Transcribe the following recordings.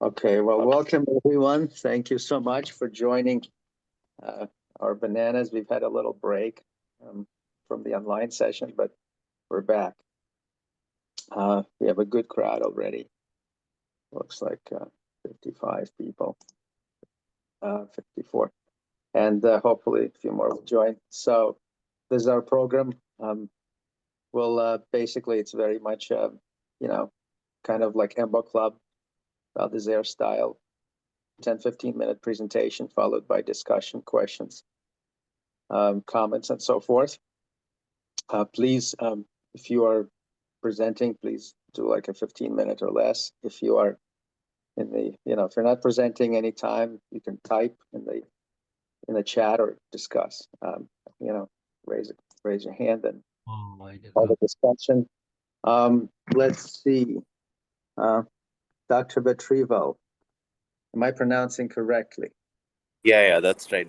Okay, well, welcome everyone. Thank you so much for joining our bananas. We've had a little break from the online session, but we're back. We have a good crowd already. Looks like 55 people, 54. And hopefully a few more will join. So this is our program. Basically, it's very much, kind of like Embo Club, Valdezare style, 10-15 minute presentation followed by discussion, questions, comments, and so forth. Please, if you are presenting, please do like a 15-minute or less. If you are in the, if you're not presenting anytime, you can type in the chat or discuss. Raise your hand and all the discussion. Let's see. Dr. Vetrivel, am I pronouncing correctly? Yeah, that's right.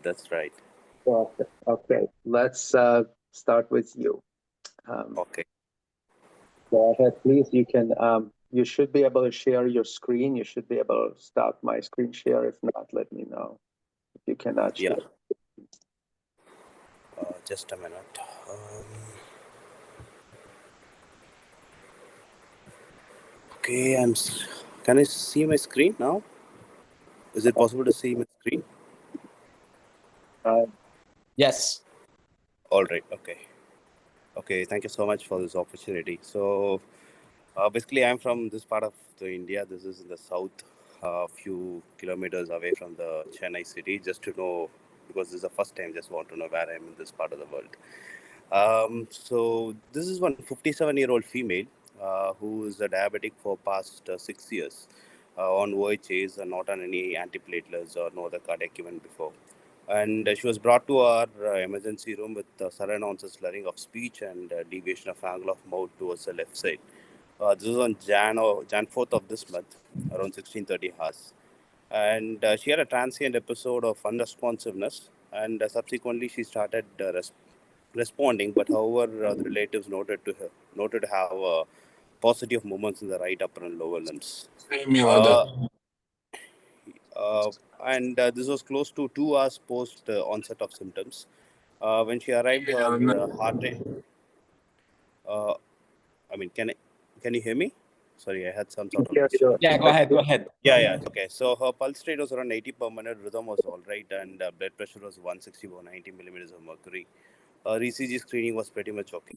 Okay. Let's start with you. Okay. Go ahead, please. You can. You should be able to share your screen. You should be able to stop my screen share. If not, let me know. If you cannot share. Just a minute. Okay, Can I see my screen now? Is it possible to see my screen? Yes. All right. Okay. Thank you so much for this opportunity. So, basically, I'm from this part of the India. This is in the south, a few kilometers away from the Chennai city. Just to know, because this is the first time, just want to know where I'm in this part of the world. So this is one 57-year-old female who is a diabetic for past 6 years on OHAs and not on any antiplatelets or no other cardiac event before. And she was brought to our emergency room with sudden onset slurring of speech and deviation of angle of mouth towards the left side. This was on Jan 4th of this month, around 16:30 hours. And she had a transient episode of unresponsiveness, and subsequently she started responding. But however, the relatives noted to have positive movements in the right upper and lower limbs. And this was close to 2 hours post onset of symptoms. When she arrived, her heart rate. Can you hear me? Sorry, I had some sort of issue. Yeah, go ahead. Yeah. Okay. So her pulse rate was around 80 per minute. Rhythm was all right, and blood pressure was 160/90 millimeters of mercury. Her ECG screening was pretty much okay.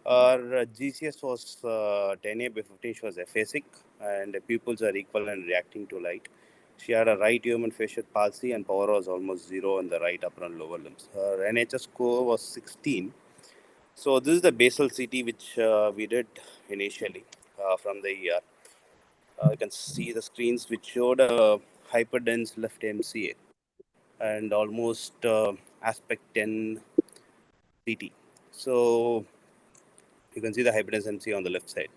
Her GCS was 10A by 15. She was aphasic, and the pupils are equal and reacting to light. She had a right human facial palsy, and power was almost 0 in the right upper and lower limbs. Her NHS score was 16. So this is the basal CT which we did initially from the ER. You can see the screens which showed a hyperdense left MCA and almost aspect 10 CT. So you can see the hyperdense MCA on the left side.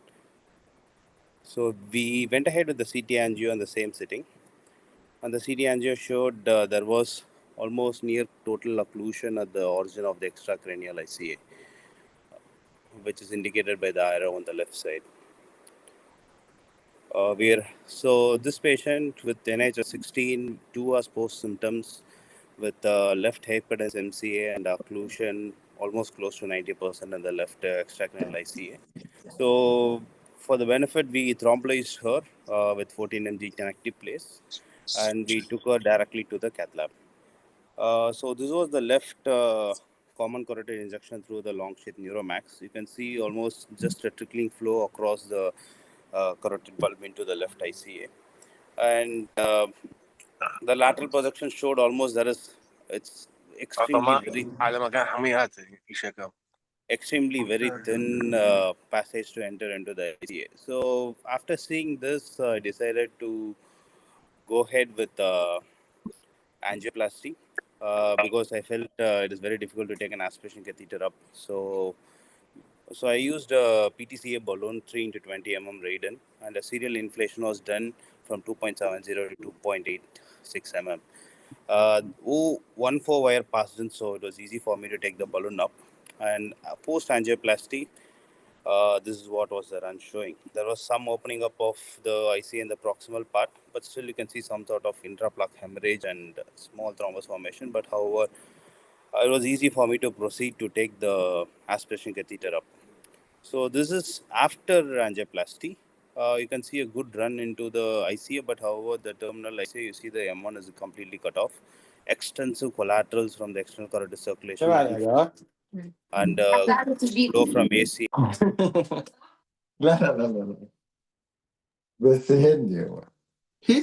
So we went ahead with the CT angio in the same sitting. And the CT angio showed there was almost near total occlusion at the origin of the extracranial ICA, which is indicated by the arrow on the left side. So this patient with NHS 16, 2 hours post symptoms with left hyperdense MCA and occlusion almost close to 90% in the left extracranial ICA. So for the benefit, we thrombolized her with 14 mg connective place, and we took her directly to the cath lab. So this was the left common carotid injection through the long sheath neuromax. You can see almost just a trickling flow across the carotid bulb into the left ICA. And the lateral projection showed almost it's extremely very thin passage to enter into the ICA. So after seeing this, I decided to go ahead with angioplasty because I felt it is very difficult to take an aspiration catheter up. So I used a PTCA balloon 3 into 20 mm radon, and a serial inflation was done from 2.70 to 2.86 mm. 1/4 wire passed in, so it was easy for me to take the balloon up. And post angioplasty, This is what was the run showing. There was some opening up of the IC in the proximal part, but still you can see some sort of intraplaque hemorrhage and small thrombus formation. But however, it was easy for me to proceed to take the aspiration catheter up. So this is after angioplasty. You can see a good run into the ICA, but however, the terminal ICA, you see the M1 is completely cut off. Extensive collaterals from the external carotid circulation and flow from AC.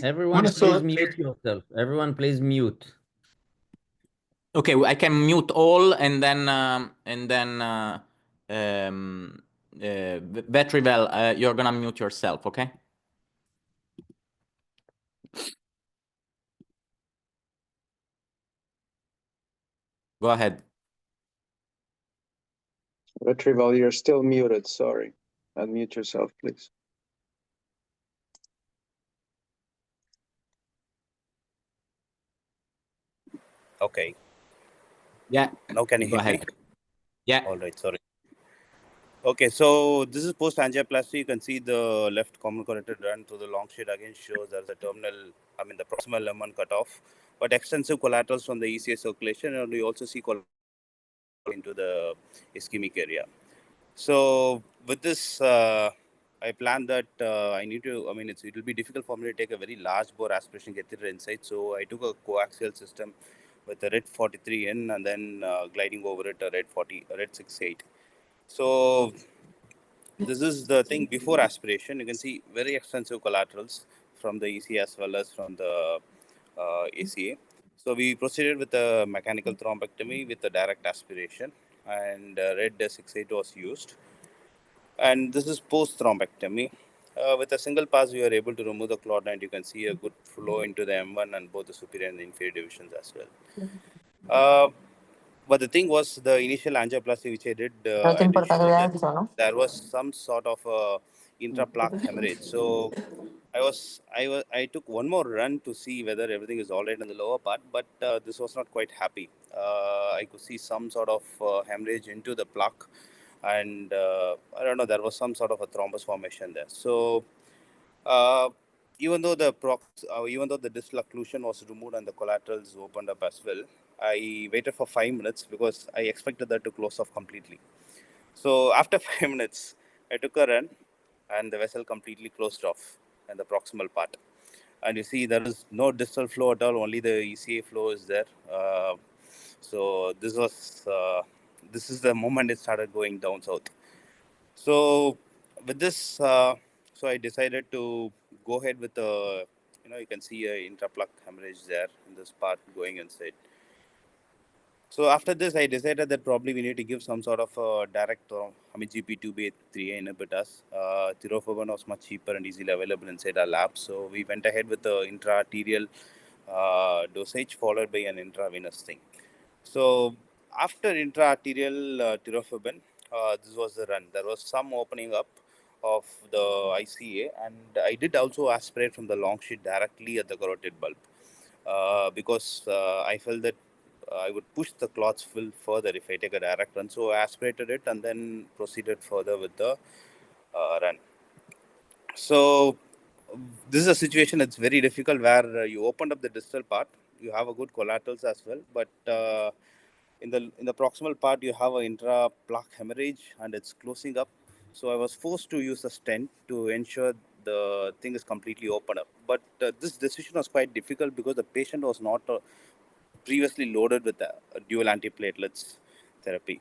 Everyone, please mute yourself. Everyone, please mute. Okay, I can mute all, and then Vetrivel, you're gonna mute yourself, okay? Go ahead. Vetrivel, you're still muted. Sorry. Unmute yourself, please. Okay. Yeah. Now can you Go hear me? ahead. Yeah. All right. Sorry. Okay, so this is post angioplasty. You can see the left common carotid run to the long sheet again shows there's a terminal, the proximal M1 cut off, but extensive collaterals from the ECA circulation, and we also see into the ischemic area. So with this, I plan that I need to. It will be difficult for me to take a very large bore aspiration catheter inside. So I took a coaxial system with a RED 43 in, and then gliding over it a RED 68. So this is the thing before aspiration. You can see very extensive collaterals from the EC as well as from the ACA. So we proceeded with a mechanical thrombectomy with a direct aspiration, and RED 68 was used. And this is post thrombectomy. With a single pass, we are able to remove the clot, and you can see a good flow into the M1 and both the superior and the inferior divisions as well. But the thing was, the initial angioplasty which I did, I did show that there was some sort of intraplaque hemorrhage. So I took one more run to see whether everything is all right in the lower part, but this was not quite happy. I could see some sort of hemorrhage into the plaque, and I don't know, there was some sort of a thrombus formation there. So uh, even though the distal occlusion was removed and the collaterals opened up as well, I waited for 5 minutes because I expected that to close off completely. So after 5 minutes, I took a run, and the vessel completely closed off in the proximal part. And you see, there is no distal flow at all; only the ECA flow is there. So this is the moment it started going down south. So with this, so I decided to go ahead with you can see a intraplaque hemorrhage there in this part going inside. So after this, I decided that probably we need to give some sort of direct, GP2B3A inhibitors. Tirofiban was much cheaper and easily available inside our lab. So we went ahead with the intra-arterial dosage followed by an intravenous thing. So after intra-arterial tirofiban, this was the run. There was some opening up of the ICA, and I did also aspirate from the long sheet directly at the carotid bulb because I felt that I would push the clots further if I take a direct run. So I aspirated it and then proceeded further with the run. So this is a situation that's very difficult where you opened up the distal part, you have a good collaterals as well, but in the proximal part you have an intraplaque hemorrhage and it's closing up. So I was forced to use a stent to ensure the thing is completely open up. But this decision was quite difficult because the patient was not previously loaded with dual antiplatelets therapy.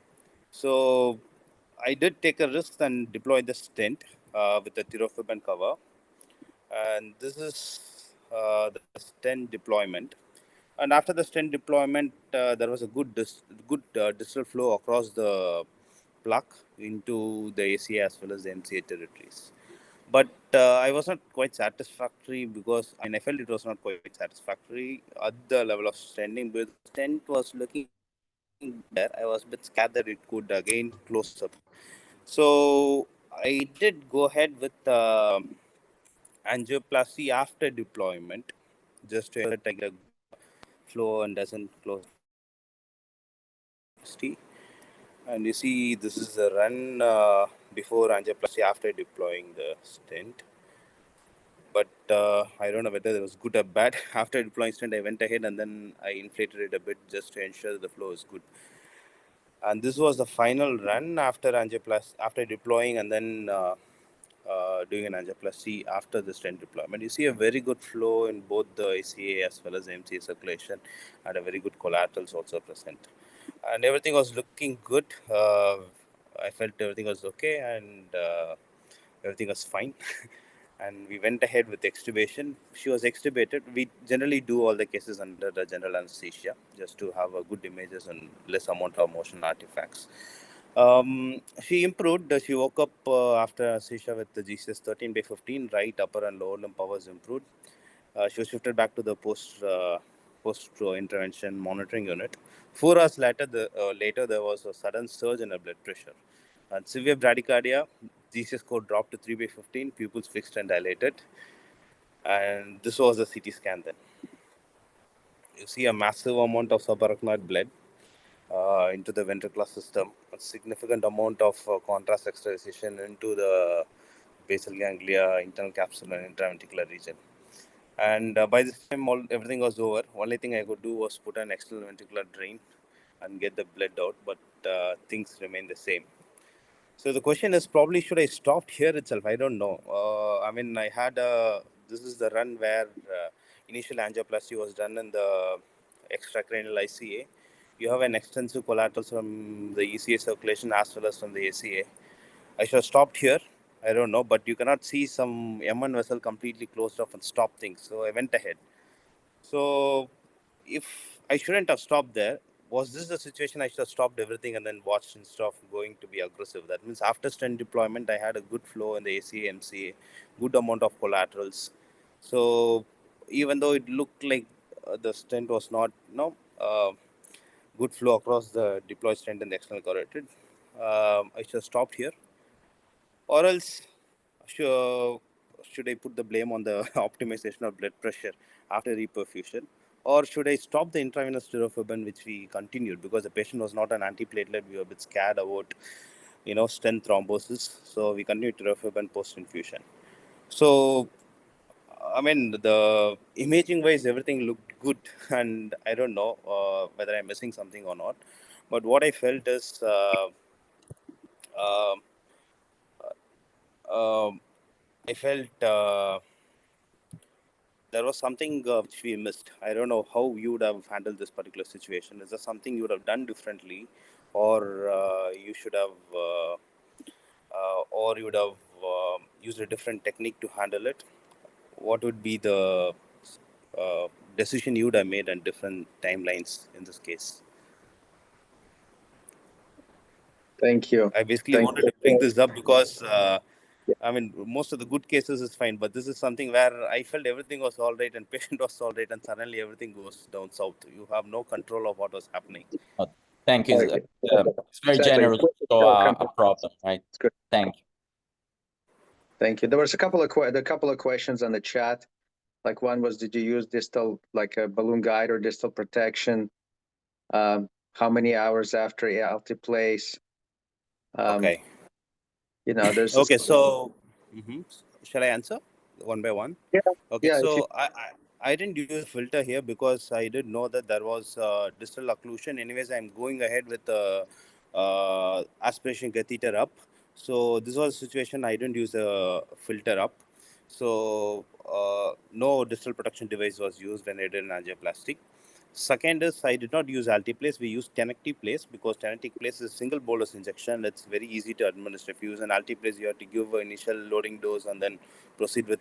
So I did take a risk and deploy the stent with the tirofiban cover. And this is the stent deployment. And after the stent deployment, there was a good distal flow across the plaque into the ACA as well as the MCA territories. But I was not quite satisfactory because I felt it was not quite satisfactory at the level of stenting, because the stent was looking there. I was a bit scared that it could again close up. So I did go ahead with angioplasty after deployment, just to ensure that I get a flow and doesn't close. And you see, this is the run before angioplasty after deploying the stent. But I don't know whether it was good or bad. After deploying stent, I went ahead and then I inflated it a bit just to ensure the flow is good. And this was the final run after angioplasty, after deploying and then doing an angioplasty after the stent deployment. You see a very good flow in both the ACA as well as the MCA circulation, and a very good collaterals also present. And everything was looking good. I felt everything was okay, and everything was fine. And we went ahead with extubation. She was extubated. We generally do all the cases under the general anesthesia just to have a good images and less amount of motion artifacts. She improved. She woke up after anesthesia with the GCS 13/15. Right upper and lower limb powers improved. She was shifted back to the post intervention monitoring unit. 4 hours later, there was a sudden surge in her blood pressure and severe bradycardia. GCS score dropped to 3/15. Pupils fixed and dilated. And this was a CT scan then. You see a massive amount of subarachnoid blood into the ventricular system, a significant amount of contrast extravasation into the basal ganglia, internal capsule, and intraventricular region. And by this time, everything was over. Only thing I could do was put an external ventricular drain and get the blood out, but things remain the same. So the question is probably, should I stop here itself? I don't know. I mean, this is the run where initial angioplasty was done in the extracranial ICA. You have an extensive collaterals from the ECA circulation as well as from the ACA. I should have stopped here. I don't know, but you cannot see some M1 vessel completely closed off and stop things. So I went ahead. So if I shouldn't have stopped there, was this the situation I should have stopped everything and then watched instead of going to be aggressive? That means after stent deployment, I had a good flow in the ACA, MCA, good amount of collaterals. So even though it looked like the stent was not, good flow across the deployed stent and the external carotid, I should have stopped here. Or else, should I put the blame on the optimization of blood pressure after reperfusion? Or should I stop the intravenous tirofiban, which we continued because the patient was not an antiplatelet? We were a bit scared about, stent thrombosis. So we continued tirofiban post-infusion. So, I mean, the imaging wise, everything looked good. And I don't know whether I'm missing something or not. But what I felt is uh, I felt there was something which we missed. I don't know how you would have handled this particular situation. Is there something you would have done differently, or you should have, or you would have used a different technique to handle it? What would be the decision you would have made and different timelines in this case? Thank you. I basically Thank wanted to bring this up because I mean, most of the good cases is fine, but this is something where I felt everything was all right and patient was all right, and suddenly everything goes down south. You have no control of what was happening. Thank you. Okay. It's very Exactly. generous to show a problem, right? It's good. Thank you. Thank you. There was a couple of questions on the chat. Like one was, did you use distal, like a balloon guide or distal protection? How many hours after altiplace? Okay. There's Okay. So, shall I answer one by one? Yeah. Okay. Yeah. So I didn't use filter here because I did know that there was distal occlusion. Anyways, I'm going ahead with aspiration catheter up. So this was a situation I didn't use a filter up. So no distal protection device was used when I did an angioplasty. Second is I did not use altiplace. We used tenectic place because tenectic place is single bolus injection. It's very easy to administer. If you use an altiplace, you have to give an initial loading dose and then proceed with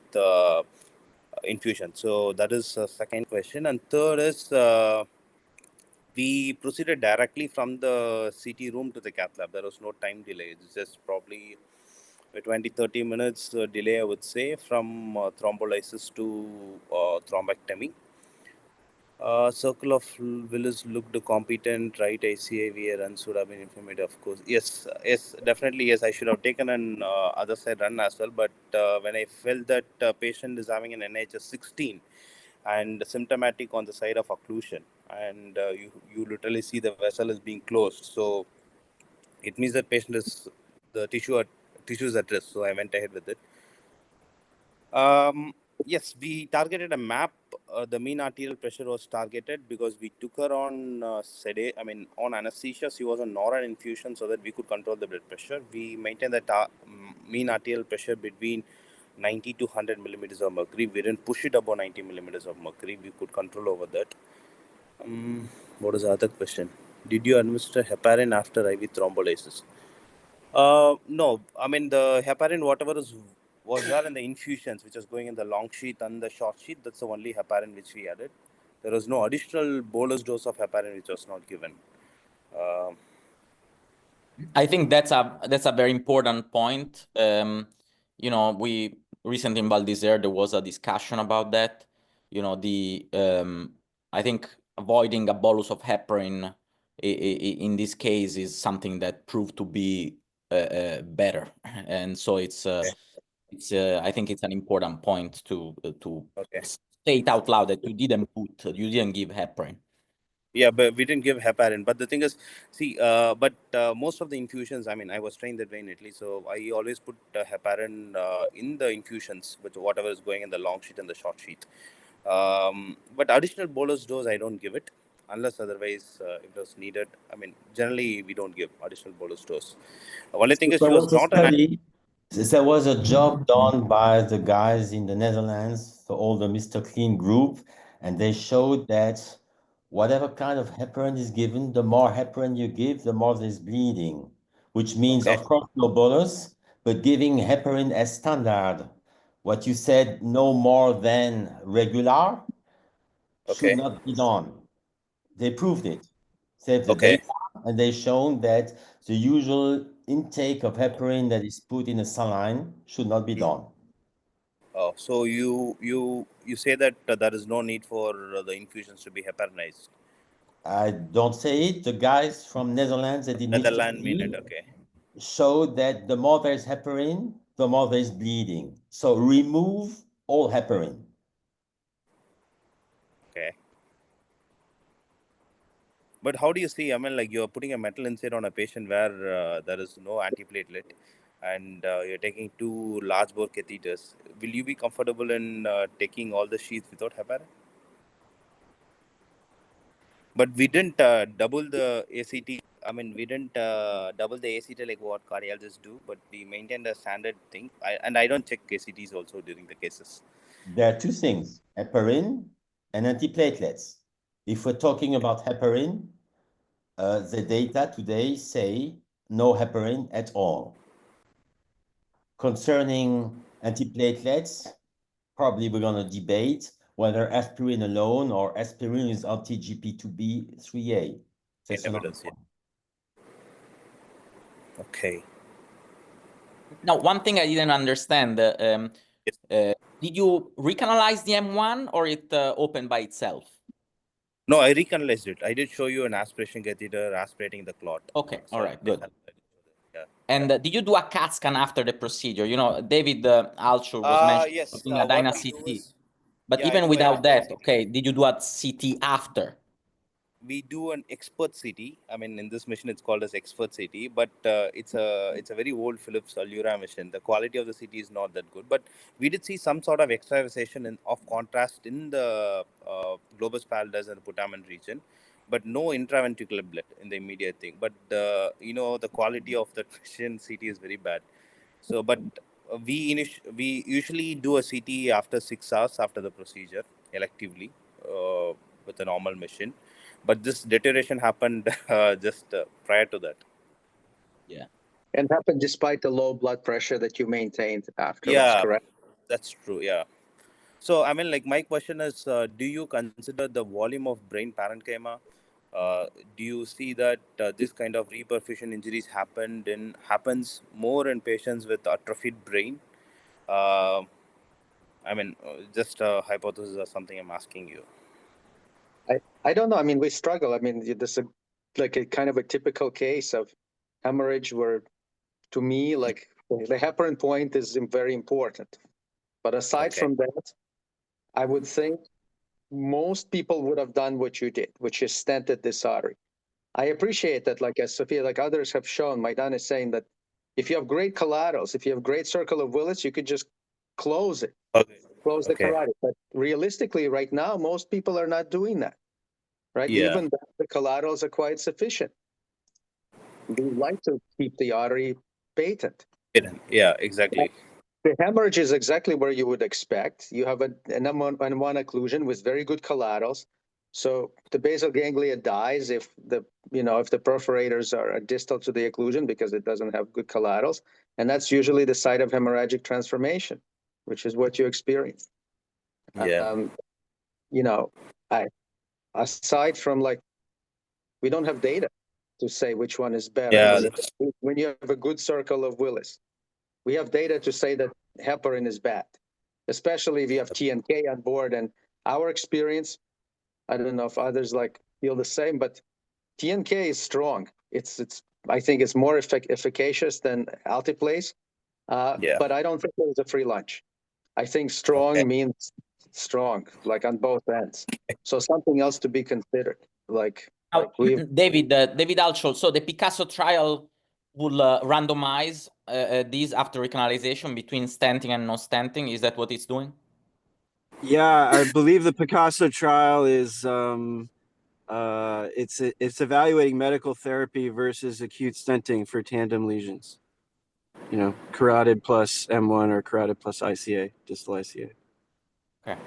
infusion. So that is second question. And third is we proceeded directly from the CT room to the cath lab. There was no time delay. It's just probably a 20-30 minutes delay, I would say, from thrombolysis to thrombectomy. Circle of Willis looked competent, right? ICAV runs should have been informative, of course. Yes, definitely. Yes, I should have taken an other side run as well. But when I felt that patient is having an NHS 16 and symptomatic on the side of occlusion, and you literally see the vessel is being closed, so it means that patient is the tissue tissues at risk. So I went ahead with it. Yes, we targeted a map. The mean arterial pressure was targeted because we took her on on anesthesia. She was on Noran infusion so that we could control the blood pressure. We maintained that mean arterial pressure between 90 to 100 millimeters of mercury. We didn't push it above 90 millimeters of mercury. We could control over that. What is the other question? Did you administer heparin after IV thrombolysis? No, I mean the heparin, whatever was there in the infusions, which was going in the long sheath and the short sheath, that's the only heparin which we added. There was no additional bolus dose of heparin which was not given. I think that's a very important point. We recently in Val d'Isère, there was a discussion about that. I think avoiding a bolus of heparin in this case is something that proved to be better, and so I think it's an important point to state out loud that you didn't give heparin. Yeah, but we didn't give heparin. But the thing is, see, most of the infusions, I mean, I was trained that way in Italy, so I always put heparin in the infusions with whatever is going in the long sheet and the short sheet. But additional bolus dose, I don't give it unless otherwise it was needed. I mean, generally we don't give additional bolus dose. Only thing is, she was not an. There was a job done by the guys in the Netherlands, so all the Mr. Clean group, and they showed that whatever kind of heparin is given, the more heparin you give, the more there's bleeding, which means, of course, no bolus, but giving heparin as standard. What you said, no more than regular, should not be done. They proved it. Saved the data, and they shown that the usual intake of heparin that is put in a saline should not be done. Oh, so you say that there is no need for the infusions to be heparinized. I don't say it. The guys from Netherlands that did Netherlands made it, okay. Showed that the more there's heparin, the more there's bleeding. So remove all heparin. Okay. But how do you see? I mean, like you're putting a metal insert on a patient where there is no antiplatelet, and you're taking 2 large bore catheters. Will you be comfortable in taking all the sheaths without heparin? But we didn't double the ACT. I mean, we didn't double the ACT like what cardiologists do, but we maintained a standard thing. I don't check ACTs also during the cases. There are 2 things, heparin and antiplatelets. If we're talking about heparin, the data today say no heparin at all. Concerning antiplatelets, probably we're going to debate whether aspirin alone or aspirin is anti-GP2B3A. That's evidence, yeah. Okay. Now, one thing I didn't understand, did you recanalize the M1 or it opened by itself? No, I recanalized it. I did show you an aspiration catheter aspirating the clot. Okay, all right, good. Yeah. And did you do a CAT scan after the procedure? David Altshuler was mentioning a Dyna CT. But even without that, okay, did you do a CT after? We do an expert CT. I mean, in this mission, it's called as expert CT, but it's a very old Philips Allura mission. The quality of the CT is not that good, but we did see some sort of extravasation of contrast in the globus pallidus and the putamen region, but no intraventricular blood in the immediate thing. But the quality of the mission CT is very bad. So, but we usually do a CT after 6 hours after the procedure, electively, with a normal machine. But this deterioration happened just prior to that. Yeah. And happened despite the low blood pressure that you maintained afterwards, correct? That's true, yeah. So, I mean, like my question is, do you consider the volume of brain parenchyma? Do you see that this kind of reperfusion injuries happens more in patients with atrophied brain? I mean, just a hypothesis or something I'm asking you. I don't know. I mean, we struggle. I mean, this is like a kind of a typical case of hemorrhage where, to me, like the heparin point is very important. But aside from that, I would think most people would have done what you did, which is stented this artery. I appreciate that, like as Sophia, like others have shown, Maidan is saying that If you have great collaterals, if you have great circle of Willis, you could just close it, Okay. close the Okay. carotid. But realistically, right now, most people are not doing that, right? Yeah. Even though the collaterals are quite sufficient. We like to keep the artery patent. Yeah, exactly. The hemorrhage is exactly where you would expect. You have an M1 occlusion with very good collaterals. So the basal ganglia dies if the perforators are distal to the occlusion because it doesn't have good collaterals, and that's usually the site of hemorrhagic transformation, which is what you experience. Yeah. Aside from we don't have data to say which one is better. Yeah. When you have a good circle of Willis, we have data to say that heparin is bad, especially if you have TNK on board. And our experience, I don't know if others feel the same, but TNK is strong. I think it's more efficacious than Altiplase, Yeah. but I don't think there's a free lunch. I think strong means strong, on both ends. So something else to be considered. David Alchol, so the Picasso trial will randomize these after recanalization between stenting and no stenting. Is that what it's doing? Yeah, I believe the Picasso trial is it's evaluating medical therapy versus acute stenting for tandem lesions. Carotid plus M1 or carotid plus ICA, distal ICA. Okay.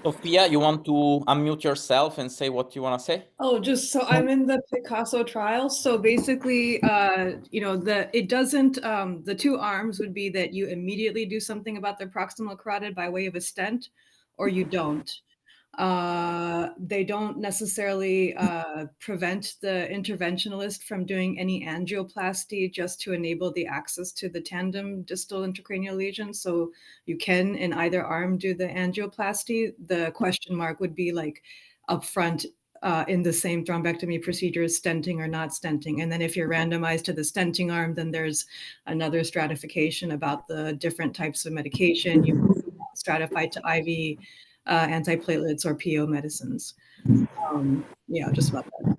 Sophia, you want to unmute yourself and say what you want to say? Oh, just so I'm in the Picasso trial. So basically, it doesn't, the two arms would be that you immediately do something about the proximal carotid by way of a stent, or you don't. They don't necessarily prevent the interventionalist from doing any angioplasty just to enable the access to the tandem distal intracranial lesion. So you can, in either arm, do the angioplasty. The question mark would be upfront in the same thrombectomy procedure, stenting or not stenting. And then if you're randomized to the stenting arm, then there's another stratification about the different types of medication. You stratify to IV antiplatelets or PO medicines. Yeah, just about that.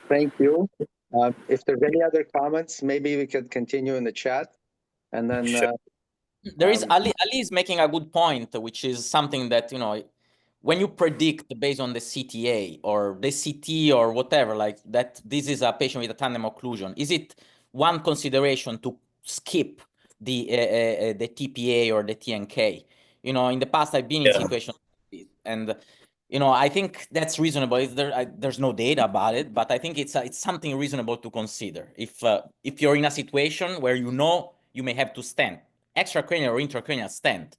Thank you. If there's any other comments, maybe we could continue in the chat. And then there is Ali is making a good point, which is something that, when you predict based on the CTA or the CT or whatever, that this is a patient with a tandem occlusion, is it one consideration to skip the TPA or the TNK? In the past, I've been in situations like this, and I think that's reasonable. There's no data about it, but I think it's something reasonable to consider. If you're in a situation where you may have to stent, extracranial or intracranial stent,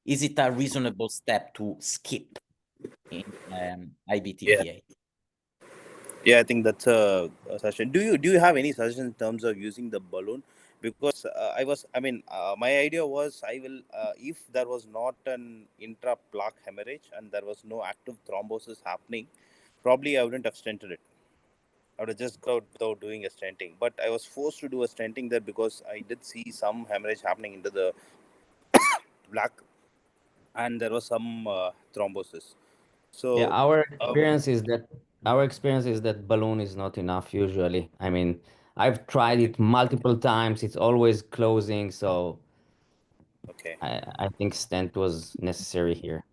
is it a reasonable step to skip in IBTPA? Yeah, I think that's a suggestion. Do you have any suggestions in terms of using the balloon? Because my idea was if there was not an intra-plaque hemorrhage and there was no active thrombosis happening, probably I wouldn't have stented it. I would have just gone out without doing a stenting. But I was forced to do a stenting there because I did see some hemorrhage happening into the plaque, and there was some thrombosis. So yeah, our experience is that balloon is not enough usually. I mean, I've tried it multiple times. It's always closing, so okay. I think stent was necessary here.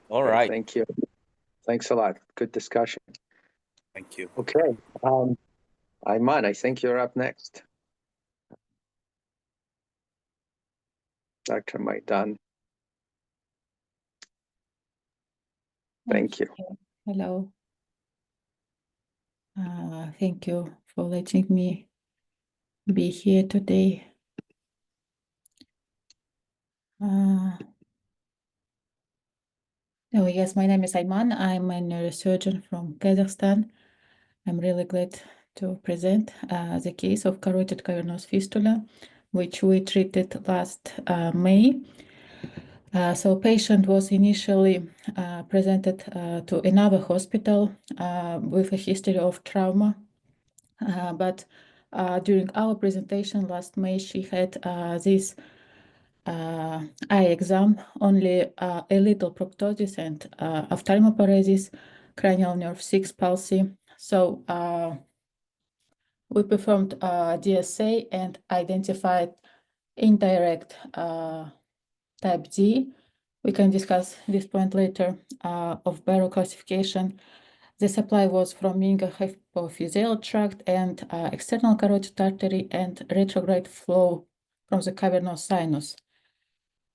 All right. Thank you. Thanks a lot. Good discussion. Thank you. Okay. Aiman, I think you're up next. Dr. Maidan. Thank you. Hello. Thank you for letting me be here today. Oh, yes, my name is Aiman. I'm a neurosurgeon from Kazakhstan. I'm really glad to present the case of carotid cavernous fistula, which we treated last May. So patient was initially presented to another hospital with a history of trauma. But during our presentation last May, she had this eye exam, only a little proptosis and ophthalmoparesis, cranial nerve 6 palsy. So we performed DSA and identified indirect type D. We can discuss this point later of barrel classification. The supply was from hypophyseal tract and external carotid artery and retrograde flow from the cavernous sinus.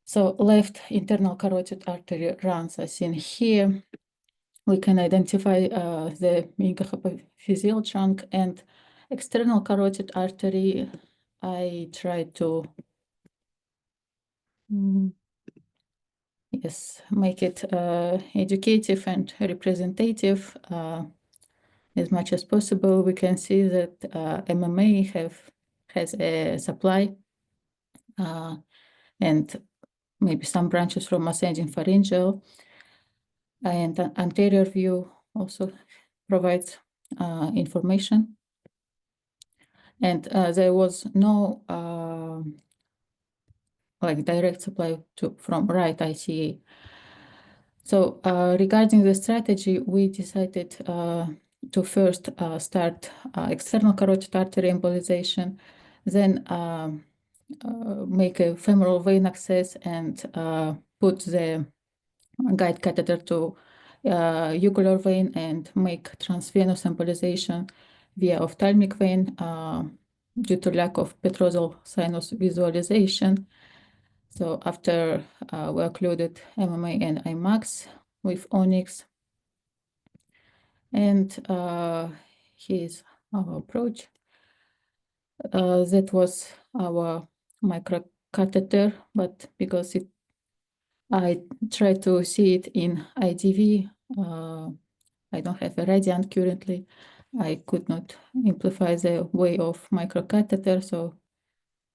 So left internal carotid artery runs as seen here. We can identify the hypophyseal trunk and external carotid artery. I try to yes, make it educative and representative as much as possible. We can see that MMA has a supply and maybe some branches from ascending pharyngeal, and an anterior view also provides information. And there was no like direct supply from right ICA. So regarding the strategy, we decided to first start external carotid artery embolization, then make a femoral vein access and put the guide catheter to jugular vein and make transvenous embolization via ophthalmic vein due to lack of petrosal sinus visualization. So after we occluded MMA and IMAX with Onyx, and here's our approach. That was our microcatheter, but because I try to see it in IDV, I don't have a radiant currently. I could not amplify the way of microcatheter, so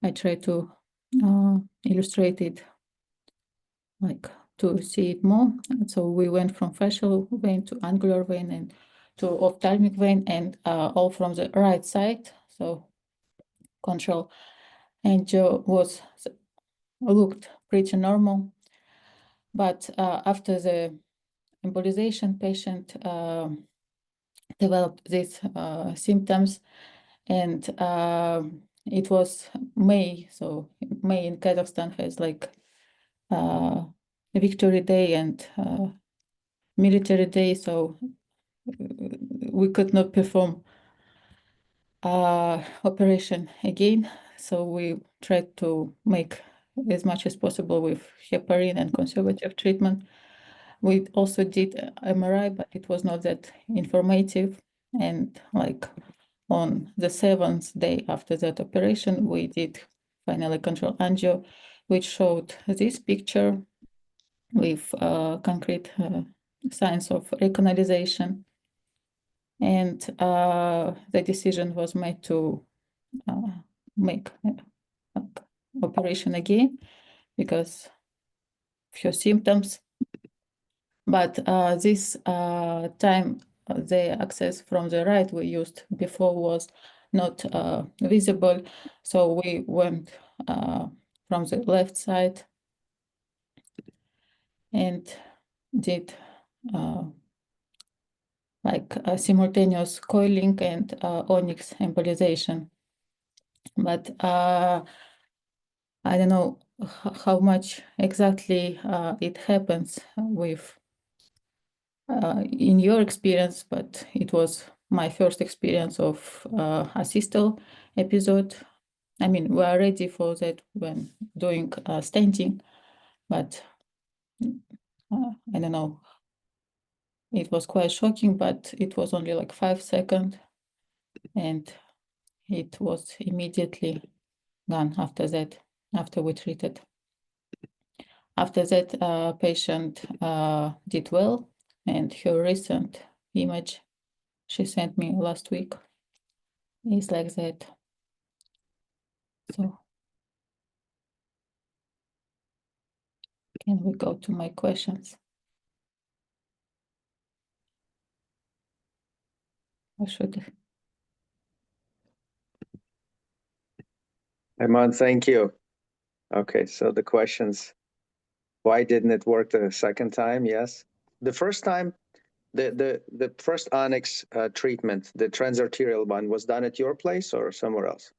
I try to illustrate it like to see it more. And so we went from fascial vein to angular vein and to ophthalmic vein, and all from the right side. So control angio was looked pretty normal, but after the embolization, patient developed these symptoms, and it was May. So May in Kazakhstan has like Victory Day and Military Day, so we could not perform operation again. So we tried to make as much as possible with heparin and conservative treatment. We also did MRI, but it was not that informative. And like on the 7th day after that operation, we did finally control angio, which showed this picture with concrete signs of recanalization. And the decision was made to make operation again because few symptoms. But this time, the access from the right we used before was not visible. So we went from the left side and did like a simultaneous coiling and onyx embolization. But I don't know how much exactly it happens with in your experience, but it was my first experience of a systole episode. I mean, we are ready for that when doing stenting, but I don't know. It was quite shocking, but it was only like 5 seconds, and it was immediately gone after that, after we treated. After that, patient did well, and her recent image she sent me last week is like that. So can we go to my questions? Or should Aiman, thank you. Okay, so the questions, why didn't it work the second time? Yes. The first time, the first onyx treatment, the transarterial one, was done at your place or somewhere else?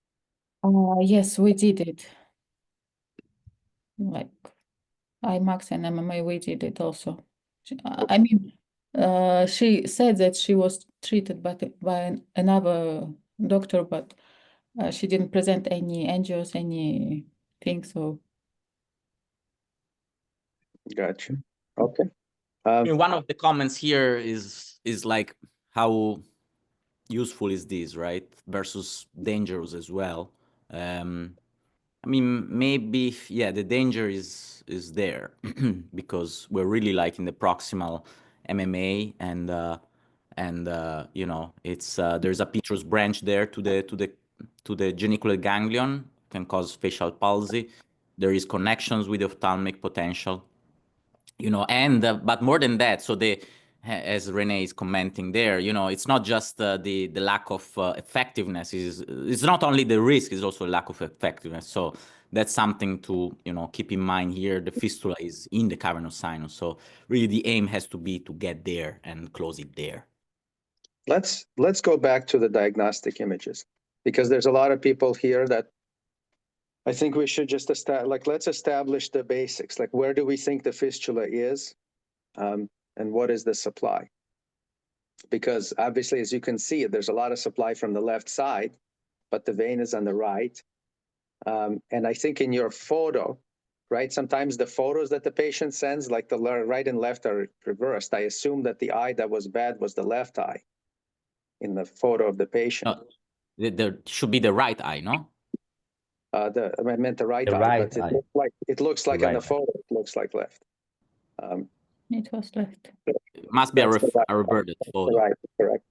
Yes, we did it. Like IMAX and MMA, we did it also. I mean, she said that she was treated by another doctor, but she didn't present any angios, anything. So Gotcha. Okay. I mean, one of the comments here is like, how useful is this, right? Versus dangerous as well. I mean, maybe, yeah, the danger is there because we're really like in the proximal MMA, and you know, it's there's a petrous branch there to the genicular ganglion, can cause facial palsy. There is connections with the ophthalmic potential, you know, and but more than that, so as Rene is commenting there, you know, it's not just the lack of effectiveness. It's not only the risk, it's also a lack of effectiveness. So that's something to, you know, keep in mind here. The fistula is in the cavernous sinus, so really the aim has to be to get there and close it there. Let's go back to the diagnostic images, because there's a lot of people here that I think we should just let's establish the basics. Like, where do we think the fistula is, and what is the supply? Because obviously, as you can see, there's a lot of supply from the left side, but the vein is on the right. And I think in your photo, right, sometimes the photos that the patient sends, like the right and left, are reversed. I assume that the eye that was bad was the left eye in the photo of the patient. There should be the right eye, no? I meant the right The eye, right but eye. it looks like The in the right eye. photo, it looks like left. it was left. It must be a reverted photo. Right, correct.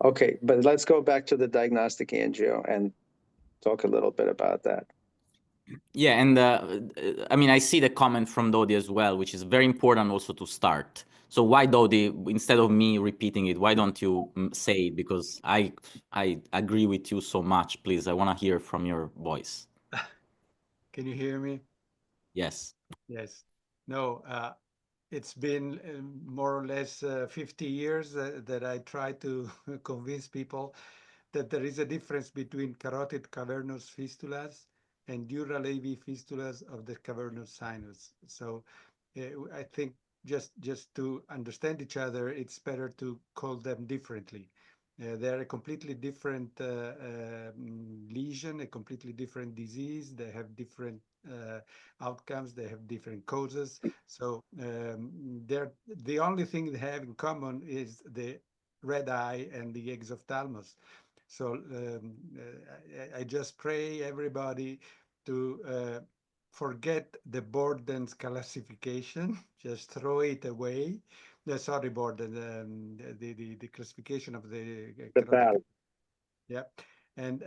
Okay, but let's go back to the diagnostic angio and talk a little bit about that. Yeah, and I mean, I see the comment from Dodi as well, which is very important also to start. So why, Dodi, instead of me repeating it, why don't you say it? Because I agree with you so much. Please, I want to hear from your voice. Can you hear me? Yes. Yes. No, it's been more or less 50 years that I try to convince people that there is a difference between carotid cavernous fistulas and dural AV fistulas of the cavernous sinus. So I think just to understand each other, it's better to call them differently. They're a completely different lesion, a completely different disease. They have different outcomes. They have different causes. So the only thing they have in common is the red eye and the exophthalmos. So I just pray everybody to forget the Borden's classification, just throw it away. Sorry, Borden, the classification of the bad. Yeah, and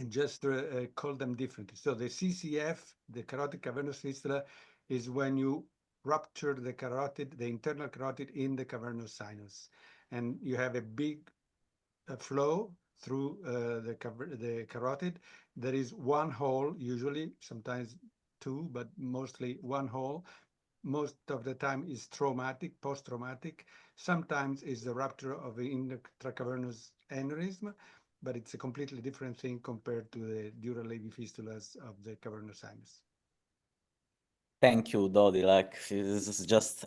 just call them differently. So the CCF, the carotid cavernous fistula, is when you rupture the carotid, the internal carotid in the cavernous sinus, and you have a big flow through the carotid. There is one hole, usually, sometimes two, but mostly one hole. Most of the time is traumatic, post-traumatic. Sometimes is the rupture of the intracavernous aneurysm, but it's a completely different thing compared to the dural AV fistulas of the cavernous sinus. Thank you, Dodi. Like, this is just,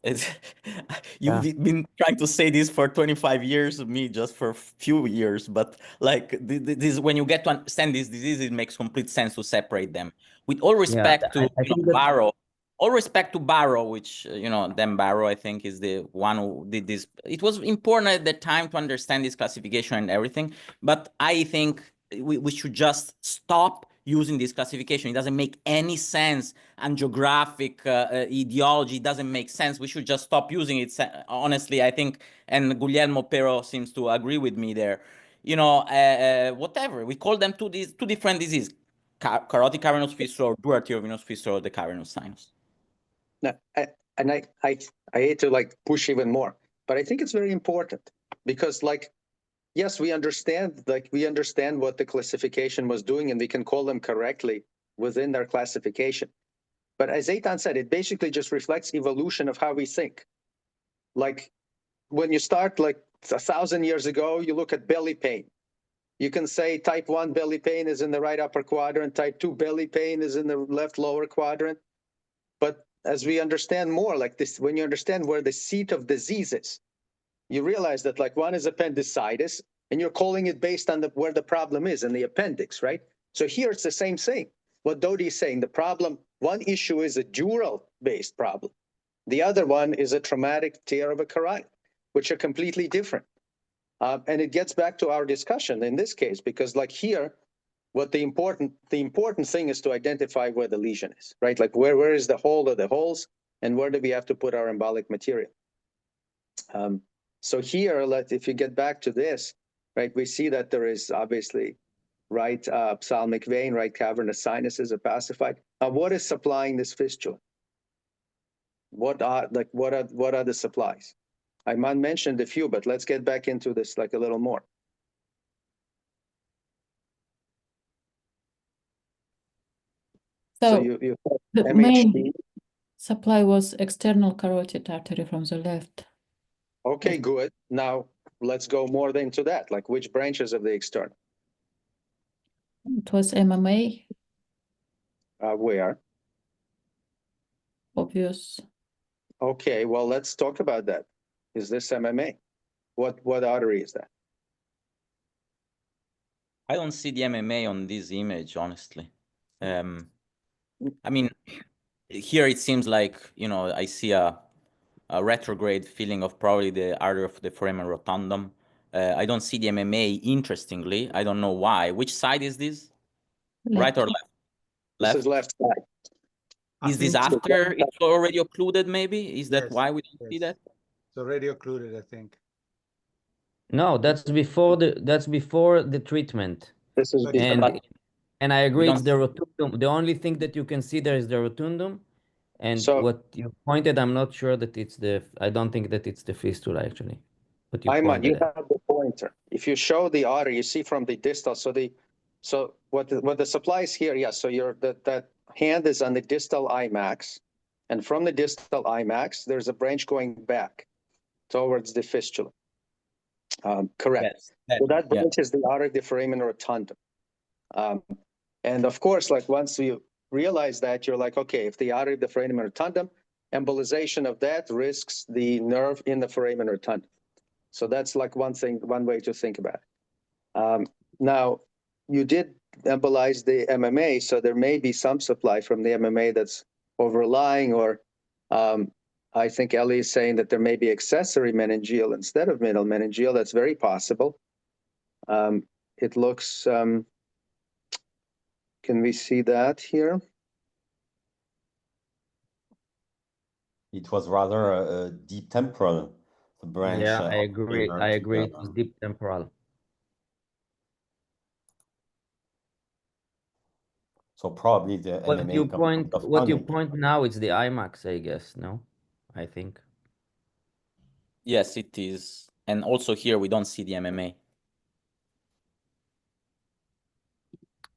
you've been trying to say this for 25 years, me just for a few years, but like this, when you get to understand this disease, it makes complete sense to separate them. With all respect to Barrow, all respect to Barrow, which, you know, Dan Barrow, I think, is the one who did this. It was important at the time to understand this classification and everything, but I think we should just stop using this classification. It doesn't make any sense. Angiographic ideology doesn't make sense. We should just stop using it. Honestly, I think, and Guglielmo Pero seems to agree with me there. You know, whatever. We call them two different diseases. Carotid cavernous fistula or dural arteriovenous fistula of the cavernous sinus. No, I hate to like push even more, but I think it's very important because like yes, we understand, like we understand what the classification was doing, and we can call them correctly within their classification. But as Eitan said, it basically just reflects evolution of how we think. Like when you start like 1,000 years ago, you look at belly pain. You can say type 1 belly pain is in the right upper quadrant, type 2 belly pain is in the left lower quadrant. But as we understand more, like this, when you understand where the seat of disease is, you realize that like one is appendicitis, and you're calling it based on where the problem is in the appendix, right? So here it's the same thing. What Dodi is saying, the problem, one issue is a dural-based problem. The other one is a traumatic tear of a carotid, which are completely different. And it gets back to our discussion in this case, because like here, what the important thing is to identify where the lesion is, right? Like where is the hole or the holes, and where do we have to put our embolic material? So here, if you get back to this, right, we see that there is obviously right ophthalmic vein, right cavernous sinuses are pacified. Now, what is supplying this fistula? What are the supplies? Aiman mentioned a few, but let's get back into this like a little more. So you the MHD. main supply was external carotid artery from the left. Okay, good. Now let's go more into that. Like which branches of the external? It was MMA, Where? obvious. Okay, well, let's talk about that. Is this MMA? What artery is that? I don't see the MMA on this image, honestly. I mean, here it seems like, you know, I see a retrograde feeling of probably the artery of the foramen rotundum. I don't see the MMA, interestingly. I don't know why. Which side is this? Right or left? This is left side. Is this after it's already occluded, maybe? Is that Yes, why we don't see yes. that? It's already occluded, I think. No, that's before the treatment. This is But- And I agree, don't it's the rotundum. The only thing that you can see there is the rotundum. And So- what you pointed, I'm not sure that it's I don't think that it's the fistula, actually. But you Aiman, you pointed at. have the pointer. If you show the artery, you see from the distal. So what the supply is here, yes. So that hand is on the distal imax, and from the distal imax, there's a branch going back towards the fistula. Correct. Yes, So that branch is the artery of the foramen rotundum. And of course, like once you realize that, you're like, okay, if the artery of the foramen rotundum, embolization of that risks the nerve in the foramen rotundum. So that's like one way to think about it. Now, you did embolize the MMA, so there may be some supply from the MMA that's overlying, or I think Ellie is saying that there may be accessory meningeal instead of middle meningeal. That's very possible. It looks, can we see that here? It was rather a deep temporal branch. Yeah, I agree. femur I to agree. the- It was deep temporal. So probably the What MMA you comes from the what you phonic. point now, it's the IMAX, I guess, no? I think. Yes, it is. And also here, we don't see the MMA.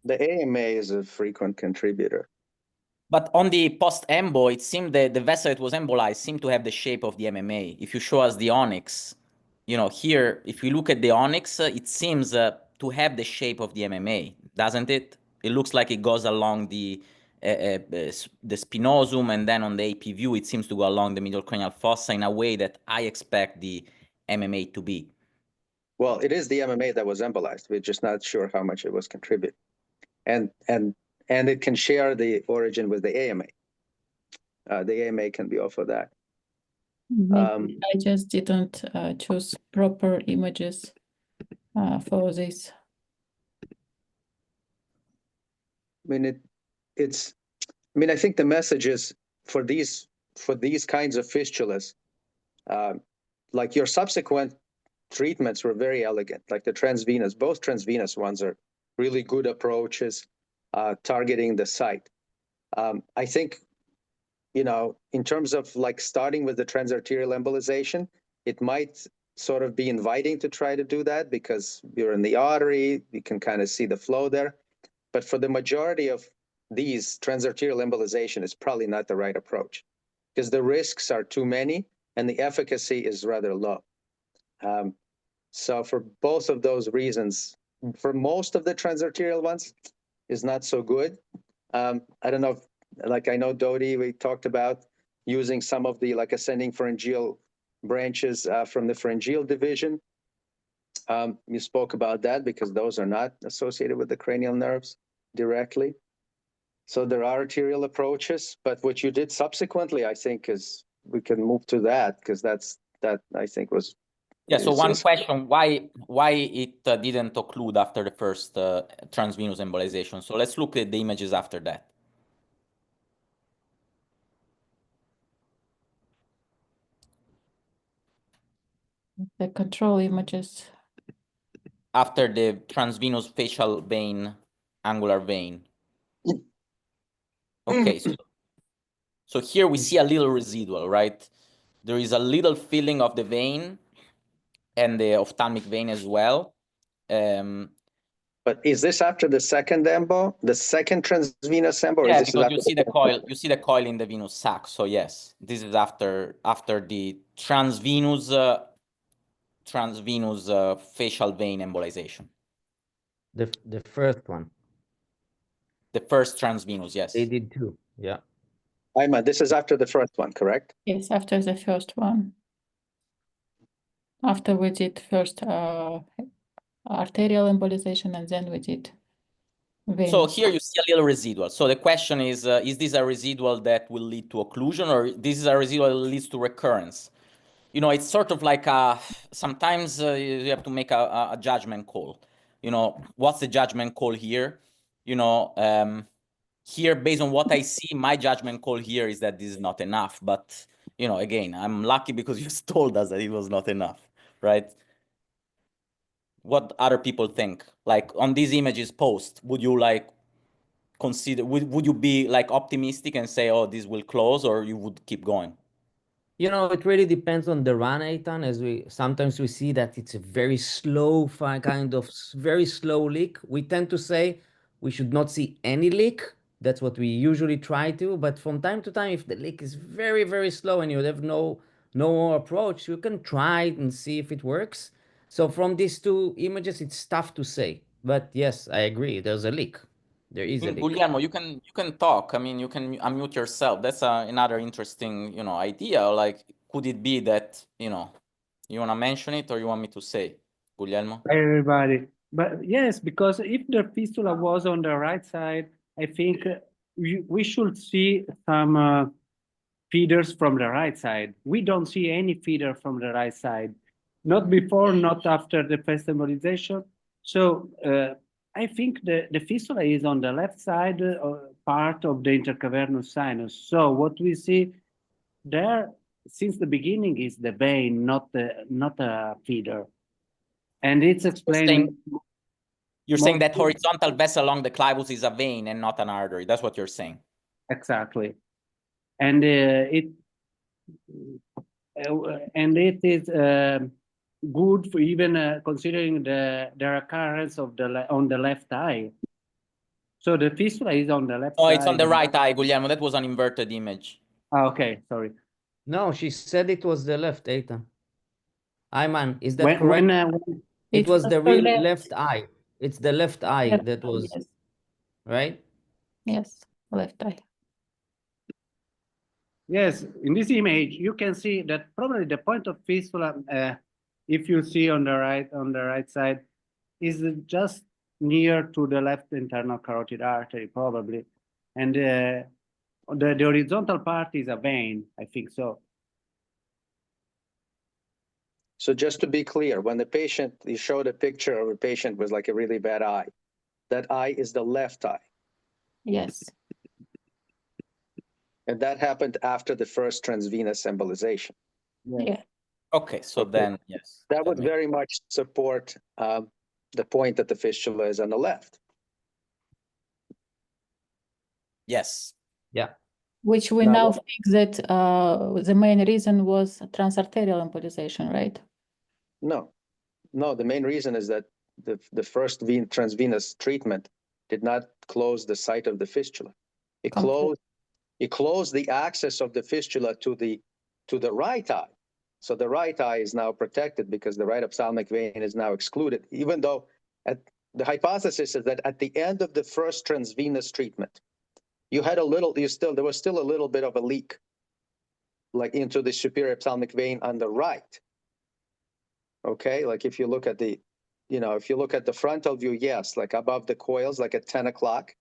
The AMA is a frequent contributor. But on the post-embo, it seemed that the vessel that was embolized seemed to have the shape of the MMA. If you show us the onyx, you know, here, if we look at the onyx, it seems to have the shape of the MMA, doesn't it? It looks like it goes along the spinosum, and then on the AP view, it seems to go along the middle cranial fossa in a way that I expect the MMA to be. Well, it is the MMA that was embolized. We're just not sure how much it was contributed. And it can share the origin with the AMA. The AMA can be off of that. Maybe I just didn't choose proper images for this. I mean, I think the message is for these kinds of fistulas, like your subsequent treatments were very elegant, like the transvenous. Both transvenous ones are really good approaches targeting the site. I think, you know, in terms of like starting with the transarterial embolization, it might sort of be inviting to try to do that because you're in the artery, you can kind of see the flow there. But for the majority of these, transarterial embolization is probably not the right approach because the risks are too many and the efficacy is rather low. So for both of those reasons, for most of the transarterial ones, is not so good. I don't know if, like I know Dodi, we talked about using some of the like ascending pharyngeal branches from the pharyngeal division. You spoke about that because those are not associated with the cranial nerves directly. So there are arterial approaches, but what you did subsequently, I think, is we can move to that because that I think was. Yeah, so one question, why it didn't occlude after the first transvenous embolization? So let's look at the images after that. The control images. After the transvenous facial vein, angular vein. Okay, so here we see a little residual, right? There is a little filling of the vein and the ophthalmic vein as well. But is this after the second embo, the second transvenous embo? Yeah, or is this because you see the coil, in the venous sac. So yes, this is after the transvenous facial vein embolization. The first one. The first transvenous, yes. They did too. Yeah. Aiman, this is after the first one, correct? Yes, after the first one. After we did first arterial embolization and then we did venous. So here you see a little residual. So the question is this a residual that will lead to occlusion, or this is a residual that leads to recurrence? You know, it's sort of like sometimes you have to make a judgment call. You know, what's the judgment call here? You know, here, based on what I see, my judgment call here is that this is not enough. But, you know, again, I'm lucky because you told us that it was not enough, right? What other people think? Like on these images post, would you like consider, would you be like optimistic and say, oh, this will close, or you would keep going? You know, it really depends on the run, Eitan, as we sometimes we see that it's a very slow, kind of very slow leak. We tend to say we should not see any leak. That's what we usually try to. But from time to time, if the leak is very, very slow and you have no more approach, you can try it and see if it works. So from these two images, it's tough to say. But yes, I agree. There's a leak. There is a leak. Guglielmo, you can talk. I mean, you can unmute yourself. That's another interesting, you know, idea. Like, could it be that, you know, you want to mention it or you want me to say, Guglielmo? Hi, everybody. But yes, because if the fistula was on the right side, I think we should see some feeders from the right side. We don't see any feeder from the right side, not before, not after the first embolization. So I think the fistula is on the left side part of the intercavernous sinus. So what we see there since the beginning is the vein, not a feeder. And it's explaining. You're saying that horizontal vessel along the clivus is a vein and not an artery. That's what you're saying. Exactly. And it is good for even considering the recurrence of on the left eye. So the fistula is on the left side. Oh, it's on the right eye, Guglielmo. That was an inverted image. Oh, okay, sorry. No, she said it was the left, Eitan. Aiman, is that correct? When it was the real left eye. It's the left eye that was, yes. Right? Yes, left eye. Yes, in this image, you can see that probably the point of fistula, if you see on the right side, is just near to the left internal carotid artery, probably. And the horizontal part is a vein, I think so. So just to be clear, when the patient, you showed a picture of a patient with like a really bad eye, that eye is the left eye. Yes. And that happened after the first transvenous embolization. Yeah. Okay, so then, yes. That would very much support the point that the fistula is on the left. Yes. Yeah. Which we now think that the main reason was transarterial embolization, right? No, no. The main reason is that the first transvenous treatment did not close the site of the fistula. It closed the access of the fistula to the right eye. So the right eye is now protected because the right ophthalmic vein is now excluded, even though the hypothesis is that at the end of the first transvenous treatment, you had there was still a little bit of a leak, like into the superior ophthalmic vein on the right. Okay, like if you look at the, if you look at the frontal view, yes, like above the coils, like at 10 o'clock.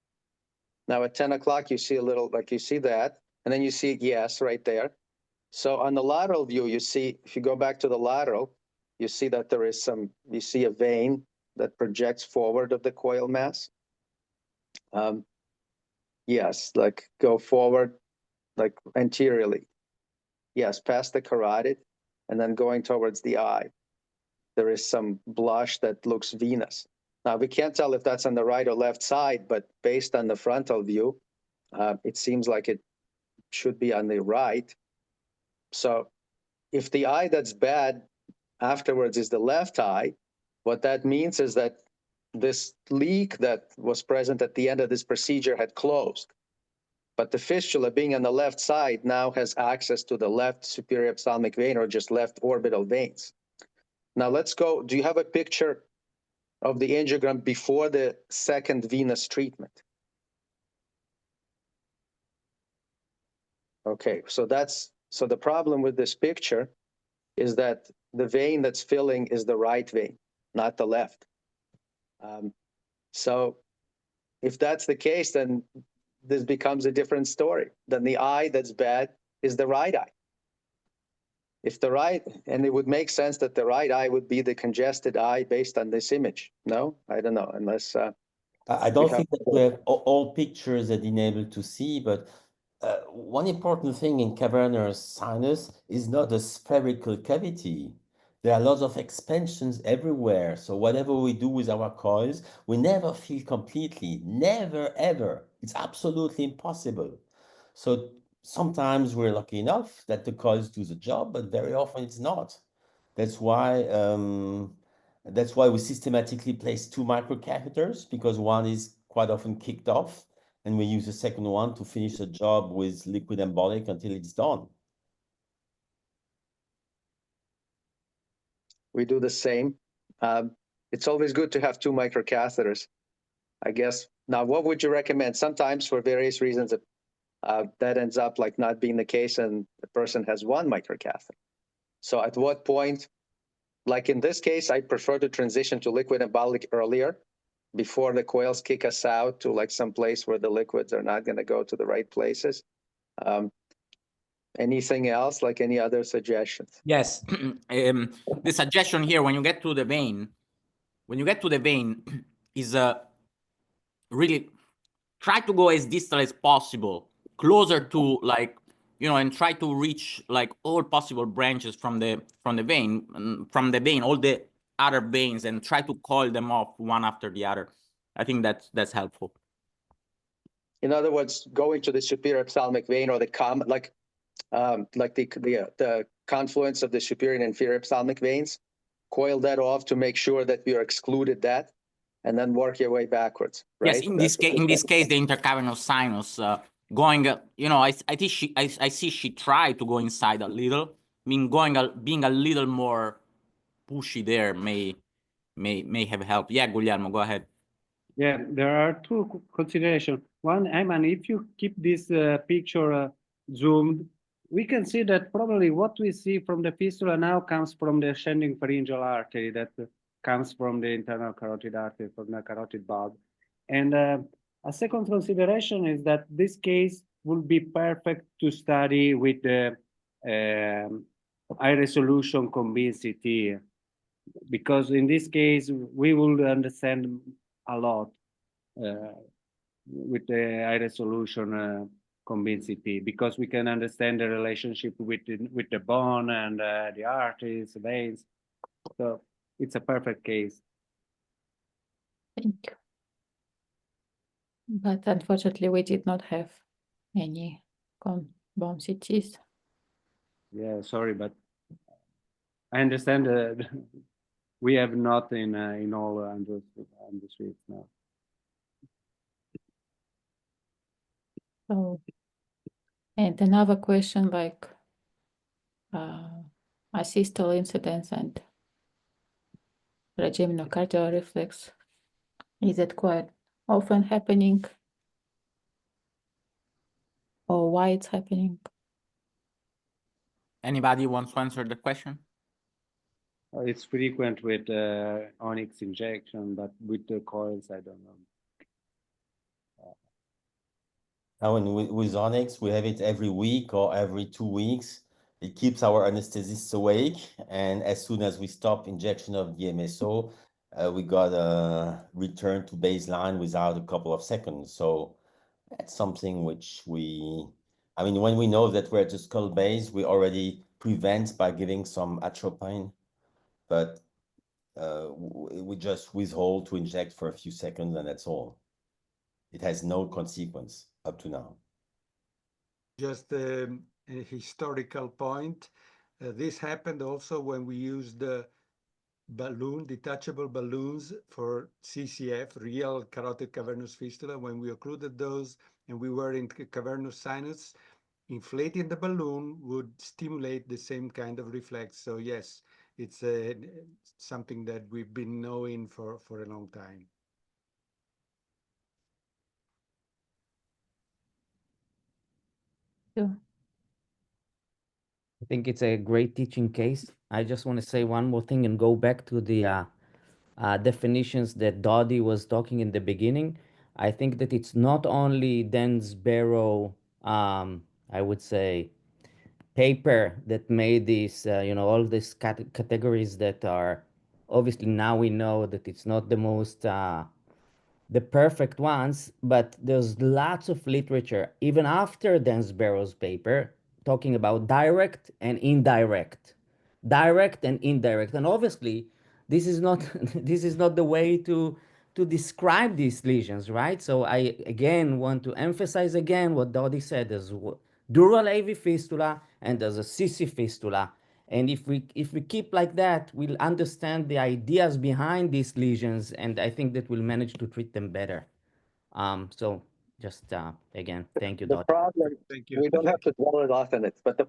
Now at 10 o'clock, you see a little, like you see that, and then you see, yes, right there. So on the lateral view, you see, if you go back to the lateral, you see that there is you see a vein that projects forward of the coil mass. Yes, like go forward, like anteriorly. Yes, past the carotid, and then going towards the eye. There is some blush that looks venous. Now, we can't tell if that's on the right or left side, but based on the frontal view, it seems like it should be on the right. So if the eye that's bad afterwards is the left eye, what that means is that this leak that was present at the end of this procedure had closed. But the fistula being on the left side now has access to the left superior ophthalmic vein or just left orbital veins. Now let's go, do you have a picture of the angiogram before the second venous treatment? Okay, so the problem with this picture is that the vein that's filling is the right vein, not the left. So if that's the case, then this becomes a different story. Then the eye that's bad is the right eye. If the right, and it would make sense that the right eye would be the congested eye based on this image. No, I don't know, unless I don't think that we have all pictures that enable to see, but one important thing in cavernous sinus is not a spherical cavity. There are lots of expansions everywhere. So whatever we do with our coils, we never feel completely, never, ever. It's absolutely impossible. So sometimes we're lucky enough that the coils do the job, but very often it's not. That's why we systematically place 2 microcatheters, because one is quite often kicked off, and we use the second one to finish the job with liquid embolic until it's done. we do the same. It's always good to have 2 microcatheters, I guess. Now, what would you recommend? Sometimes for various reasons, that ends up like not being the case and the person has 1 microcatheter. So at what point, like in this case, I prefer to transition to liquid embolic earlier before the coils kick us out to like some place where the liquids are not going to go to the right places. Anything else, like any other suggestions? Yes. The suggestion here, when you get to the vein, is really try to go as distal as possible, closer to like, and try to reach like all possible branches from the vein, all the other veins, and try to coil them off one after the other. I think that's helpful. In other words, going to the superior ophthalmic vein or the confluence of the superior and inferior ophthalmic veins, coil that off to make sure that we are excluded that, and then work your way backwards. Right? Yes, in this case, the intercavernous sinus going. I see she tried to go inside a little. I mean, being a little more pushy there may have helped. Yeah, Guglielmo, go ahead. Yeah, there are 2 considerations. One, Aiman, if you keep this picture zoomed, we can see that probably what we see from the fistula now comes from the ascending pharyngeal artery that comes from the internal carotid artery, from the carotid bulb. And a second consideration is that this case will be perfect to study with the high resolution combined CT, because in this case, we will understand a lot with the high resolution combined CT, because we can understand the relationship with the bone and the arteries, the veins. So it's a perfect case. Thank you. But unfortunately, we did not have any bone CTs. Yeah, sorry, but I understand we have not in all industries now. So, and another question like asystole incidence and trigeminal reflex. Is it quite often happening? Or why it's happening? Anybody wants to answer the question? It's frequent with onyx injection, but with the coils, I don't know. Now, with Onyx, we have it every week or every 2 weeks. It keeps our anesthetists awake, and as soon as we stop injection of the MSO, we got a return to baseline without a couple of seconds. So that's something which I mean, when we know that we're at the skull base, we already prevent by giving some atropine, but we just withhold to inject for a few seconds, and that's all. It has no consequence up to now. Just a historical point. This happened also when we used detachable balloons for CCF, real carotid cavernous fistula. When we occluded those and we were in cavernous sinus, inflating the balloon would stimulate the same kind of reflex. So yes, it's something that we've been knowing for a long time. Yeah. I think it's a great teaching case. I just want to say one more thing and go back to the definitions that Dodi was talking in the beginning. I think that it's not only Dan's Barrow, I would say, paper that made these, all these categories that are obviously now we know that it's not the most the perfect ones, but there's lots of literature, even after Barrow's paper, talking about direct and indirect. Direct and indirect. And obviously, this is not this is not the way to describe these lesions, right? So I again want to emphasize again what Dodi said. There's dural AV fistula and there's a CC fistula. And if we keep like that, we'll understand the ideas behind these lesions, and I think that we'll manage to treat them better. So just again, thank you, The Dodi. problem, Thank you. we don't have to dwell a lot on it, but the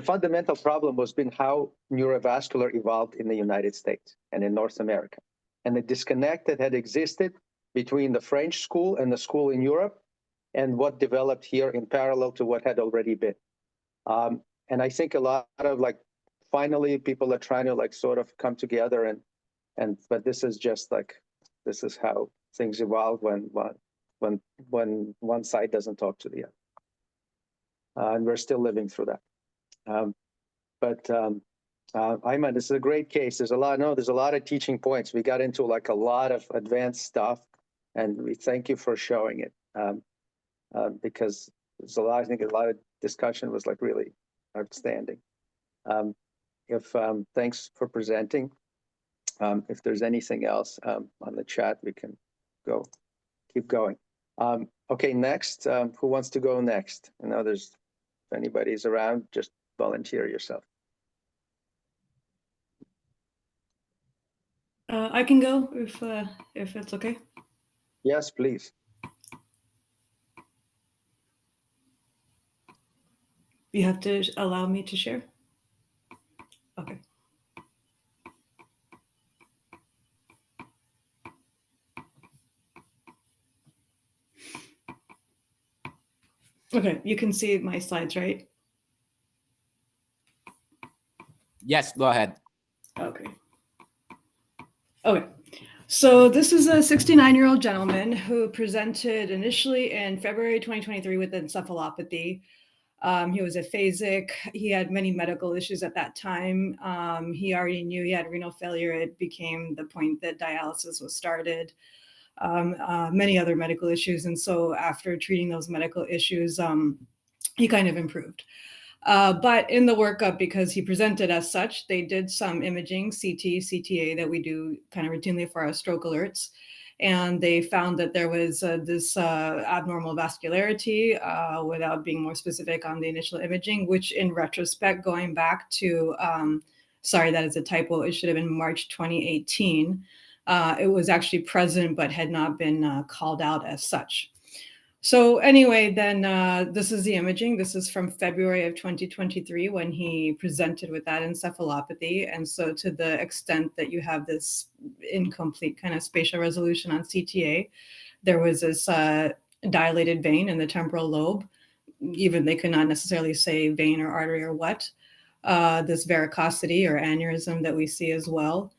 fundamental problem was been how neurovascular evolved in the United States and in North America. And the disconnect that had existed between the French school and the school in Europe and what developed here in parallel to what had already been. And I think a lot of finally people are trying to sort of come together but this is just this is how things evolve when one side doesn't talk to the other. And we're still living through that. Aiman, this is a great case. There's a lot of teaching points. We got into a lot of advanced stuff, and we thank you for showing it. Because there's I think a lot of discussion was really outstanding. Thanks for presenting. If there's anything else on the chat, we can keep going. Okay, next, who wants to go next? I know if anybody's around, just volunteer yourself. I can go if it's okay. Yes, please. You have to allow me to share. Okay. Okay, you can see my slides, right? Yes, go ahead. Okay. Okay. So this is a 69-year-old gentleman who presented initially in February 2023 with encephalopathy. He was aphasic. He had many medical issues at that time. He already knew he had renal failure. It became the point that dialysis was started. Many other medical issues. And so after treating those medical issues, he kind of improved. But in the workup, because he presented as such, they did some imaging, CT, CTA, that we do kind of routinely for our stroke alerts. And they found that there was this abnormal vascularity without being more specific on the initial imaging, which in retrospect, going back to, sorry, that is a typo, it should have been March 2018. It was actually present, but had not been called out as such. So anyway, then this is the imaging. This is from February of 2023 when he presented with that encephalopathy. And so to the extent that you have this incomplete kind of spatial resolution on CTA, there was this dilated vein in the temporal lobe. Even they could not necessarily say vein or artery or what. This varicosity or aneurysm that we see as well.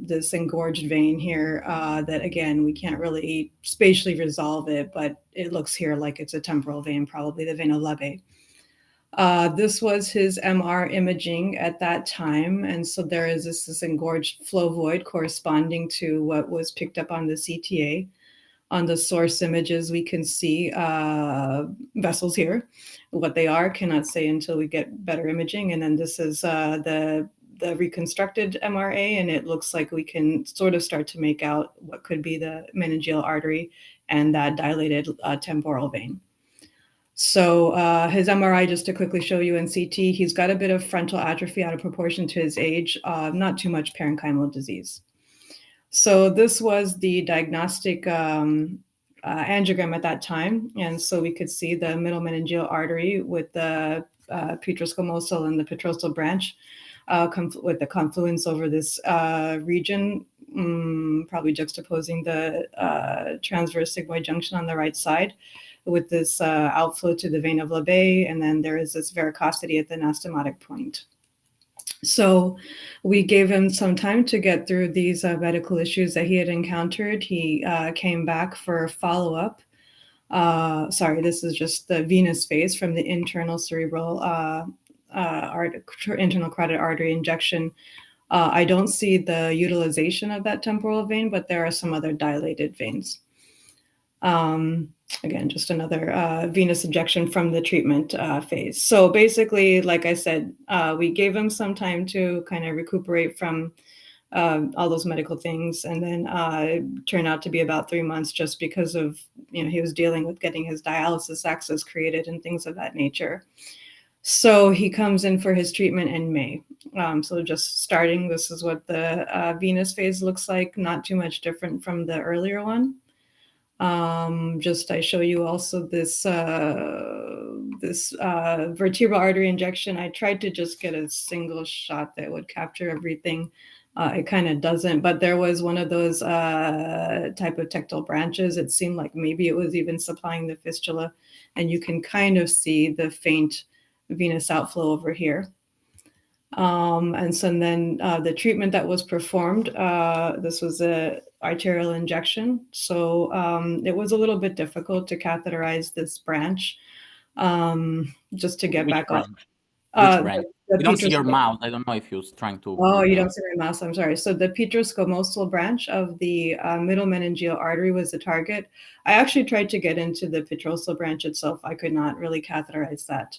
This engorged vein here that, again, we can't really spatially resolve it, but it looks here like it's a temporal vein, probably the vein of Labbe. This was his MR imaging at that time. And so there is this engorged flow void corresponding to what was picked up on the CTA. On the source images, we can see vessels here. What they are, cannot say until we get better imaging. And then this is the reconstructed MRA, and it looks like we can sort of start to make out what could be the meningeal artery and that dilated temporal vein. So his MRI, just to quickly show you in CT, he's got a bit of frontal atrophy out of proportion to his age, not too much parenchymal disease. So this was the diagnostic angiogram at that time. And so we could see the middle meningeal artery with the petroscomosal and the petrosal branch with the confluence over this region, probably juxtaposing the transverse sigmoid junction on the right side with this outflow to the vein of Labbe. And then there is this varicosity at the anastomotic point. So we gave him some time to get through these medical issues that he had encountered. He came back for follow-up. Sorry, this is just the venous phase from the internal cerebral internal carotid artery injection. I don't see the utilization of that temporal vein, but there are some other dilated veins. Again, just another venous injection from the treatment phase. So basically, like I said, we gave him some time to kind of recuperate from all those medical things, and then it turned out to be about 3 months just because of, he was dealing with getting his dialysis access created and things of that nature. So he comes in for his treatment in May. So just starting, this is what the venous phase looks like, not too much different from the earlier one. Just I show you also this vertebral artery injection. I tried to just get a single shot that would capture everything. It kind of doesn't, but there was one of those type of tectal branches. It seemed like maybe it was even supplying the fistula, and you can kind of see the faint venous outflow over here. And so then the treatment that was performed, this was a arterial injection. So it was a little bit difficult to catheterize this branch, just to get back on. Which branch? You don't see your mouse. I don't know if you're trying to. Oh, you don't see my mouse. I'm sorry. So the petroscomosal branch of the middle meningeal artery was the target. I actually tried to get into the petrosal branch itself. I could not really catheterize that.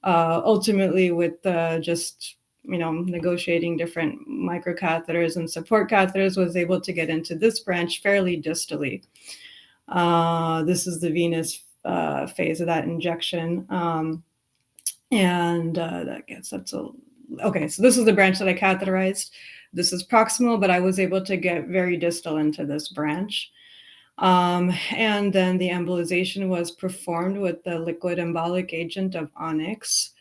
Ultimately, with just negotiating different microcatheters and support catheters, was able to get into this branch fairly distally. This is the venous phase of that injection. And I guess that's okay. So this is the branch that I catheterized. This is proximal, but I was able to get very distal into this branch. And then the embolization was performed with the liquid embolic agent of onyx.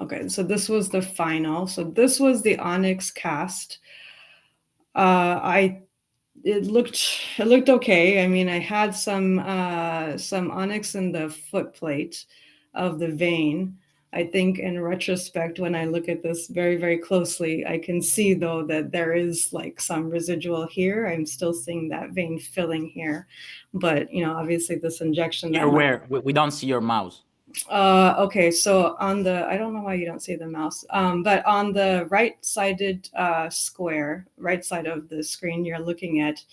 Okay, so this was the final. So this was the onyx cast. It looked okay. I mean, I had some onyx in the foot plate of the vein. I think in retrospect, when I look at this very, very closely, I can see though that there is like some residual here. I'm still seeing that vein filling here, but obviously this injection. You're aware, we don't see your mouse. Okay, so on the, I don't know why you don't see the mouse, but on the right-sided square, right side of the screen you're looking at,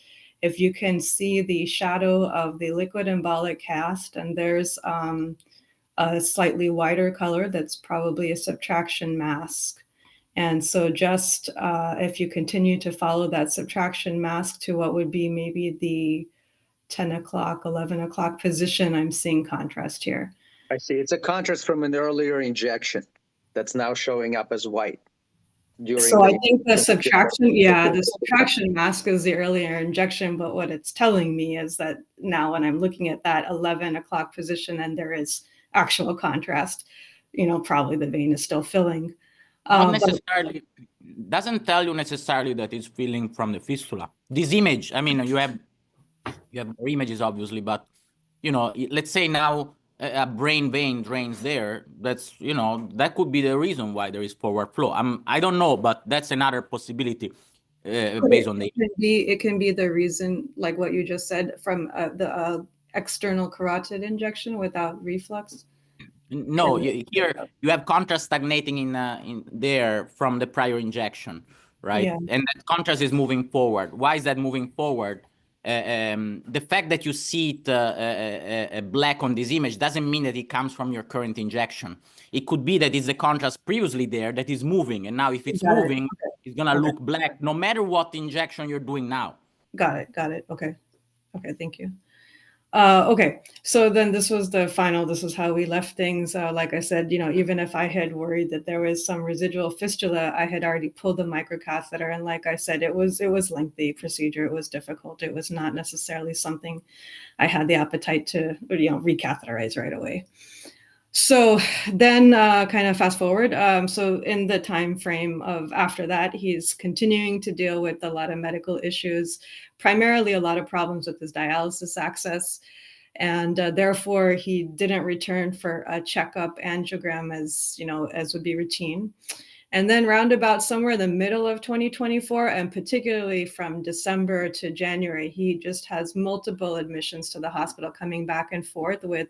if you can see the shadow of the liquid embolic cast, and there's a slightly wider color that's probably a subtraction mask. And so just if you continue to follow that subtraction mask to what would be maybe the 10 o'clock, 11 o'clock position, I'm seeing contrast here. I see. It's a contrast from an earlier injection that's now showing up as white. So I think the subtraction, the subtraction mask is the earlier injection, but what it's telling me is that now when I'm looking at that 11 o'clock position and there is actual contrast, probably the vein is still filling. Not necessarily, doesn't tell you necessarily that it's filling from the fistula. This image, I mean, you have more images obviously, but let's say now a brain vein drains there. That's that could be the reason why there is forward flow. I don't know, but that's another possibility based on the. It can be the reason, like what you just said, from the external carotid injection without reflux. No, here you have contrast stagnating in there from the prior injection, right? Yeah. And that contrast is moving forward. Why is that moving forward? The fact that you see it black on this image doesn't mean that it comes from your current injection. It could be that it's the contrast previously there that is moving, and now if it's moving, it's gonna look black no matter what injection you're doing now. Got it. Okay, thank you. Okay, so then this was the final, this is how we left things. Like I said, even if I had worried that there was some residual fistula, I had already pulled the microcatheter. And like I said, it was lengthy procedure. It was difficult. It was not necessarily something I had the appetite to, recatheterize right away. So then kind of fast forward. So in the time frame of after that, he's continuing to deal with a lot of medical issues, primarily a lot of problems with his dialysis access. And therefore, he didn't return for a checkup angiogram as would be routine. And then roundabout somewhere in the middle of 2024, and particularly from December to January, he just has multiple admissions to the hospital coming back and forth with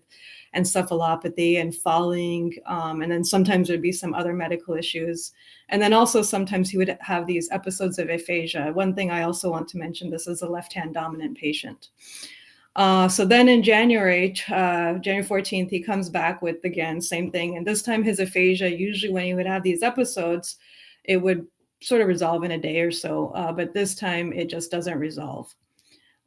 encephalopathy and falling. And then sometimes there'd be some other medical issues. And then also sometimes he would have these episodes of aphasia. One thing I also want to mention, this is a left-hand dominant patient. So then in January 14th, he comes back with, again, same thing. And this time his aphasia, usually when he would have these episodes, it would sort of resolve in a day or so. But this time it just doesn't resolve.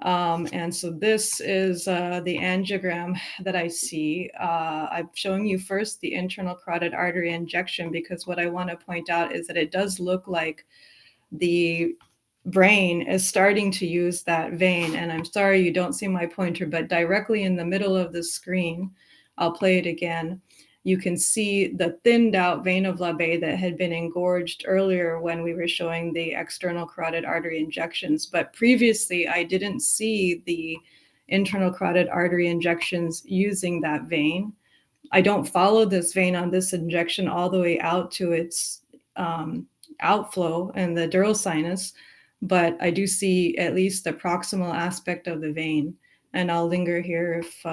And so this is the angiogram that I see. I'm showing you first the internal carotid artery injection, because what I want to point out is that it does look like the brain is starting to use that vein. And I'm sorry you don't see my pointer, but directly in the middle of the screen, I'll play it again. You can see the thinned out vein of Labbe that had been engorged earlier when we were showing the external carotid artery injections. But previously, I didn't see the internal carotid artery injections using that vein. I don't follow this vein on this injection all the way out to its outflow and the dural sinus, but I do see at least the proximal aspect of the vein. And I'll linger here if,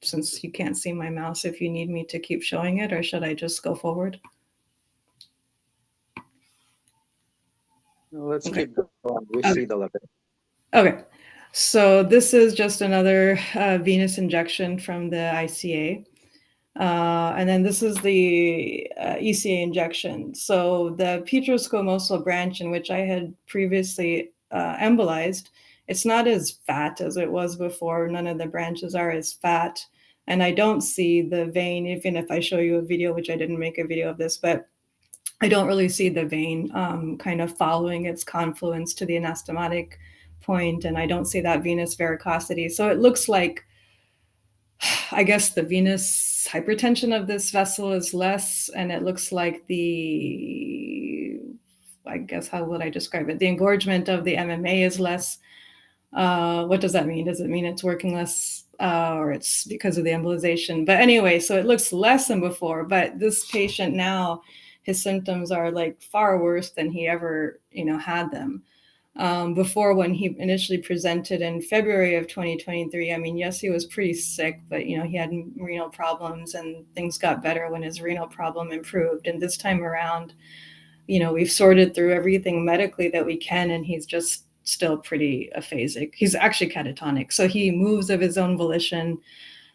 since you can't see my mouse, if you need me to keep showing it, or should I just go forward? Let's keep going. We see the Labbe. Okay, so this is just another venous injection from the ICA. And then this is the ECA injection. So the petrosquamosal branch in which I had previously embolized, it's not as fat as it was before. None of the branches are as fat. And I don't see the vein, even if I show you a video, which I didn't make a video of this, but I don't really see the vein kind of following its confluence to the anastomotic point, and I don't see that venous varicosity. So it looks like, I guess, the venous hypertension of this vessel is less, and it looks like the, I guess, how would I describe it? The engorgement of the MMA is less. What does that mean? Does it mean it's working less or it's because of the embolization? But anyway, so it looks less than before, but this patient now, his symptoms are like far worse than he ever, had them. Before, when he initially presented in February of 2023, I mean, yes, he was pretty sick, but, he had renal problems, and things got better when his renal problem improved. And this time around, we've sorted through everything medically that we can, and he's just still pretty aphasic. He's actually catatonic. So he moves of his own volition.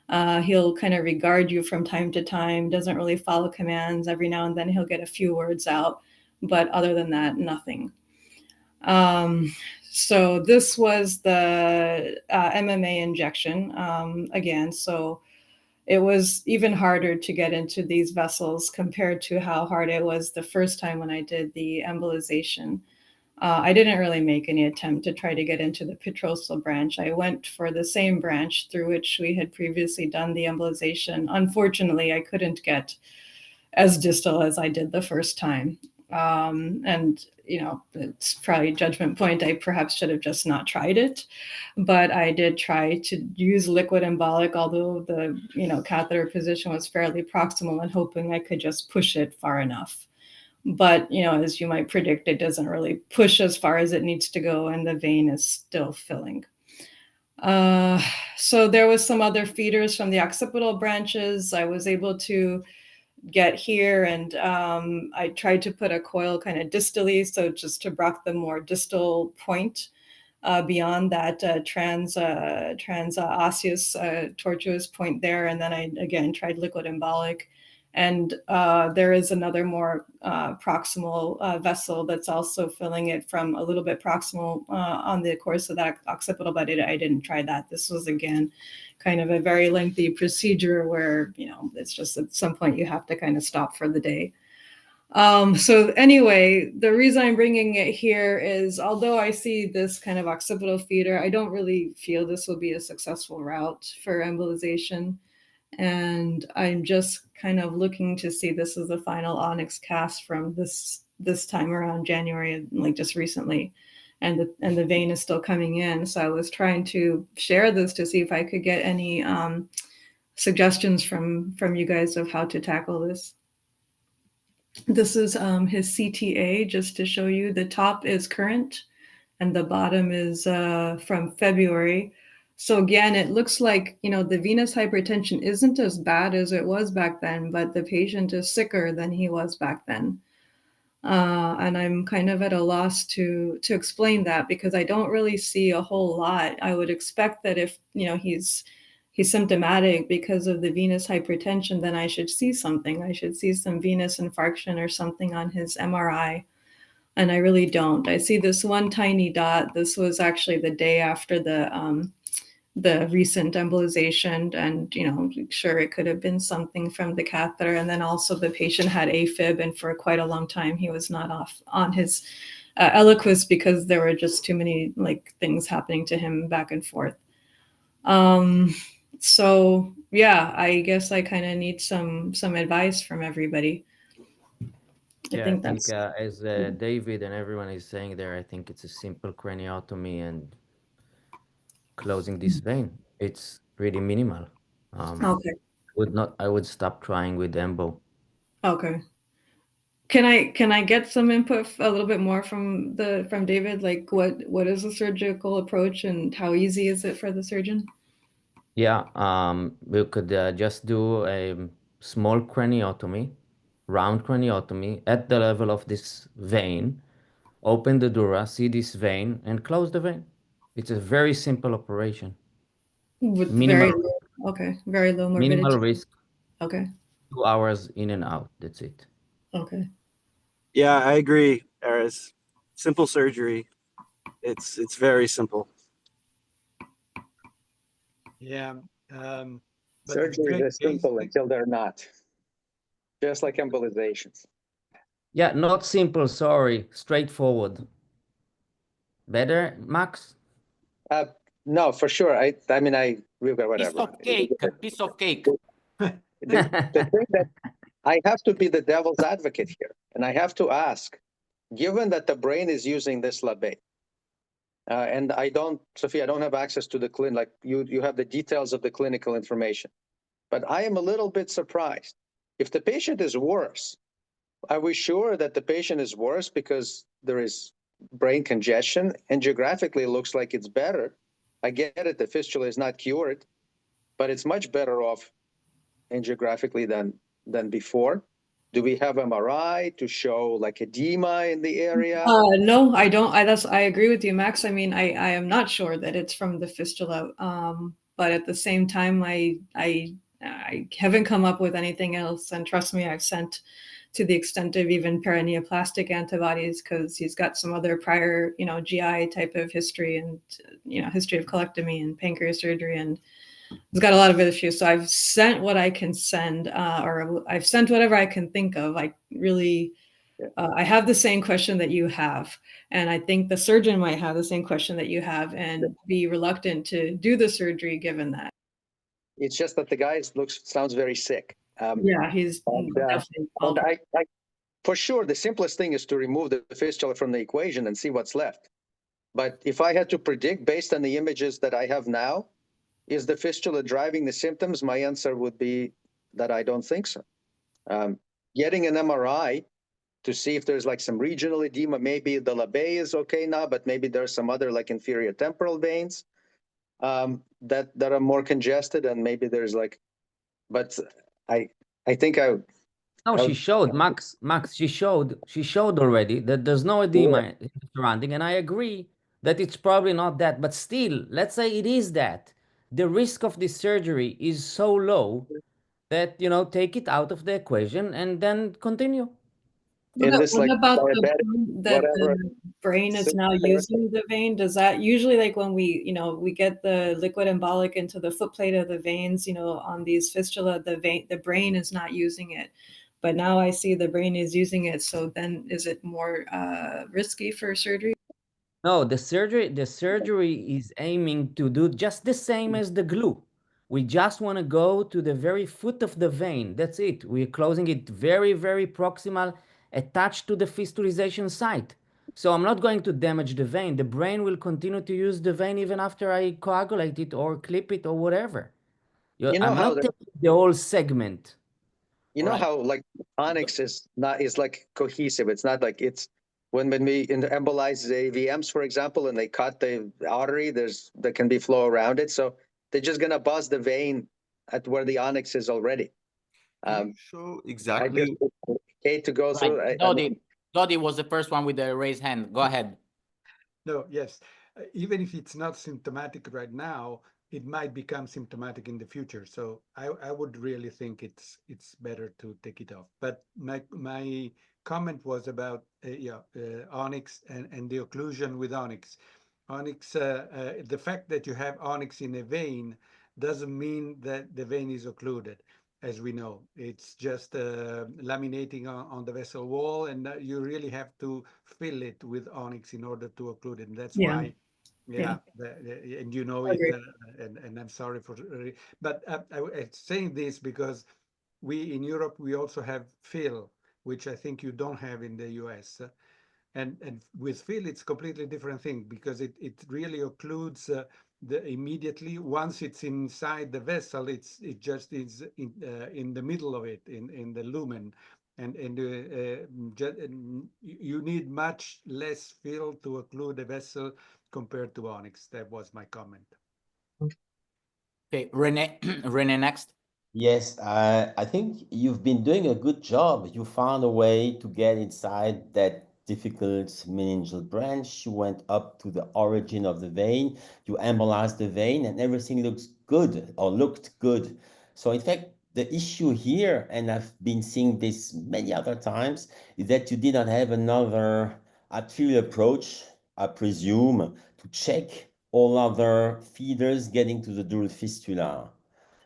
He'll kind of regard you from time to time, doesn't really follow commands. Every now and then he'll get a few words out. but other than that, nothing. So this was the MMA injection again. So it was even harder to get into these vessels compared to how hard it was the first time when I did the embolization. I didn't really make any attempt to try to get into the petrosal branch. I went for the same branch through which we had previously done the embolization. Unfortunately, I couldn't get as distal as I did the first time. And, you know, it's probably a judgment point. I perhaps should have just not tried it, but I did try to use liquid embolic, although the, you know, catheter position was fairly proximal and hoping I could just push it far enough. But, you know, as you might predict, it doesn't really push as far as it needs to go and the vein is still filling. So there was some other feeders from the occipital branches. I was able to get here, and I tried to put a coil kind of distally, so just to block the more distal point beyond that osseous tortuous point there. And then I again tried liquid embolic, and there is another more proximal vessel that's also filling it from a little bit proximal on the course of that occipital, but I didn't try that. This was again kind of a very lengthy procedure where, you know, it's just at some point you have to kind of stop for the day. So anyway, the reason I'm bringing it here is, although I see this kind of occipital feeder, I don't really feel this will be a successful route for embolization. And I'm just kind of looking to see, this is the final onyx cast from this time around January, like just recently. And the vein is still coming in. So I was trying to share this to see if I could get any suggestions from you guys of how to tackle this. This is his CTA, just to show you. The top is current and the bottom is from February. So again, it looks like, you know, the venous hypertension isn't as bad as it was back then, but the patient is sicker than he was back then. And I'm kind of at a loss to explain that, because I don't really see a whole lot. I would expect that if, you know, he's symptomatic because of the venous hypertension, then I should see something. I should see some venous infarction or something on his MRI. And I really don't. I see this one tiny dot. This was actually the day after the recent embolization, and, you know, sure, it could have been something from the catheter. And then also the patient had AFib, and for quite a long time he was not off on his Eliquis because there were just too many like things happening to him back and forth. So yeah, I guess I kind of need some advice from everybody. Yeah, I think as David and everyone is saying there, I think it's a simple craniotomy and closing this vein. It's pretty minimal. Okay. I would stop trying with embo. Okay. Can I get some input a little bit more from David? Like what is the surgical approach and how easy is it for the surgeon? Yeah, we could just do a small craniotomy, round craniotomy at the level of this vein, open the dura, see this vein, and close the vein. It's a very simple operation. With minimal, very low, okay, very low morbidity. minimal risk. Okay. 2 hours in and out. That's it. Okay. Yeah, I agree, Aris. Simple surgery. It's very simple. Yeah. But Surgeries are simple until they're not. Just like embolizations. Yeah, not simple, sorry. Straightforward. Better, Max? No, for sure. I mean, we've got whatever. Piece of cake. The thing that I have to be the devil's advocate here, and I have to ask, given that the brain is using this Labbe, and I don't, Sophia, I don't have access to the clinic, like you have the details of the clinical information, but I am a little bit surprised. If the patient is worse, are we sure that the patient is worse because there is brain congestion? Angiographically, it looks like it's better. I get it, the fistula is not cured, but it's much better off angiographically than before. Do we have MRI to show like edema in the area? No, I don't. I agree with you, Max. I mean, I am not sure that it's from the fistula. But at the same time, I I haven't come up with anything else. And trust me, I've sent to the extent of even paraneoplastic antibodies because he's got some other prior, GI type of history and, history of colectomy and pancreas surgery, and he's got a lot of issues. So I've sent what I can send, or I've sent whatever I can think of. I really, I have the same question that you have, and I think the surgeon might have the same question that you have and be reluctant to do the surgery given that. It's just that the guy sounds very sick. Yeah, he's definitely. And for sure, the simplest thing is to remove the fistula from the equation and see what's left. But if I had to predict based on the images that I have now, is the fistula driving the symptoms? My answer would be that I don't think so. Getting an MRI to see if there's like some regional edema, maybe the Labbe is okay now, but maybe there's some other like inferior temporal veins that are more congested, and maybe there's like, but I think No, she showed, Max, she showed already that there's no edema surrounding, and I agree that it's probably not that, but still, let's say it is that. The risk of this surgery is so low that, take it out of the equation and then continue. in this What like about diabetic, that whatever, the brain is now using the vein? Does that usually, like when we get the liquid embolic into the footplate of the veins, on these fistula, the brain is not using it. But now I see the brain is using it. So then is it more risky for surgery? No, the surgery is aiming to do just the same as the glue. We just want to go to the very foot of the vein. That's it. We're closing it very, very proximal, attached to the fistulization site. So I'm not going to damage the vein. The brain will continue to use the vein even after I coagulate it or clip it or whatever. I'm not taking the whole segment. You know how like onyx is like cohesive. It's not like it's when we embolize the AVMs, for example, and they cut the artery, there can be flow around it. So they're just gonna buzz the vein at where the onyx is already. Show exactly. Okay, to go through. Dodi was the first one with the raised hand. Go ahead. No, yes. Even if it's not symptomatic right now, it might become symptomatic in the future. So I would really think it's better to take it off. But my comment was about onyx and the occlusion with onyx. Onyx, the fact that you have onyx in a vein doesn't mean that the vein is occluded. As we know, it's just laminating on the vessel wall, and you really have to fill it with onyx in order to occlude it. And that's why, and you know it, and I'm sorry for, but I'm saying this because we in Europe, we also have fill, which I think you don't have in the US. And with fill, it's completely different thing because it really occludes immediately once it's inside the vessel. It just is in the middle of it, in the lumen, and you need much less fill to occlude the vessel compared to onyx. That was my comment. Okay, Rene, Rene next. Yes, I think you've been doing a good job. You found a way to get inside that difficult meningeal branch. You went up to the origin of the vein. You embolized the vein, and everything looks good or looked good. So in fact, the issue here, and I've been seeing this many other times, is that you did not have another arterial approach, I presume, to check all other feeders getting to the dural fistula.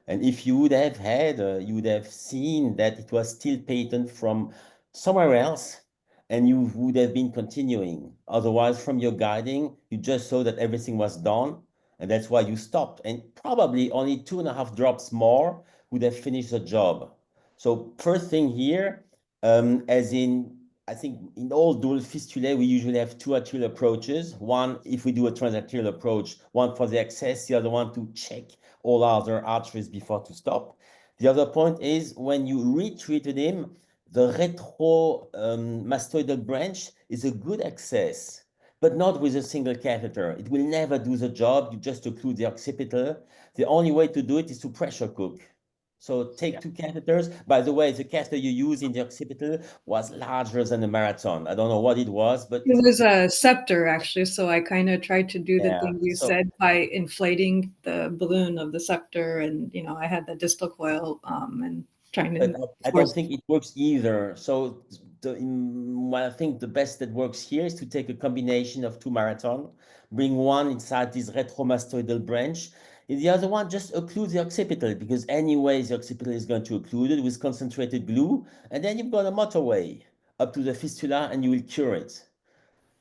And if you would have had, you would have seen that it was still patent from somewhere else, and you would have been continuing. Otherwise, from your guiding, you just saw that everything was done, and that's why you stopped. And probably only 2.5 drops more would have finished the job. So first thing here, as in, I think in all dual fistulae, we usually have 2 arterial approaches. One, if we do a transarterial approach, one for the access, the other one to check all other arteries before to stop. The other point is when you retreated him, the retromastoidal branch is a good access, but not with a single catheter. It will never do the job. You just occlude the occipital. The only way to do it is to pressure cook. So take two catheters. By the way, the catheter you use in the occipital was larger than the marathon. I don't know what it was, but it was a scepter actually. So I kind of tried to do the yeah. thing you said by inflating the balloon of the scepter, and I had the distal coil and trying to. But I don't think it works either. So I think the best that works here is to take a combination of two marathon, bring one inside this retromastoidal branch. In the other one, just occlude the occipital, because anyways, the occipital is going to occlude it with concentrated glue, and then you've got a motorway up to the fistula, and you will cure it.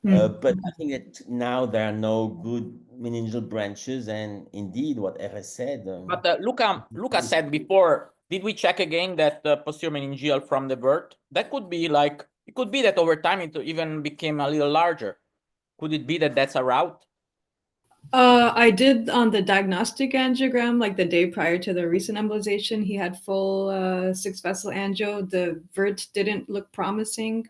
But I think that now there are no good meningeal branches, and indeed, what RS said. But Luca said before, did we check again that posterior meningeal from the birth? That could be like, it could be that over time it even became a little larger. Could it be that that's a route? I did on the diagnostic angiogram, like the day prior to the recent embolization, he had full 6-vessel angio. The vert didn't look promising.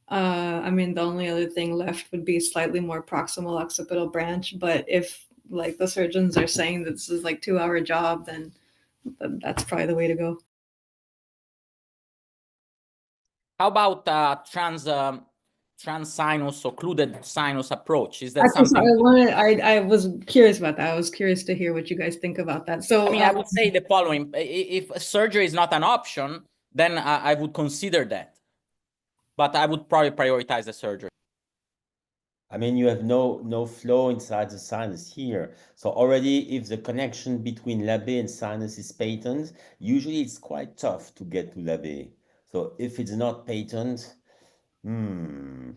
I mean, the only other thing left would be slightly more proximal occipital branch. But if like the surgeons are saying that this is like 2-hour job, then that's probably the way to go. How about trans-sinus, occluded sinus approach? Is that something? I was curious about that. I was curious to hear what you guys think about that. So I mean, I would say the following: if surgery is not an option, then I would consider that, but I would probably prioritize the surgery. I mean, you have no flow inside the sinus here. So already, if the connection between Labbe and sinus is patent, usually it's quite tough to get to Labbe. So if it's not patent, I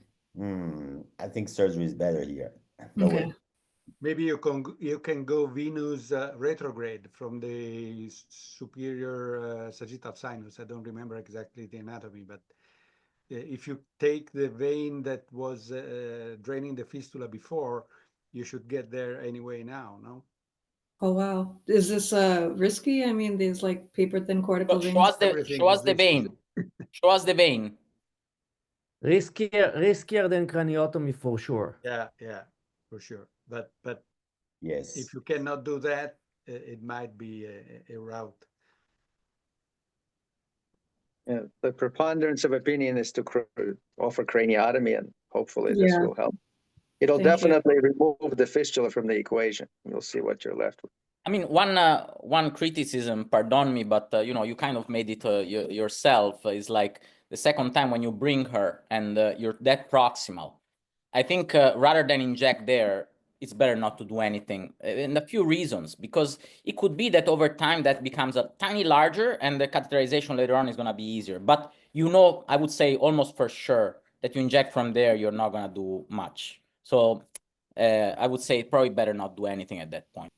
think surgery is better here. No way. Maybe you can go venous retrograde from the superior sagittal sinus. I don't remember exactly the anatomy, but if you take the vein that was draining the fistula before, you should get there anyway now, no? Oh wow, is this risky? I mean, these like paper thin cortical veins. Show us the vein. Show us the vein. Riskier than craniotomy for sure. Yeah, for sure. But yes, if you cannot do that, it might be a route. Yeah, the preponderance of opinion is to offer craniotomy, and hopefully this will help. It'll definitely remove the fistula from the equation. You'll see what you're left with. I mean, one criticism, pardon me, but you kind of made it yourself. Is like the second time when you bring her and you're that proximal. I think rather than inject there, it's better not to do anything. And a few reasons, because it could be that over time that becomes a tiny larger and the catheterization later on is going to be easier. But I would say almost for sure that you inject from there, you're not going to do much. So I would say probably better not do anything at that point.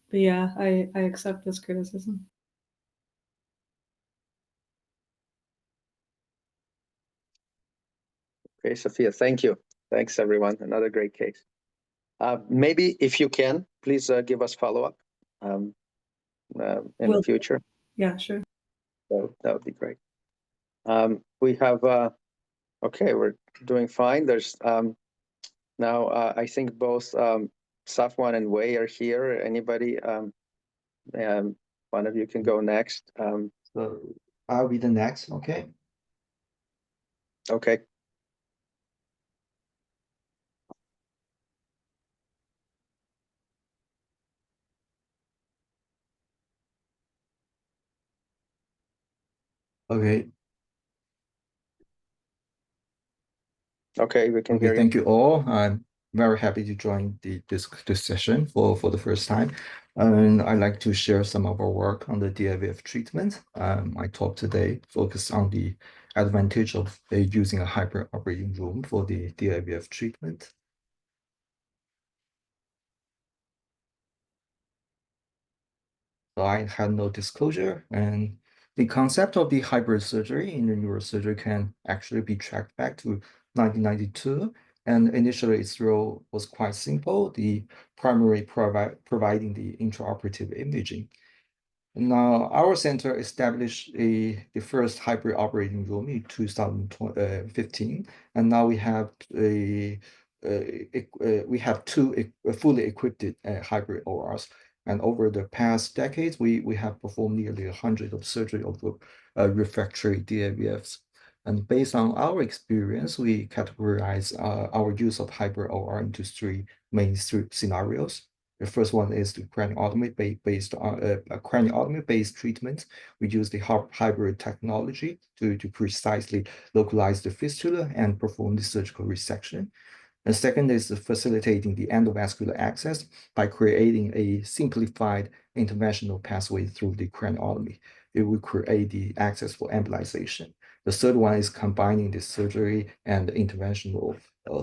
But yeah, I accept this criticism. Okay, Sophia, thank you. Thanks, everyone. Another great case. Maybe if you can, please give us follow-up in the future. Yeah, sure. That would be great. We have, okay, we're doing fine. There's now, I think both Safwan and Wei are here. Anybody? One of you can go next. So I'll be the next, okay? Okay. Okay. Okay, we can hear you. Thank you all. I'm very happy to join this session for the first time. And I'd like to share some of our work on the DAVF treatment. My talk today focused on the advantage of using a hybrid operating room for the DAVF treatment. So I had no disclosure, and the concept of the hybrid surgery in the neurosurgery can actually be tracked back to 1992. And initially, its role was quite simple, the primary providing the intraoperative imaging. Now, our center established the first hybrid operating room in 2015, and now we have two fully equipped hybrid ORs. And over the past decades, we have performed nearly 100 of surgery of refractory DAVFs. And based on our experience, we categorize our use of hybrid OR into three main scenarios. The first one is the craniotomy-based craniotomy-based treatment. We use the hybrid technology to precisely localize the fistula and perform the surgical resection. And second is facilitating the endovascular access by creating a simplified interventional pathway through the craniotomy. It will create the access for embolization. The third one is combining the surgery and the interventional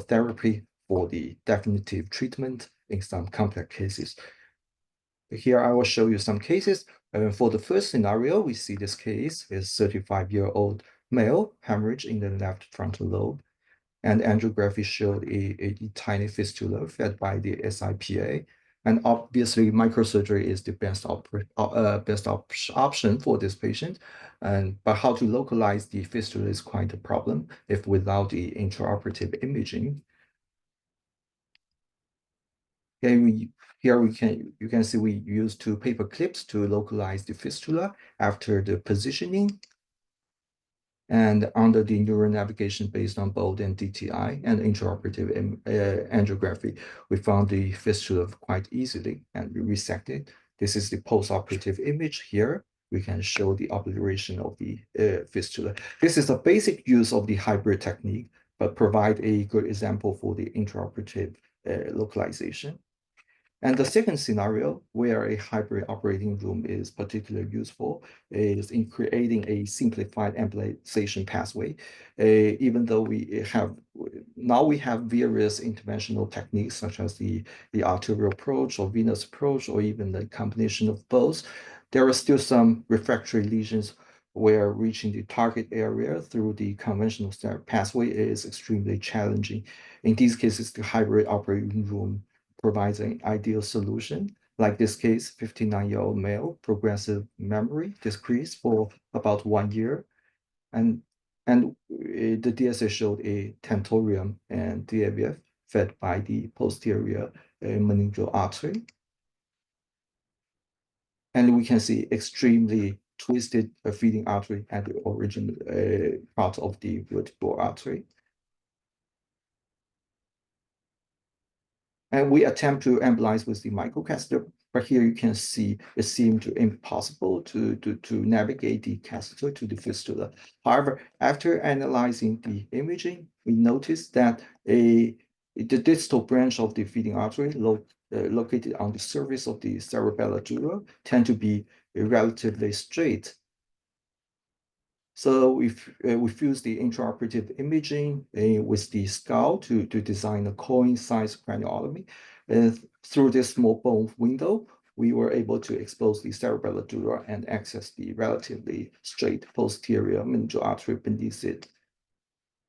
therapy for the definitive treatment in some complex cases. Here I will show you some cases. For the first scenario, we see this case is 35-year-old male hemorrhage in the left frontal lobe. And angiography showed a tiny fistula fed by the SIPA. And obviously, microsurgery is the best option for this patient. But how to localize the fistula is quite a problem if without the intraoperative imaging. Okay, you can see we use two paper clips to localize the fistula after the positioning. And under the neural navigation based on BOLD and DTI and intraoperative angiography, we found the fistula quite easily and we resected. This is the postoperative image here. We can show the obliteration of the fistula. This is a basic use of the hybrid technique, but provide a good example for the intraoperative localization. And the second scenario, where a hybrid operating room is particularly useful, is in creating a simplified embolization pathway. Even though we have various interventional techniques, such as the arterial approach or venous approach, or even the combination of both, there are still some refractory lesions where reaching the target area through the conventional pathway is extremely challenging. In these cases, the hybrid operating room provides an ideal solution. Like this case, 59-year-old male, progressive memory decrease for about 1 year. And the DSA showed a tentorium and DAVF fed by the posterior meningeal artery. And we can see extremely twisted feeding artery at the original part of the vertebral artery. And we attempt to embolize with the microcatheter, but here you can see it seemed impossible to navigate the catheter to the fistula. However, after analyzing the imaging, we noticed that the distal branch of the feeding artery located on the surface of the cerebellar dural tend to be relatively straight. So we fused the intraoperative imaging with the skull to design a coin-sized craniotomy. Through this small bone window, we were able to expose the cerebellar dura and access the relatively straight posterior meningeal artery beneath it.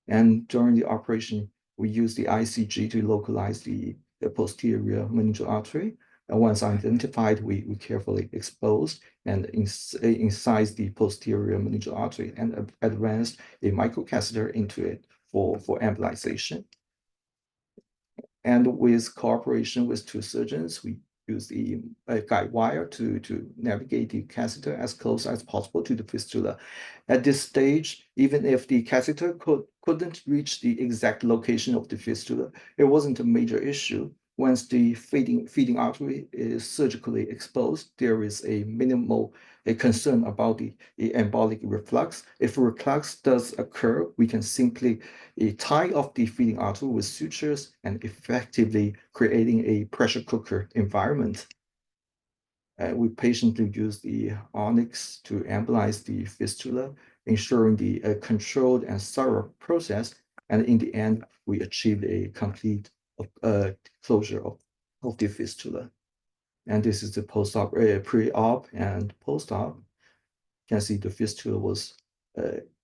And during the operation, we used the ICG to localize the posterior meningeal artery. And once identified, we carefully exposed and incised the posterior meningeal artery and advanced a microcatheter into it for embolization. And with cooperation with two surgeons, we used the guide wire to navigate the catheter as close as possible to the fistula. At this stage, even if the catheter couldn't reach the exact location of the fistula, it wasn't a major issue. Once the feeding artery is surgically exposed, there is a minimal concern about the embolic reflux. If reflux does occur, we can simply tie off the feeding artery with sutures and effectively creating a pressure cooker environment. We patiently use the onyx to embolize the fistula, ensuring the controlled and thorough process. And in the end, we achieved a complete closure of the fistula. And this is the post-op, pre-op and post-op. You can see the fistula was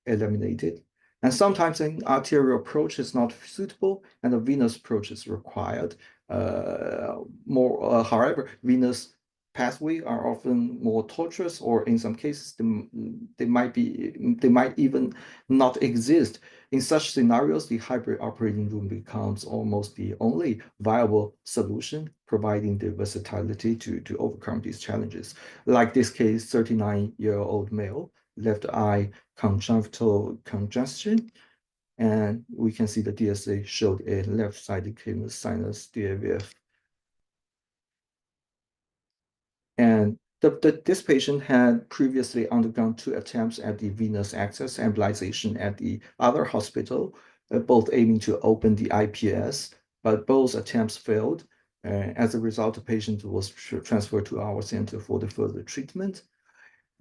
eliminated. And sometimes an arterial approach is not suitable and a venous approach is required. However, venous pathway are often more tortuous, or in some cases, they might even not exist. In such scenarios, the hybrid operating room becomes almost the only viable solution, providing the versatility to overcome these challenges. Like this case, 39-year-old male, left eye conjunctival congestion, and we can see the DSA showed a left-sided cavernous sinus DAVF. And this patient had previously undergone 2 attempts at the venous access embolization at the other hospital, both aiming to open the IPS, but both attempts failed. As a result, the patient was transferred to our center for the further treatment.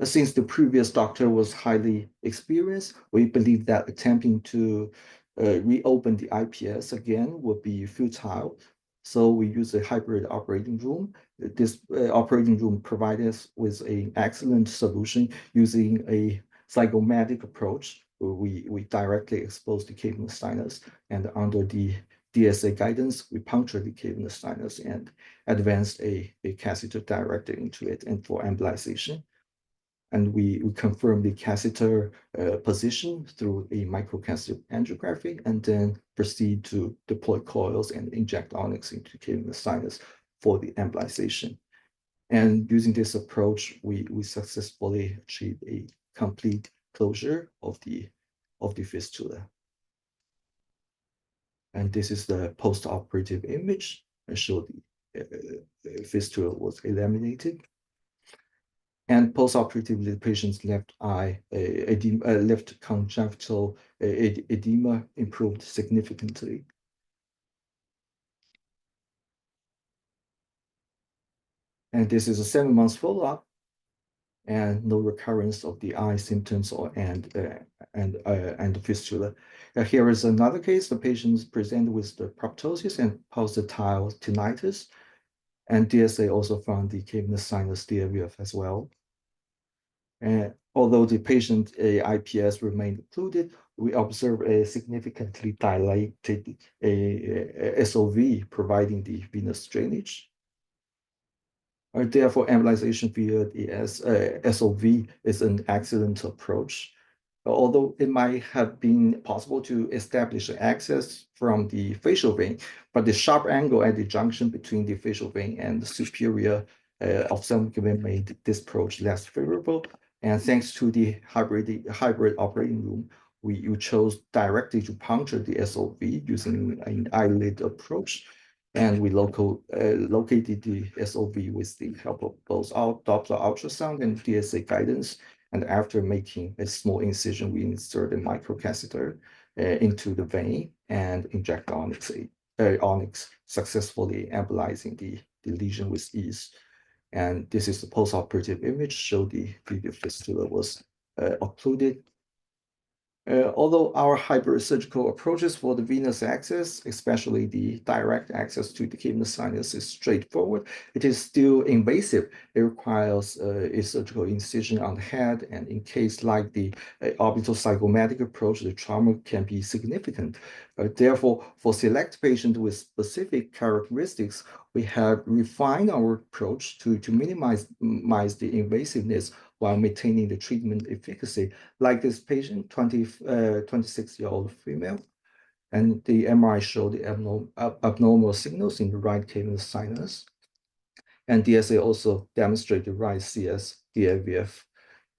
Since the previous doctor was highly experienced, we believe that attempting to reopen the IPS again would be futile. So we use a hybrid operating room. This operating room provides us with an excellent solution using a zygomatic approach. We directly expose the cavernous sinus, and under the DSA guidance, we puncture the cavernous sinus and advanced a catheter directly into it and for embolization. And we confirm the catheter position through a microcatheter angiography, and then proceed to deploy coils and inject onyx into cavernous sinus for the embolization. And using this approach, we successfully achieved a complete closure of the fistula. And this is the post-operative image. I show the fistula was eliminated. And post-operatively, the patient's left eye edema, left conjunctival edema improved significantly. And this is a 7 months follow-up, and no recurrence of the eye symptoms and fistula. Here is another case. The patient presented with the proptosis and pulsatile tinnitus, and DSA also found the cavernous sinus DAVF as well. And although the patient IPS remained occluded, we observe a significantly dilated SOV, providing the venous drainage. Therefore, embolization via the SOV is an excellent approach. Although it might have been possible to establish access from the facial vein, but the sharp angle at the junction between the facial vein and the superior ophthalmic vein made this approach less favorable. And thanks to the hybrid operating room, we chose directly to puncture the SOV using an eyelid approach. And we located the SOV with the help of both Doppler ultrasound and DSA guidance. And after making a small incision, we insert a microcatheter into the vein and inject onyx, successfully embolizing the lesion with ease. And this is the post-operative image, show the fistula was occluded. Although our hybrid surgical approaches for the venous access, especially the direct access to the cavernous sinus, is straightforward, it is still invasive. It requires a surgical incision on the head, and in case like the orbital zygomatic approach, the trauma can be significant. Therefore, for select patients with specific characteristics, we have refined our approach to minimize the invasiveness while maintaining the treatment efficacy. Like this patient, 26-year-old female, and the MRI showed the abnormal signals in the right cavernous sinus. And DSA also demonstrated right CS DAVF.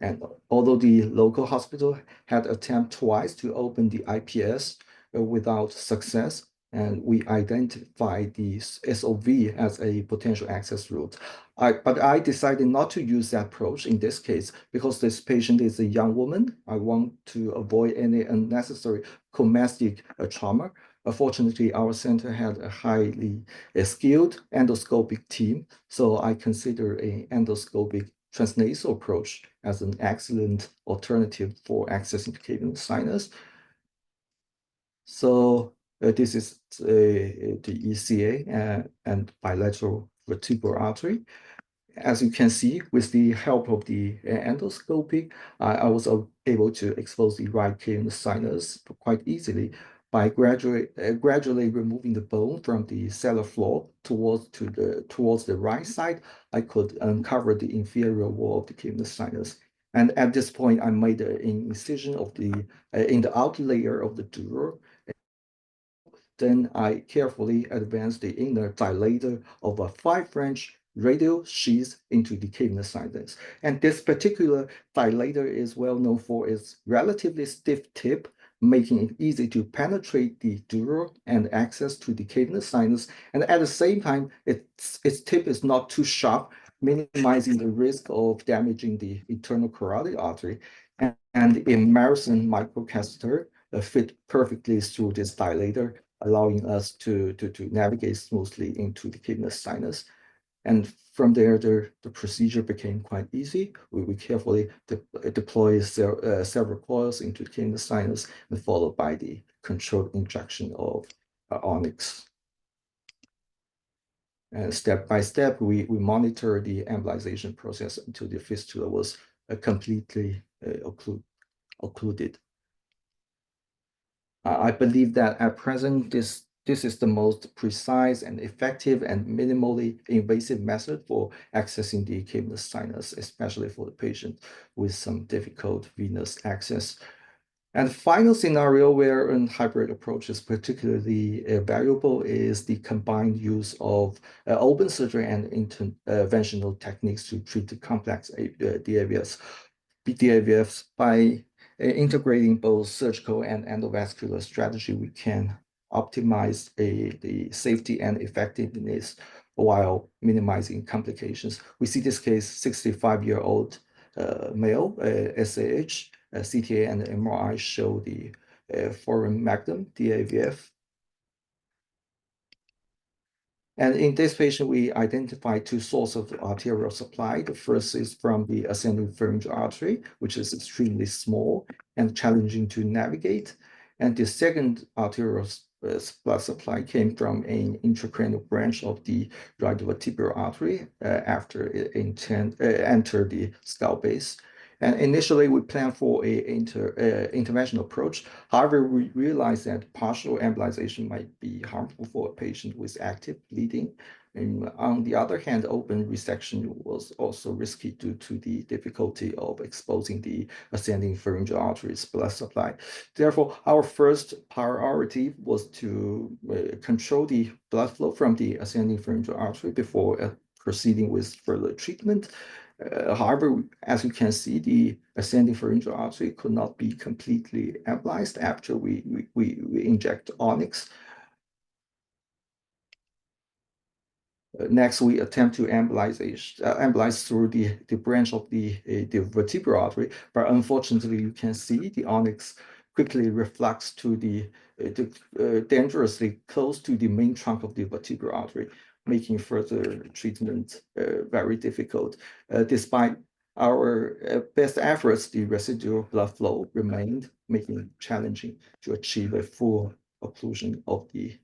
And although the local hospital had attempted twice to open the IPS without success, and we identified the SOV as a potential access route. But I decided not to use that approach in this case because this patient is a young woman. I want to avoid any unnecessary comestic trauma. Fortunately, our center had a highly skilled endoscopic team, so I consider an endoscopic transnasal approach as an excellent alternative for accessing the cavernous sinus. So this is the ECA and bilateral vertebral artery. As you can see, with the help of the endoscopy, I was able to expose the right cavernous sinus quite easily. by gradually removing the bone from the sellar floor towards the right side, I could uncover the inferior wall of the cavernous sinus. And at this point, I made an incision of the in the outer layer of the dural. Then I carefully advanced the inner dilator of a 5 French radial sheath into the cavernous sinus. And this particular dilator is well known for its relatively stiff tip, making it easy to penetrate the dural and access to the cavernous sinus. And at the same time, its tip is not too sharp, minimizing the risk of damaging the internal carotid artery. And the Emerson microcatheter fit perfectly through this dilator, allowing us to navigate smoothly into the cavernous sinus. And from there, the procedure became quite easy. We carefully deploy several coils into the cavernous sinus, and followed by the controlled injection of onyx. And step by step, we monitor the embolization process until the fistula was completely occluded. I believe that at present, this is the most precise and effective and minimally invasive method for accessing the cavernous sinus, especially for the patient with some difficult venous access. And the final scenario where a hybrid approach is particularly valuable is the combined use of open surgery and interventional techniques to treat the complex DAVFs. By integrating both surgical and endovascular strategy, we can optimize the safety and effectiveness while minimizing complications. We see this case, 65-year-old male, SAH, CTA and MRI show the foreign magnum, DAVF. And in this patient, we identified two sources of arterial supply. The first is from the ascending pharyngeal artery, which is extremely small and challenging to navigate. And the second arterial blood supply came from an intracranial branch of the right vertebral artery after it entered the skull base. And initially, we planned for an interventional approach. However, we realized that partial embolization might be harmful for a patient with active bleeding. And on the other hand, open resection was also risky due to the difficulty of exposing the ascending pharyngeal artery's blood supply. Therefore, our first priority was to control the blood flow from the ascending pharyngeal artery before proceeding with further treatment. However, as you can see, the ascending pharyngeal artery could not be completely embolized after we inject onyx. Next, we attempt to embolize through the branch of the vertebral artery, but unfortunately, you can see the onyx quickly reflects to dangerously close to the main trunk of the vertebral artery, making further treatment very difficult. Despite our best efforts, the residual blood flow remained, making it challenging to achieve a full occlusion of the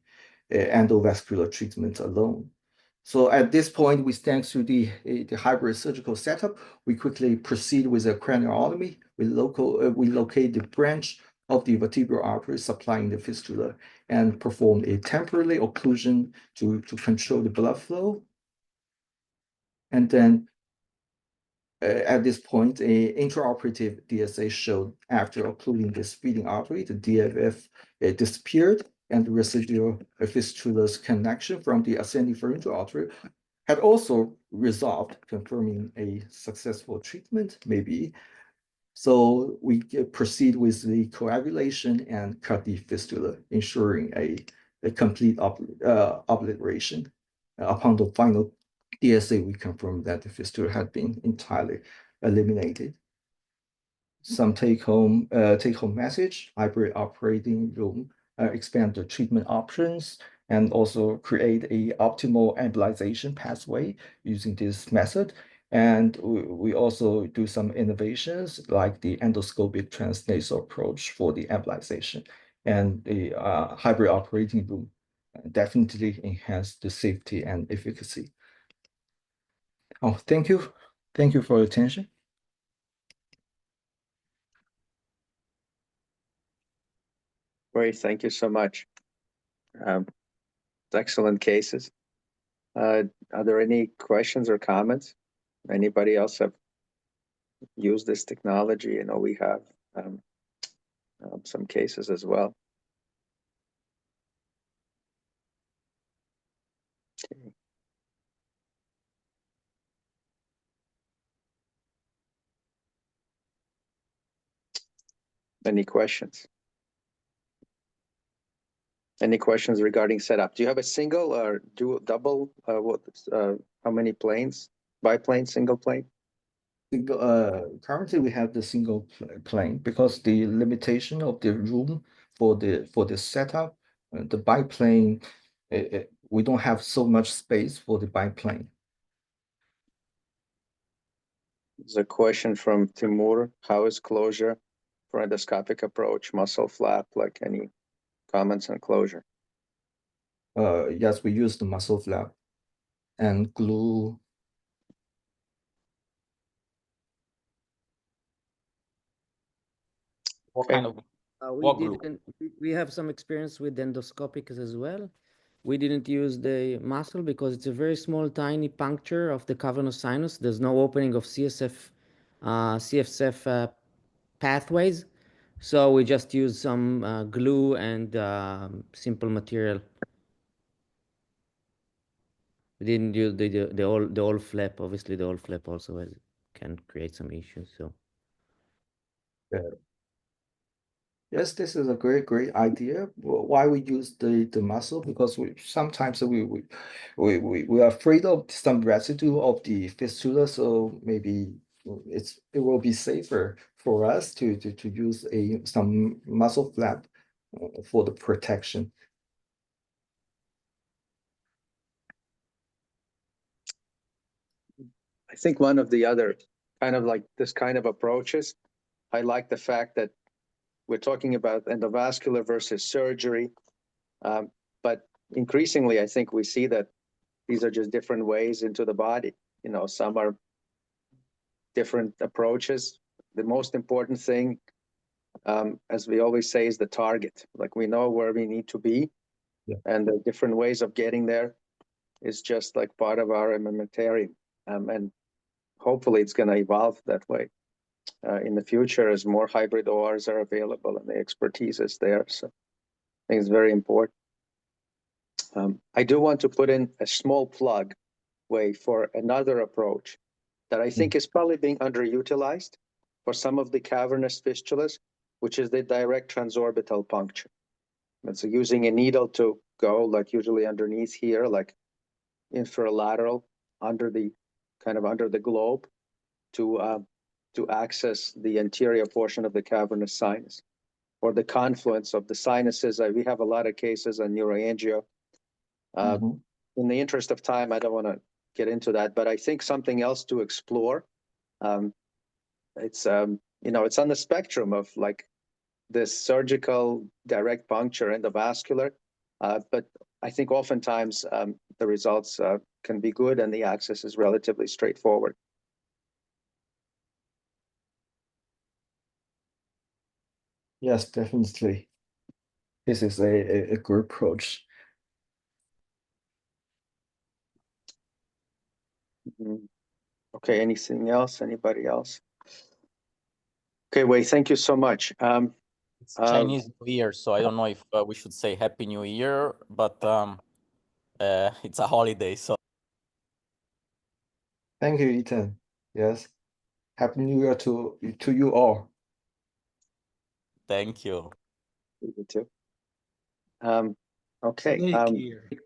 endovascular treatment alone. So at this point, thanks to the hybrid surgical setup, we quickly proceed with a craniotomy. We locate the branch of the vertebral artery supplying the fistula and perform a temporary occlusion to control the blood flow. And then at this point, an intraoperative DSA showed after occluding this feeding artery, the DAVF disappeared, and the residual fistula's connection from the ascending pharyngeal artery had also resolved, confirming a successful treatment, maybe. So we proceed with the coagulation and cut the fistula, ensuring a complete obliteration. Upon the final DSA, we confirmed that the fistula had been entirely eliminated. Some take-home message: hybrid operating room expand the treatment options and also create a optimal embolization pathway using this method. And we also do some innovations like the endoscopic transnasal approach for the embolization. And the hybrid operating room definitely enhance the safety and efficacy. Oh, thank you. Thank you for your attention. Wei, thank you so much. Excellent cases. Are there any questions or comments? Anybody else have used this technology? I know we have some cases as well. Okay. Any questions? Any questions regarding setup? Do you have a single or double? How many planes? Biplane, single plane? Currently, we have the single plane because the limitation of the room for the setup, the biplane, we don't have so much space for the biplane. There's a question from Timur. How is closure for endoscopic approach, muscle flap? Like any comments on closure? Yes, we use the muscle flap and glue. What kind of we have some experience with endoscopics as well. We didn't use the muscle because it's a very small, tiny puncture of the cavernous sinus. There's no opening of CSF pathways. So we just use some glue and simple material. We didn't use the whole flap. Obviously, the whole flap also can create some issues. So. Yeah. Yes, this is a great idea. Why we use the muscle? Because sometimes we are afraid of some residue of the fistula, so maybe it will be safer for us to use some muscle flap for the protection. I think one of the other kind of like this kind of approaches, I like the fact that we're talking about endovascular versus surgery, but increasingly, I think we see that these are just different ways into the body. You know, some are different approaches. The most important thing, as we always say, is the target. Like we know where we need to be, and the different ways of getting there is just like part of our armamentarium. And hopefully it's going to evolve that way in the future as more hybrid ORs are available and the expertise is there. So I think it's very important. I do want to put in a small plug way for another approach that I think is probably being underutilized for some of the cavernous fistulas, which is the direct transorbital puncture. And so using a needle to go like usually underneath here, like infralateral, under the globe to access the anterior portion of the cavernous sinus or the confluence of the sinuses. We have a lot of cases on neuroangio. In the interest of time, I don't want to get into that, but I think something else to explore. It's it's on the spectrum of like this surgical direct puncture endovascular, but I think oftentimes the results can be good and the access is relatively straightforward. Yes, definitely. This is a good approach. Okay, anything else? Anybody else? Okay, Wei, thank you so much. It's Chinese New Year, so I don't know if we should say Happy New Year, but it's a holiday, so. Thank you, Ethan. Yes. Happy New Year to you all. Thank you. You too. Okay.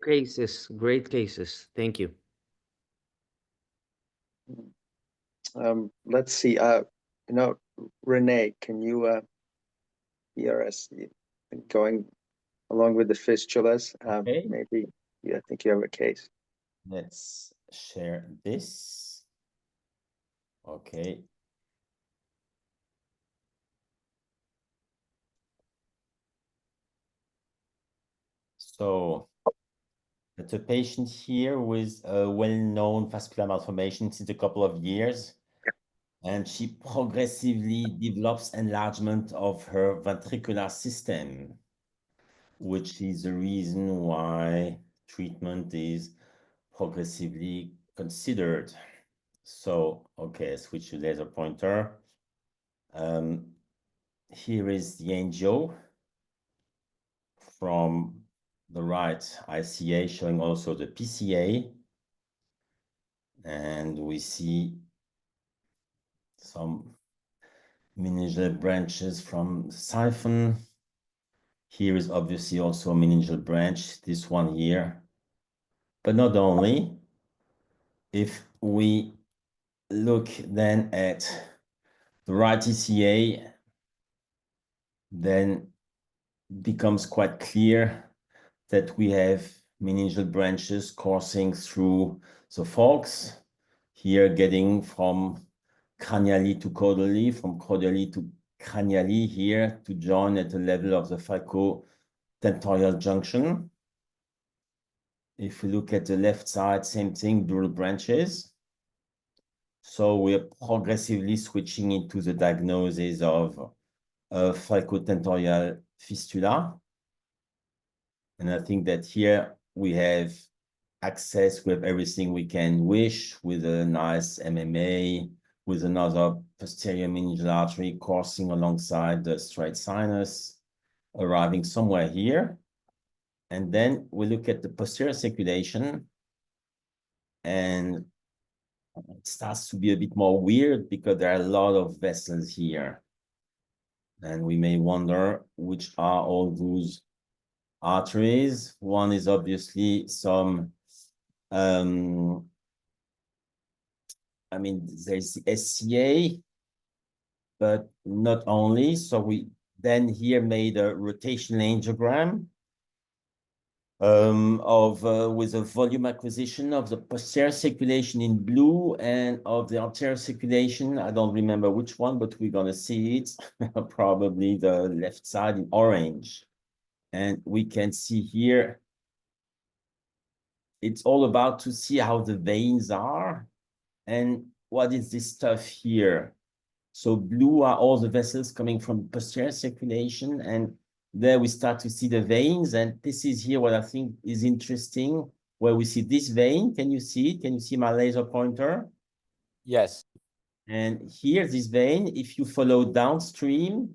Great cases. Thank you. Let's see. Rene, can you hear us going along with the fistulas? Okay. Maybe I think you have a case. Let's share this. Okay. So it's a patient here with a well-known vascular malformation since a couple of years, and she progressively develops enlargement of her ventricular system. which is the reason why treatment is progressively considered. So, okay, switch to laser pointer. Here is the angio from the right ICA, showing also the PCA. And we see some meningeal branches from the siphon. Here is obviously also a meningeal branch, this one here. But not only, if we look then at the right ECA, then it becomes quite clear that we have meningeal branches coursing through the forks, here getting from cranially to caudally, from caudally to cranially, here to join at the level of the falcotentorial junction. If we look at the left side, same thing, dural branches. So we're progressively switching into the diagnosis of falcotentorial fistula. And I think that here we have access, we have everything we can wish, with a nice MMA, with another posterior meningeal artery coursing alongside the straight sinus, arriving somewhere here. And then we look at the posterior circulation, and it starts to be a bit more weird because there are a lot of vessels here. And we may wonder which are all those arteries. One is obviously some, I mean, there's the SCA, but not only. So we then here made a rotational angiogram with a volume acquisition of the posterior circulation in blue and of the anterior circulation. I don't remember which one, but we're going to see it, probably the left side in orange. And we can see here, it's all about to see how the veins are and what is this stuff here. So blue are all the vessels coming from posterior circulation, and there we start to see the veins. And this is here what I think is interesting, where we see this vein. Can you see it? Can you see my laser pointer? Yes. And here, this vein, if you follow downstream,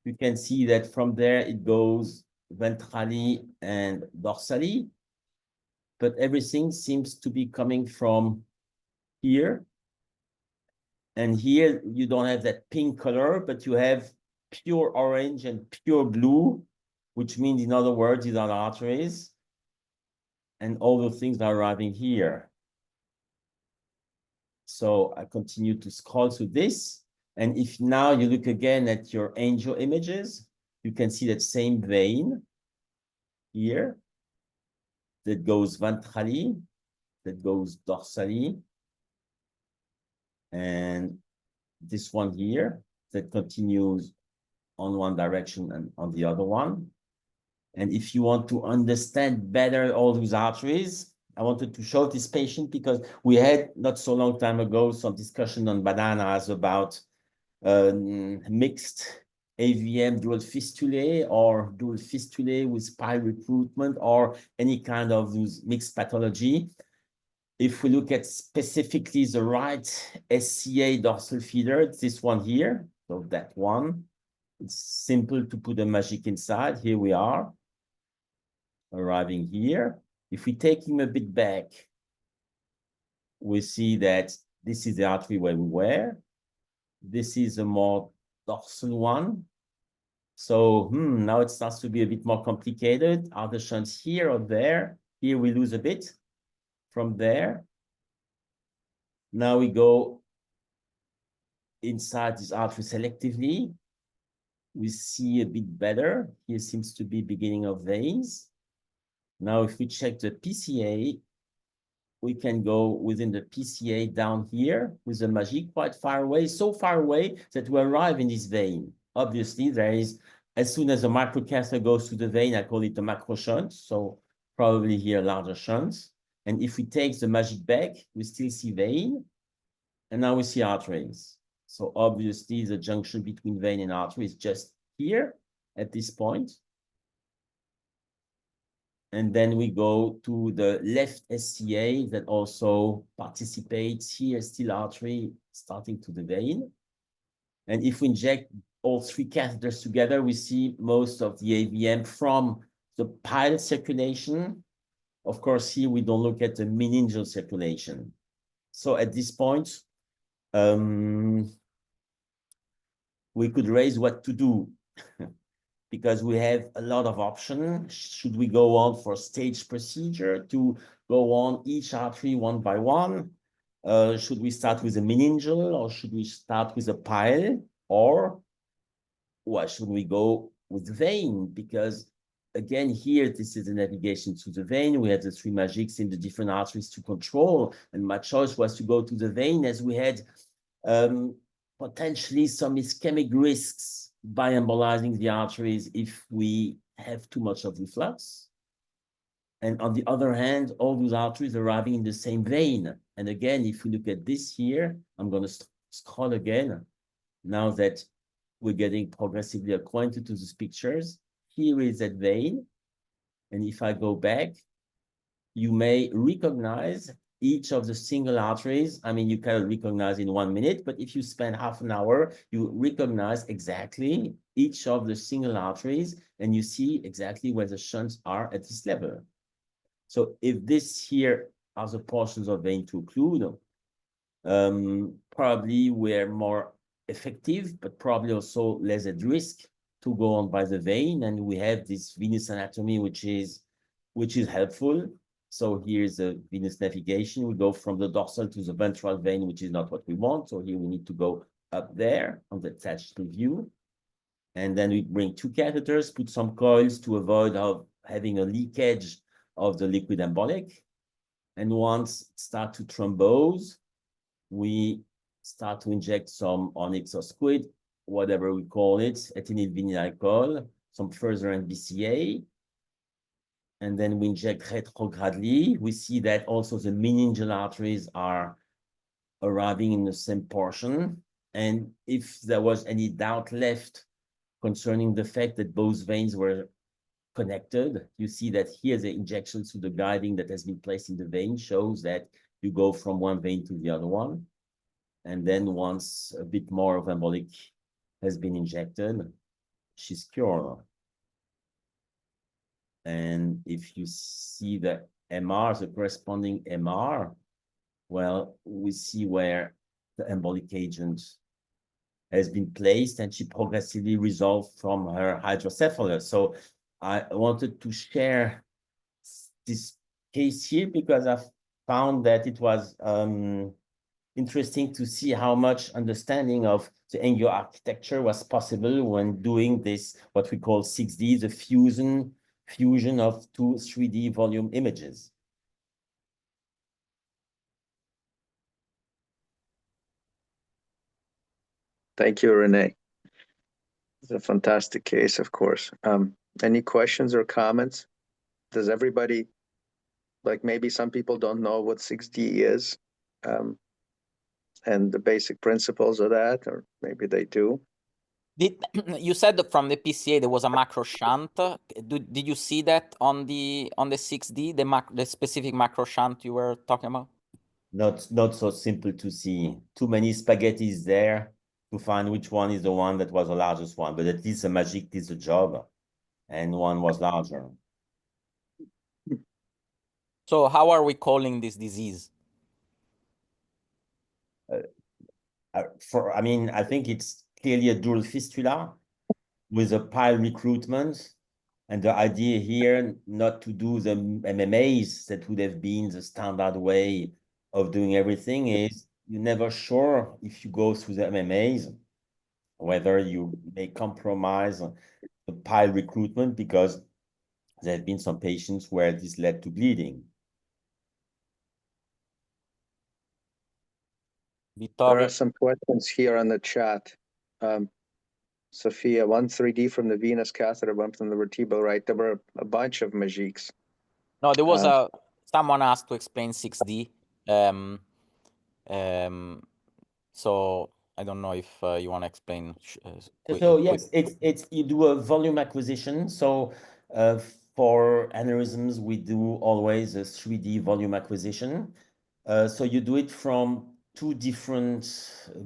you can see that from there it goes ventrally and dorsally. But everything seems to be coming from here. And here you don't have that pink color, but you have pure orange and pure blue, which means, in other words, these are the arteries. And all those things are arriving here. So I continue to scroll through this. And if now you look again at your angio images, you can see that same vein here that goes ventrally, that goes dorsally, and this one here that continues on one direction and on the other one. And if you want to understand better all those arteries, I wanted to show this patient because we had not so long time ago some discussion on bananas about mixed AVM dual fistulae or dual fistulae with pi recruitment or any kind of those mixed pathology. If we look at specifically the right SCA dorsal feeder, it's this one here, so that one. It's simple to put a magic inside. Here we are, arriving here. If we take him a bit back, we see that this is the artery where we were. This is a more dorsal one. So now it starts to be a bit more complicated. Are the shunts here or there? Here we lose a bit from there. Now we go inside this artery selectively. We see a bit better. Here seems to be beginning of veins. Now, if we check the PCA, we can go within the PCA down here with the magic quite far away, so far away that we arrive in this vein. Obviously, there is, as soon as the microcatheter goes to the vein, I call it a macro shunt. So probably here larger shunts. And if we take the magic back, we still see vein. And now we see arteries. So obviously the junction between vein and artery is just here at this point. And then we go to the left SCA that also participates here, still artery starting to the vein. And if we inject all three catheters together, we see most of the AVM from the pilot circulation. Of course, here we don't look at the meningeal circulation. So at this point, we could raise what to do because we have a lot of options. Should we go on for stage procedure to go on each artery one by one? Should we start with a meningeal or should we start with a pile? Or why should we go with the vein? Because again, here, this is the navigation to the vein. We had the three magics in the different arteries to control. And my choice was to go to the vein as we had potentially some ischemic risks by embolizing the arteries if we have too much of reflux. And on the other hand, all those arteries arriving in the same vein. And again, if we look at this here, I'm going to scroll again. Now that we're getting progressively acquainted to these pictures, here is that vein. And if I go back, you may recognize each of the single arteries. I mean, you cannot recognize in 1 minute, but if you spend half an hour, you recognize exactly each of the single arteries, and you see exactly where the shunts are at this level. So if this here are the portions of vein to occlude, probably we're more effective, but probably also less at risk to go on by the vein. And we have this venous anatomy, which is helpful. So here's the venous navigation. We go from the dorsal to the ventral vein, which is not what we want. So here we need to go up there on the sagittal view. And then we bring two catheters, put some coils to avoid having a leakage of the liquid embolic. And once it starts to thrombose, we start to inject some onyx or squid, whatever we call it, ethylene vinyl alcohol, some further NBCA. And then we inject retrogradely. We see that also the meningeal arteries are arriving in the same portion. And if there was any doubt left concerning the fact that both veins were connected, you see that here the injection to the guiding that has been placed in the vein shows that you go from one vein to the other one. And then once a bit more of embolic has been injected, she's cured. And if you see the MR, the corresponding MR, well, we see where the embolic agent has been placed and she progressively resolved from her hydrocephalus. So I wanted to share this case here because I found that it was interesting to see how much understanging of the angular architecture was possible when doing this, what we call 6D, the fusion of two 3D volume images. Thank you, Rene. It's a fantastic case, of course. Any questions or comments? Does everybody, like maybe some people don't know what 6D is and the basic principles of that, or maybe they do. You said that from the PCA there was a macro shunt. Did you see that on the 6D, the specific macro shunt you were talking about? Not so simple to see. Too many spaghettis there to find which one is the one that was the largest one. But at least the magic did the job, and one was larger. So how are we calling this disease? I mean, I think it's clearly a dural fistula with a pile recruitment. And the idea here, not to do the MMAs that would have been the standard way of doing everything, is you're never sure if you go through the MMAs, whether you may compromise the pile recruitment, because there have been some patients where this led to bleeding. There are some questions here on the chat. Sophia, one 3D from the venous catheter, one from the vertebral, right? There were a bunch of magiques. No, there was someone asked to explain 6D. So I don't know if you want to explain. So yes, it's you do a volume acquisition. So for aneurysms, we do always a 3D volume acquisition. So you do it from two different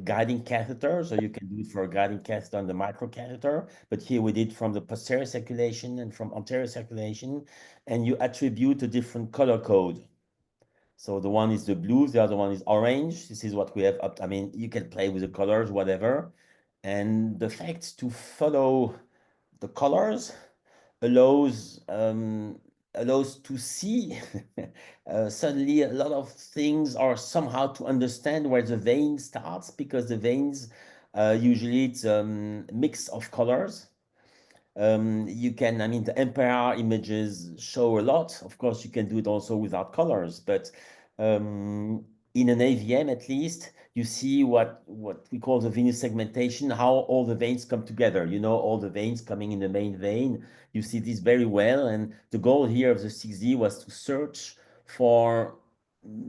guiding catheters, or you can do it for a guiding catheter and the microcatheter. But here we did from the posterior circulation and from anterior circulation, and you attribute a different color code. So the one is the blue, the other one is orange. This is what we have up. I mean, you can play with the colors, whatever. And the fact to follow the colors allows to see suddenly a lot of things, or somehow to understand where the vein starts, because the veins usually it's a mix of colors. You can, I mean, the MPR images show a lot. Of course, you can do it also without colors, but in an AVM at least, you see what we call the venous segmentation, how all the veins come together. You know, all the veins coming in the main vein. You see this very well. And the goal here of the 6D was to search for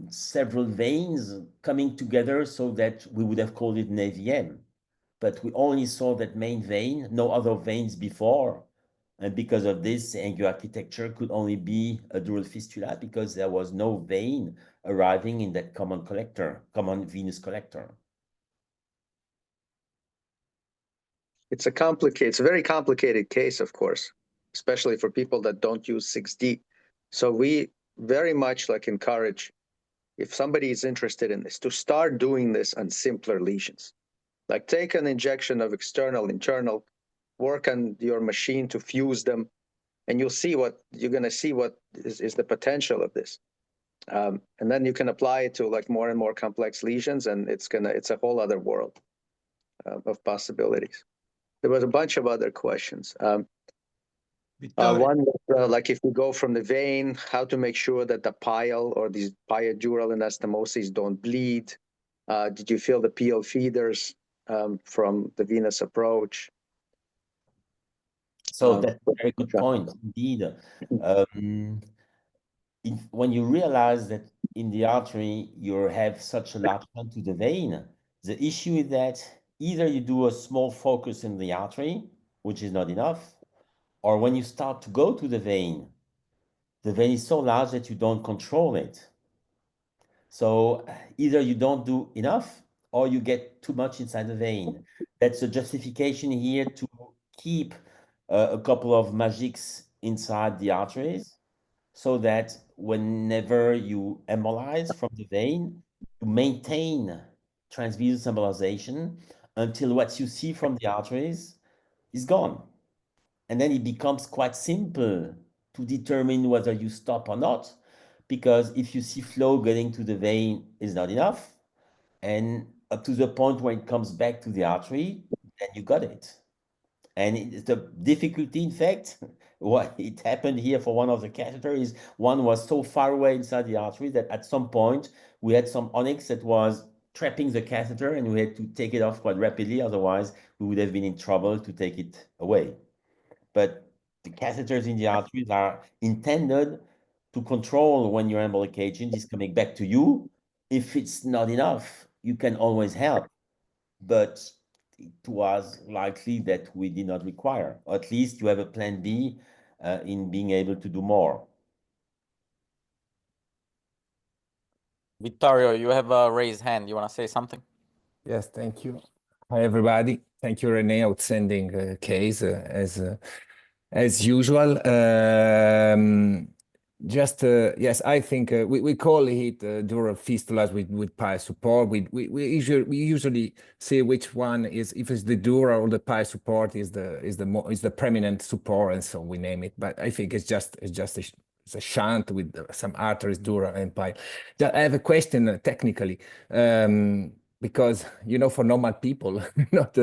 several veins coming together so that we would have called it an AVM. But we only saw that main vein, no other veins before. And because of this, the angioarchitecture could only be a dural fistula because there was no vein arriving in that common venous collector. It's a very complicated case, of course, especially for people that don't use 6D. So we very much encourage, if somebody is interested in this, to start doing this on simpler lesions. Like take an injection of external, internal, work on your machine to fuse them, and you'll see what is the potential of this. And then you can apply it to more and more complex lesions, and it's a whole other world of possibilities. There was a bunch of other questions. One was if you go from the vein, how to make sure that the pile or these piodural anastomoses don't bleed. Did you feel the PL feeders from the venous approach? So that's a very good point, indeed. When you realize that in the artery you have such a large shunt to the vein, the issue is that either you do a small focus in the artery, which is not enough, or when you start to go to the vein is so large that you don't control it. So either you don't do enough or you get too much inside the vein. That's a justification here to keep a couple of magics inside the arteries, so that whenever you embolize from the vein, you maintain transvenous embolization until what you see from the arteries is gone. And then it becomes quite simple to determine whether you stop or not, because if you see flow getting to the vein is not enough, and up to the point where it comes back to the artery, then you got it. And the difficulty, in fact, what it happened here for one of the catheters is one was so far away inside the artery that at some point we had some onyx that was trapping the catheter, and we had to take it off quite rapidly. Otherwise, we would have been in trouble to take it away. But the catheters in the arteries are intended to control when your embolic agent is coming back to you. If it's not enough, you can always help. But it was likely that we did not require, or at least you have a plan B in being able to do more. Vittorio, you have a raised hand. You want to say something? Yes, thank you. Hi, everybody. Thank you, Rene. Outstanding case as usual. Yes, I think we call it dural fistulas with pie support. We usually see which one is, if it's the dural or the pie support is the preeminent support, and so we name it. But I think it's just a shunt with some arteries, dural and pie. I have a question technically. Because for normal people, not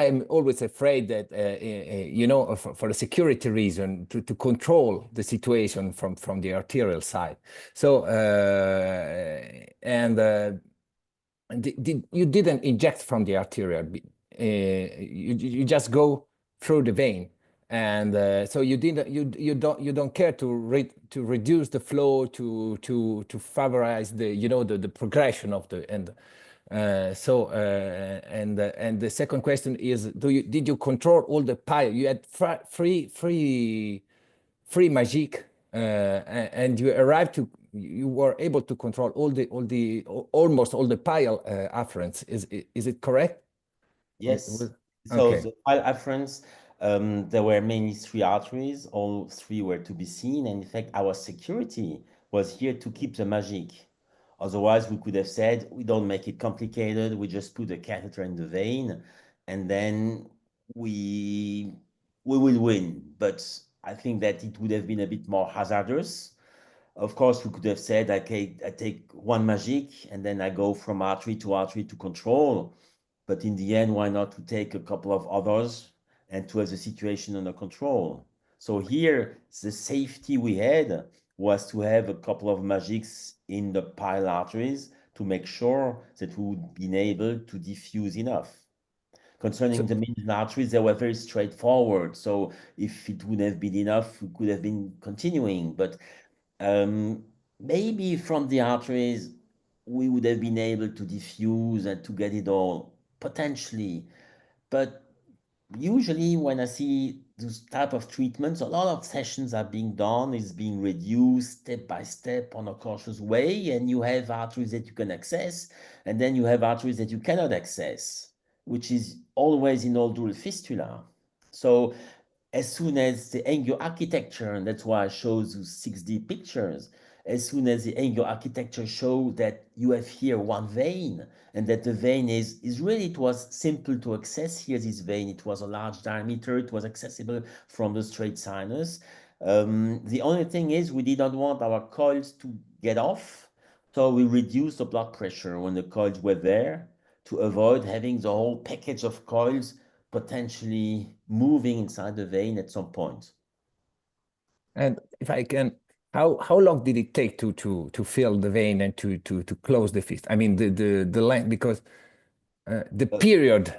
I'm always afraid that for a security reason to control the situation from the arterial side. So you didn't inject from the arterial, you just go through the vein. And so you don't care to reduce the flow to favorize the progression of the end. And the second question is, did you control all the pile? You had free magic, and you were able to control almost all the pile afferents. Is it correct? Yes. So Okay. the pile afferents, there were mainly 3 arteries. All 3 were to be seen. And in fact, our security was here to keep the magic. Otherwise, we could have said, we don't make it complicated. We just put a catheter in the vein, and then we will win. But I think that it would have been a bit more hazardous. Of course, we could have said, okay, I take one magic, and then I go from artery to control. But in the end, why not to take a couple of others and to have the situation under control? So here, the safety we had was to have a couple of magics in the pile arteries to make sure that we would be able to diffuse enough. Concerning the median arteries, they were very straightforward. So if it would have been enough, we could have been continuing. But maybe from the arteries, we would have been able to diffuse and to get it all potentially. But usually when I see those type of treatments, a lot of sessions are being done, is being reduced step by step on a cautious way, and you have arteries that you can access, and then you have arteries that you cannot access, which is always in all dural fistula. So as soon as the angioarchitecture, and that's why I show those 6D pictures, as soon as the angioarchitecture show that you have here one vein, and that the vein is really, it was simple to access here, this vein, it was a large diameter, it was accessible from the straight sinus. The only thing is we did not want our coils to get off, so we reduced the blood pressure when the coils were there to avoid having the whole package of coils potentially moving inside the vein at some point. And if I can, how long did it take to fill the vein and to close the fist? I mean the length, because the period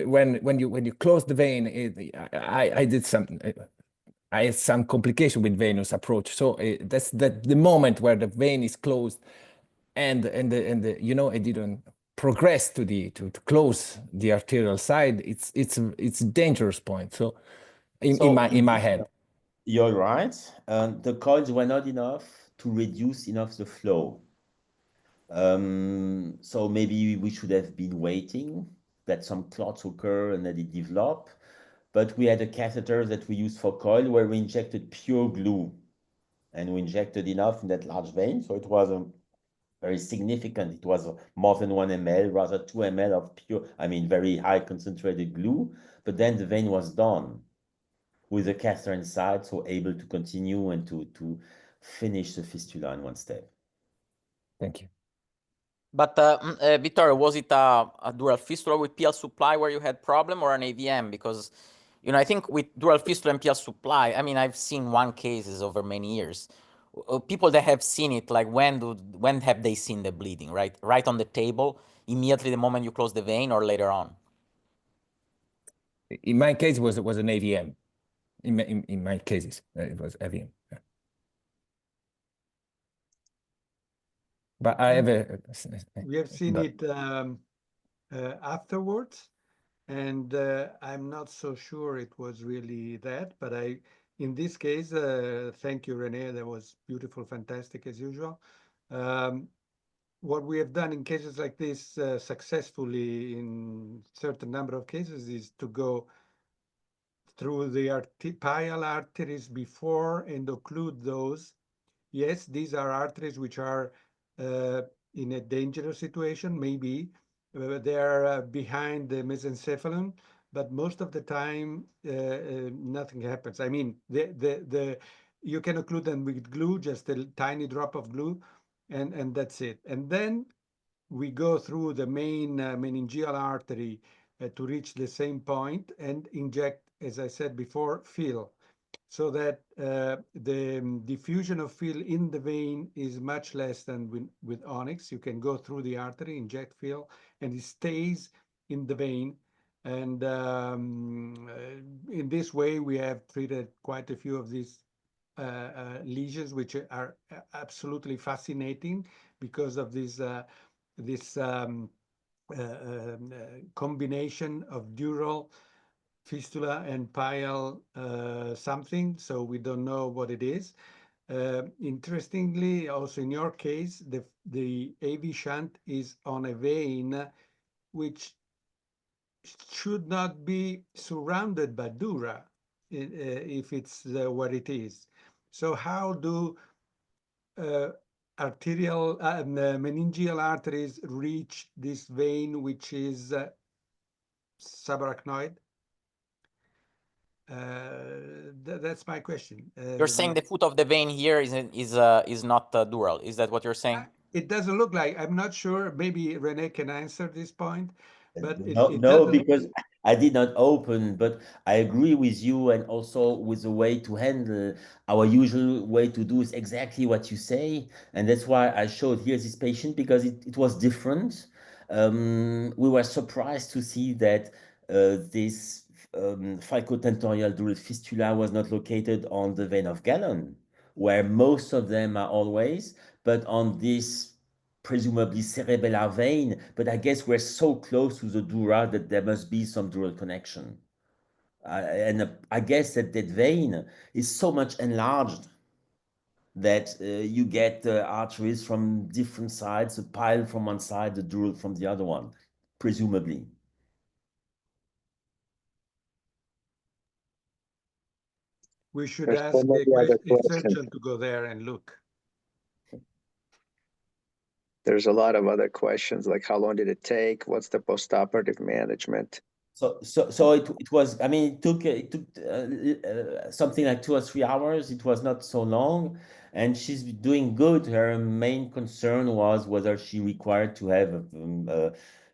when you close the vein, I did some. I had some complication with venous approach, so that's the moment where the vein is closed, and it didn't progress to close the arterial side. It's a dangerous point. So in my head. You're right. The coils were not enough to reduce enough the flow. So maybe we should have been waiting that some clots occur and that it develop. But we had a catheter that we used for coil where we injected pure glue, and we injected enough in that large vein. So it was very significant. It was more than 1 ml, rather 2 ml of pure, very high concentrated glue. But then the vein was done with the catheter inside, so able to continue and to finish the fistula in one step. Thank you. But Vittorio, was it a dural fistula with PL supply where you had problem, or an AVM? Because I think with dural fistula and PL supply, I've seen one cases over many years. People that have seen it, like when have they seen the bleeding? Right on the table, immediately the moment you close the vein, or later on? In my case, it was an AVM. In my cases, it was AVM. Yeah. But I have we have seen it afterwards, and I'm not so sure it was really that, but in this case, thank you, Rene. That was beautiful, fantastic as usual. What we have done in cases like this successfully in certain number of cases is to go through the pile arteries before and occlude those. Yes, these are arteries which are in a dangerous situation, maybe. They are behind the mesencephalon, but most of the time nothing happens. You can occlude them with glue, just a tiny drop of glue, and that's it. And then we go through the main meningeal artery to reach the same point and inject, as I said before, fill, so that the diffusion of fill in the vein is much less than with onyx. You can go through the artery, inject fill, and it stays in the vein. And in this way, we have treated quite a few of these lesions, which are absolutely fascinating because of this combination of dural, fistula, and pial something, so we don't know what it is. Interestingly, also in your case, the AV shunt is on a vein which should not be surrounded by dura if it's what it is. So how do arterial meningeal arteries reach this vein, which is subarachnoid? That's my question. You're saying the foot of the vein here is not dural. Is that what you're saying? It doesn't look like. I'm not sure. Maybe Rene can answer this point. But no, because I did not open, but I agree with you, and also with the way to handle. Our usual way to do is exactly what you say, and that's why I showed here this patient, because it was different. We were surprised to see that this Falcotentorial dural fistula was not located on the vein of Gallon, where most of them are always, but on this presumably cerebellar vein, but I guess we're so close to the dura that there must be some dural connection. And I guess that vein is so much enlarged that you get arteries from different sides, a pile from one side, the dural from the other one, presumably. We should ask a surgeon to go there and look. There's a lot of other questions, like how long did it take? What's the postoperative management? So it was. I mean, it took something like 2 or 3 hours. It was not so long, and she's doing good. Her main concern was whether she required to have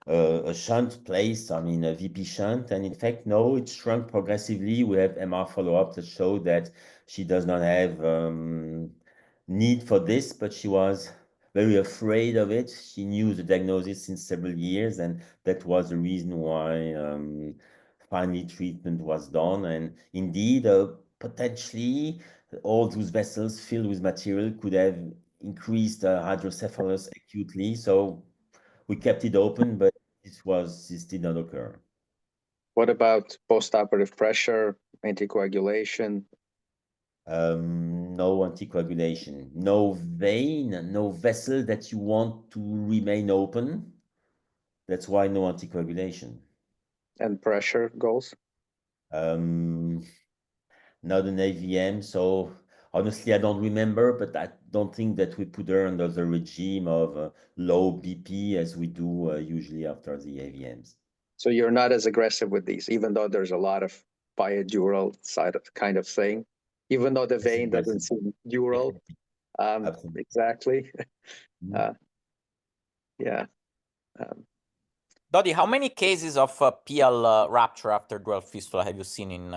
a shunt placed. I mean, a VP shunt, and in fact, no. It shrunk progressively. We have MR follow-up that showed that she does not have need for this, but she was very afraid of it. She knew the diagnosis since several years, and that was the reason why finally treatment was done. And indeed, potentially, all those vessels filled with material could have increased hydrocephalus acutely. So we kept it open, but this did not occur. What about postoperative pressure, anticoagulation? No anticoagulation, no vein, no vessel that you want to remain open. That's why no anticoagulation. And pressure goals? Not an AVM, so honestly, I don't remember, but I don't think that we put her under the regime of low BP as we do usually after the AVMs. So you're not as aggressive with these, even though there's a lot of bidural side of kind of thing, even though the vein doesn't seem dural. Exactly. Yeah. Dodi, how many cases of PL rupture after dural fistula have you seen in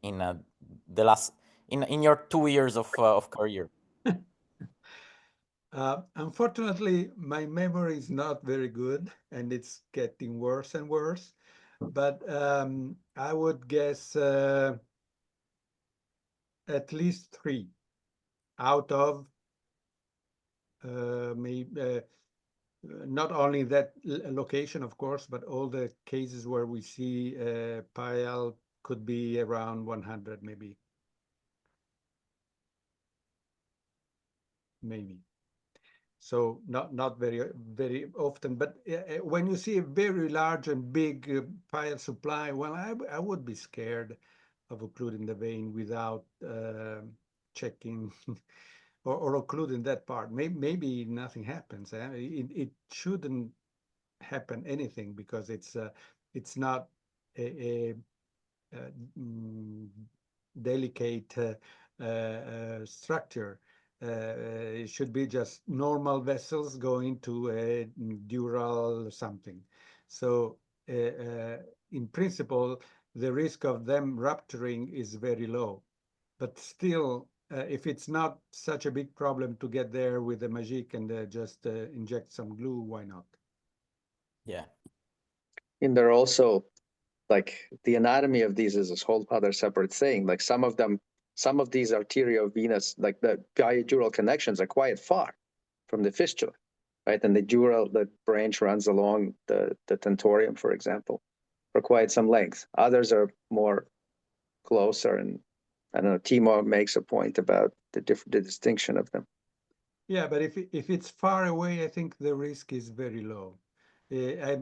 the last in your 2 years of career? Unfortunately, my memory is not very good, and it's getting worse and worse. But I would guess at least 3 out of maybe not only that location, of course, but all the cases where we see PIL could be around 100, maybe. So not very often, but when you see a very large and big PIL supply, well, I would be scared of occluding the vein without checking or occluding that part. Maybe nothing happens. It shouldn't happen anything, because it's not a delicate structure. It should be just normal vessels going to a dural something. So in principle, the risk of them rupturing is very low. But still, if it's not such a big problem to get there with the magic and just inject some glue, why not? Yeah. And they're also, like, the anatomy of these is this whole other separate thing. Like some of these arteriovenous, like the bidural connections, are quite far from the fistula. right? And the dural, the branch runs along the tentorium, for example, for quite some length. Others are more closer, and I don't know, Timo makes a point about the distinction of them. Yeah, but if it's far away, I think the risk is very low. I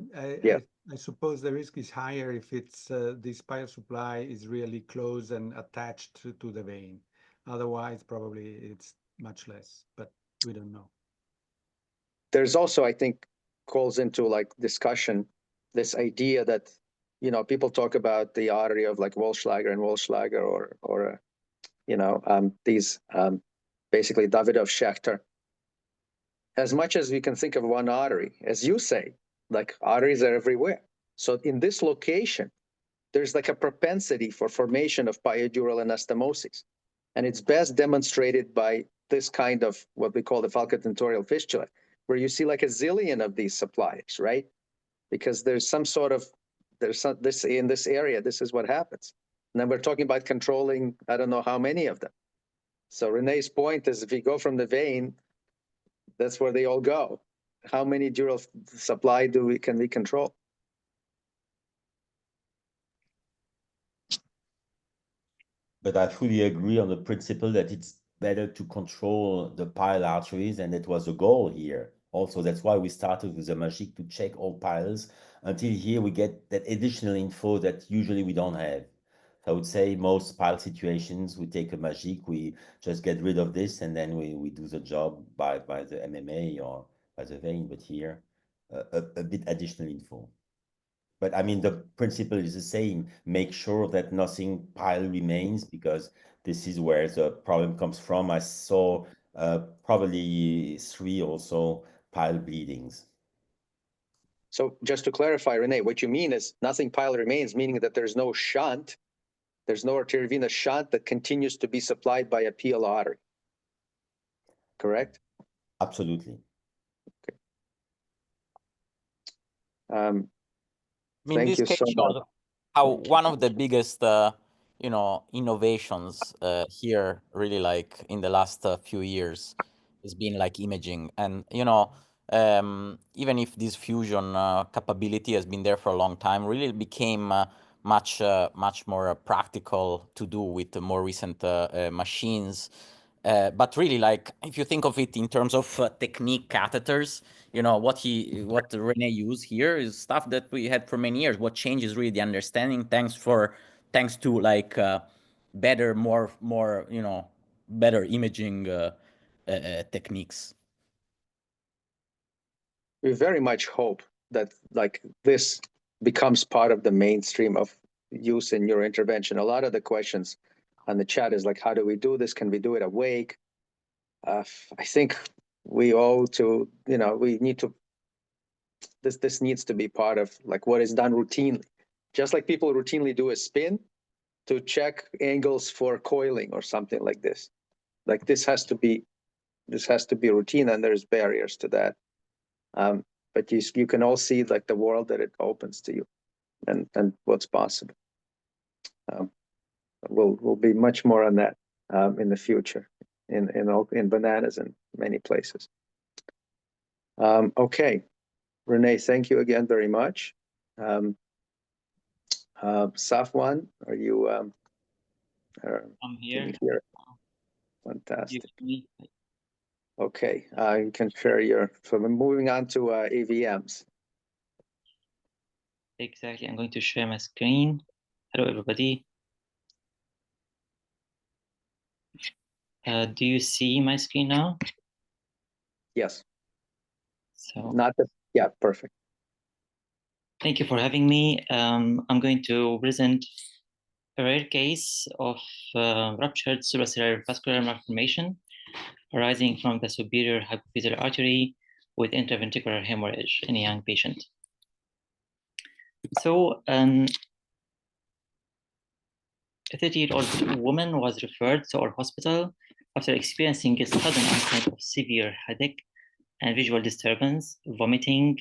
suppose the risk is higher if it's the spinal supply is really close and attached to the vein. Otherwise, probably it's much less, but we don't know. There's also, I think, calls into like discussion, this idea that, you know, people talk about the artery of like Walschlager and Walschlager, or you know, these basically Davidov-Schechter. As much as we can think of one artery, as you say, like arteries are everywhere. So in this location, there's like a propensity for formation of pyodural anastomosis. And it's best demonstrated by this kind of what we call the Falcotentorial fistula, where you see like a zillion of these supplies, right? Because there's some sort of, this in this area, this is what happens. And then we're talking about controlling, I don't know how many of them. So Rene's point is, if you go from the vein, that's where they all go. How many dural supply can we control? But I fully agree on the principle that it's better to control the pile arteries, and that was the goal here. Also, that's why we started with the MAGIC, to check all piles. Until here, we get that additional info that usually we don't have. So I would say most pile situations, we take a MAGIC, we just get rid of this, and then we do the job by the MMA or by the vein. But here, a bit additional info. But I mean, the principle is the same. Make sure that nothing pile remains, because this is where the problem comes from. I saw probably 3 also pile bleedings. So just to clarify, Rene, what you mean is nothing pile remains, meaning that there's no shunt, there's no arteriovenous shunt that continues to be supplied by a PL artery. Correct? Absolutely. Okay. I mean, Thank this you case so shows much. how one of the biggest, you know, innovations here, really, like in the last few years, has been like imaging. And you know, even if this fusion capability has been there for a long time, really it became much more practical to do with the more recent machines. But really, like, if you think of it in terms of technique catheters, you know, what Rene used here is stuff that we had for many years. What changes really the understanding, thanks to like better, more you know, better imaging techniques. We very much hope that like this becomes part of the mainstream of use in neurointervention. A lot of the questions on the chat is like, how do we do this? Can we do it awake? I think we owe to, you know, we need to, this needs to be part of like what is done routinely. Just like people routinely do a spin to check angles for coiling or something like this. Like this has to be routine, and there's barriers to that. But you can all see like the world that it opens to you, and what's possible. We'll be much more on that in the future in Bananas and many places. Okay, Rene, thank you again very much. Safwan, are you? I'm here. Fantastic. Okay, you can share your. So we're moving on to AVMs. Exactly. I'm going to share my screen. Hello, everybody. Do you see my screen now? Yes. So not the, yeah, perfect. Thank you for having me. I'm going to present a rare case of ruptured suprasellar vascular malformation arising from the superior hypophyseal artery with intraventricular hemorrhage in a young patient. So a 30-year-old woman was referred to our hospital after experiencing a sudden onset of severe headache and visual disturbance, vomiting,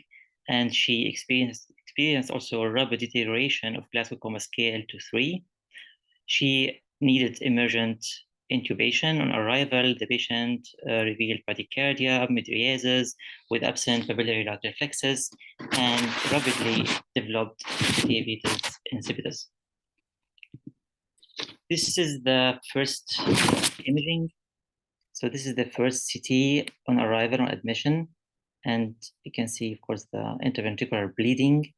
and she experienced also a rapid deterioration of Glasgow Coma Scale to 3. She needed emergent intubation. On arrival, the patient revealed bradycardia, mydriasis with absent papillary light reflexes, and rapidly developed diabetes insipidus. This is the first imaging. So this is the first CT on arrival on admission. And you can see, of course, the interventricular bleeding.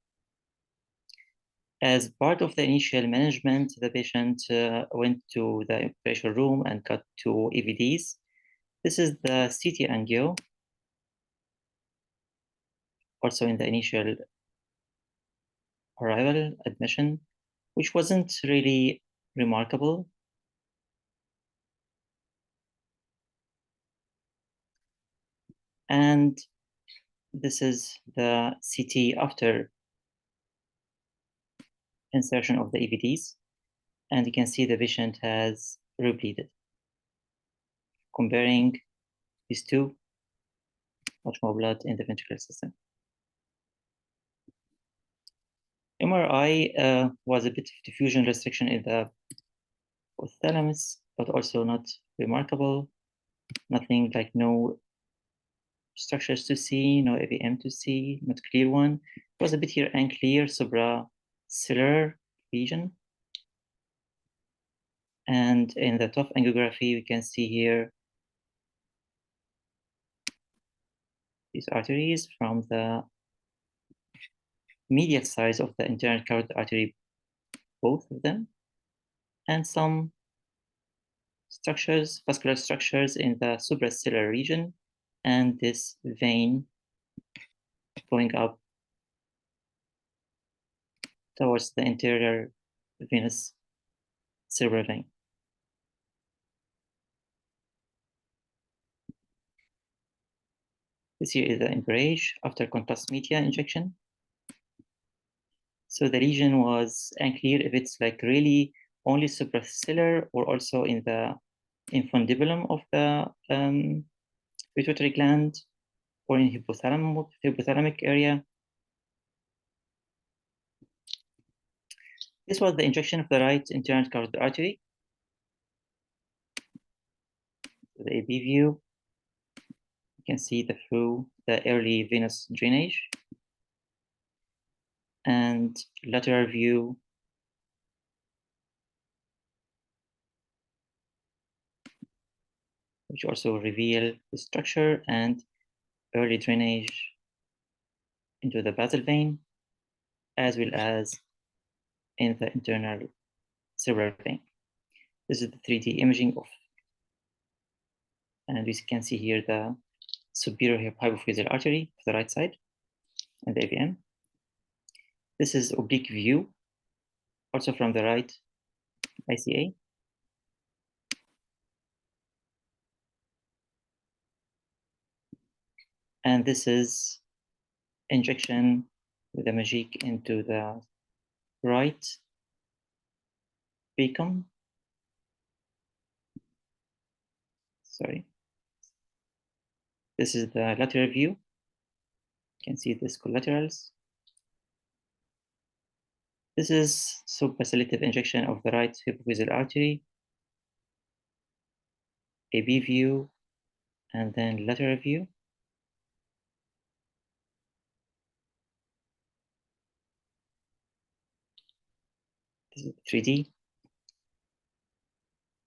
As part of the initial management, the patient went to the operation room and got 2 EVDs. This is the CT angio, also in the initial arrival admission, which wasn't really remarkable. And this is the CT after insertion of the EVDs. And you can see the patient has rebleeded. Comparing these two, much more blood in the ventricular system. MRI was a bit of diffusion restriction in the hypothalamus, but also not remarkable. Nothing like no structures to see, no AVM to see, not clear one. It was a bit here unclear suprasellar region. And in the top angiography, we can see here these arteries from the medial sides of the internal carotid artery, both of them, and some structures, vascular structures in the suprasellar region, and this vein going up towards the interior venous cerebral vein. This here is the imbrage after contrast media injection. So the lesion was unclear if it's like really only suprasellar or also in the infundibulum of the pituitary gland or in hypothalamic area. This was the injection of the right internal carotid artery. The AB view, you can see through the early venous drainage. And lateral view, which also reveal the structure and early drainage into the basal vein, as well as in the internal cerebral vein. This is the 3D imaging of, and we can see here the superior hypophyseal artery to the right side and the AVM. This is oblique view, also from the right ICA. And this is injection with a magic into the right PCOM. Sorry. This is the lateral view. You can see this collaterals. This is suprasellative injection of the right hypophyseal artery, AB view, and then lateral view. This is 3D.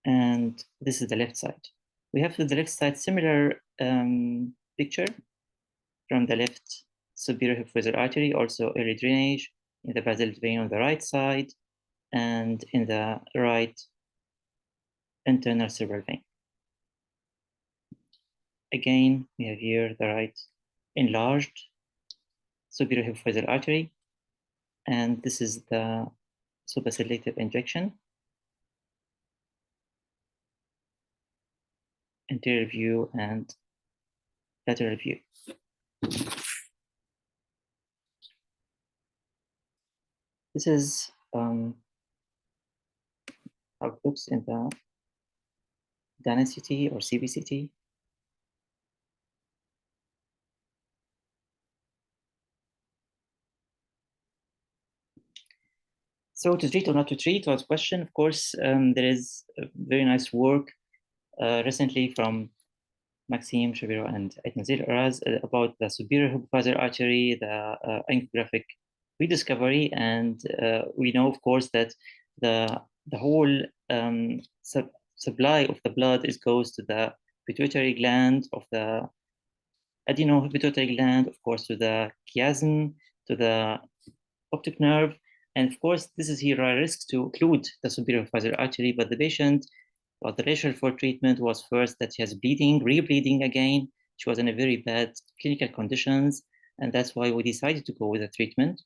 And this is the left side. We have to the left side similar picture from the left superior hypophyseal artery, also early drainage in the basal vein on the right side, and in the right internal cerebral vein. Again, we have here the right enlarged superior hypophyseal artery, and this is the suprasellative injection. Anterior view and lateral view. This is how it looks in the BANANAZ CT or CBCT. So to treat or not to treat was a question. Of course, there is very nice work recently from Maxime Chaviro and Aitan Araz about the superior hypophyseal artery, the angiographic rediscovery, and we know, of course, that the whole supply of the blood goes to the pituitary gland, of the adrenopituitary gland, of course, to the chiasm, to the optic nerve, and of course, this is here a risk to occlude the superior hypophyseal artery, but the patient, well, the ratio for treatment was first that she has bleeding, re-bleeding again. She was in a very bad clinical conditions, and that's why we decided to go with the treatment.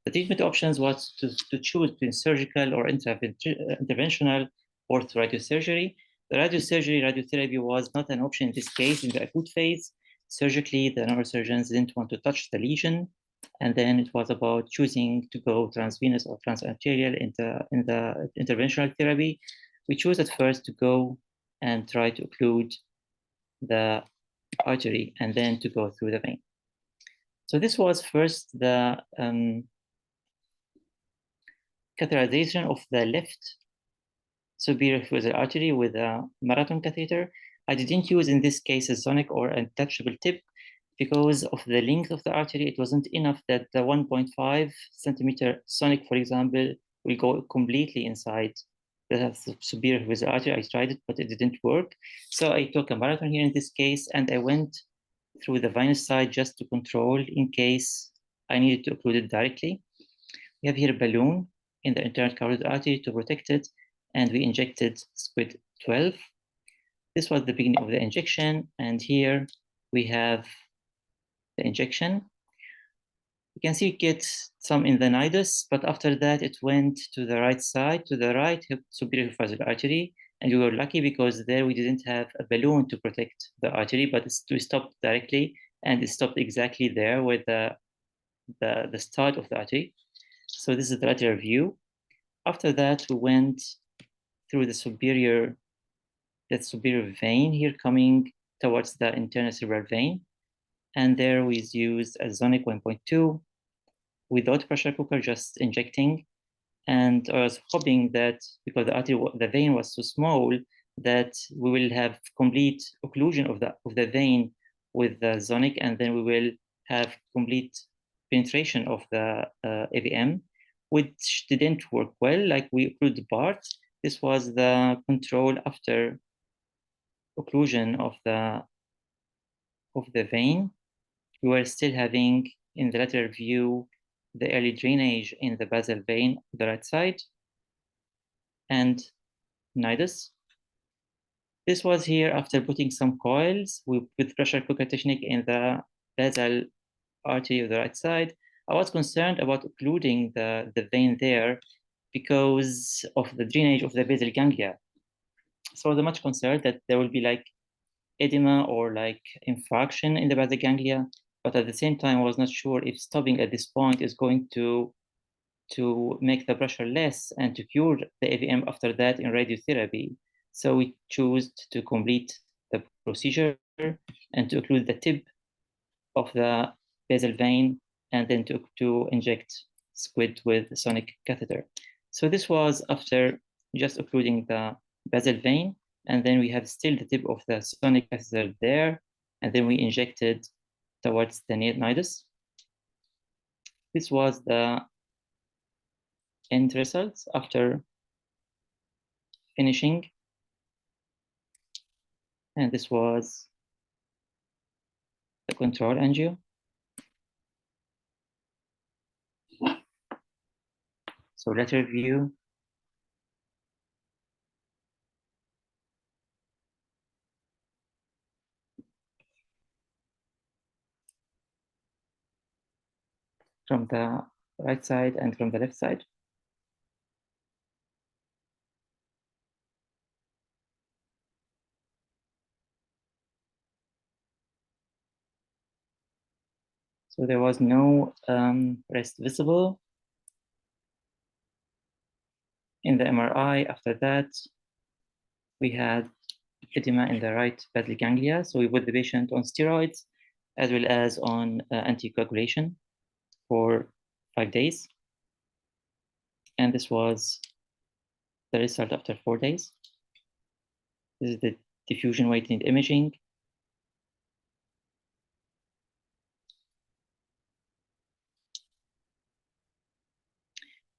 The treatment options was to choose between surgical or interventional or radiosurgery. The radiotherapy was not an option in this case in the acute phase. Surgically, the neurosurgeons didn't want to touch the lesion, and then it was about choosing to go transvenous or transarterial in the interventional therapy. We chose at first to go and try to occlude the artery and then to go through the vein. So this was first the catheterization of the left superior hypophyseal artery with a marathon catheter. I didn't use in this case a sonic or a touchable tip because of the length of the artery. It wasn't enough that the 1.5 centimeter sonic, for example, will go completely inside the superior hypophyseal artery. I tried it, but it didn't work. So I took a marathon here in this case, and I went through the venous side just to control in case I needed to occlude it directly. We have here a balloon in the internal carotid artery to protect it, and we injected squid 12. This was the beginning of the injection, and here we have the injection. You can see it gets some in the nidus, but after that it went to the right side, to the right superior hypophyseal artery, and we were lucky because there we didn't have a balloon to protect the artery, but we stopped directly, and it stopped exactly there with the start of the artery. So this is the lateral view. After that, we went through the superior vein here coming towards the internal cerebral vein. And there we used a Zonic 1.2 without pressure cooker, just injecting. And I was hoping that because the vein was so small, that we will have complete occlusion of the vein with the Zonic, and then we will have complete penetration of the AVM, which didn't work well. Like we occluded the part. This was the control after occlusion of the vein. We were still having in the lateral view the early drainage in the basal vein, the right side, and nidus. This was here after putting some coils with pressure cooker technique in the basal artery of the right side. I was concerned about occluding the vein there because of the drainage of the basal ganglia. So I was much concerned that there will be like edema or like infarction in the basal ganglia, but at the same time, I was not sure if stopping at this point is going to make the pressure less and to cure the AVM after that in radiotherapy. So we chose to complete the procedure and to occlude the tip of the basal vein and then to inject squid with the sonic catheter. So this was after just occluding the basal vein, and then we have still the tip of the sonic catheter there, and then we injected towards the nidus. This was the end results after finishing, and this was the control angio. So lateral view. From the right side and from the left side. So there was no rest visible. In the MRI, after that, we had edema in the right basal ganglia. So we put the patient on steroids as well as on anticoagulation for 5 days. And this was the result after 4 days. This is the diffusion weighted imaging.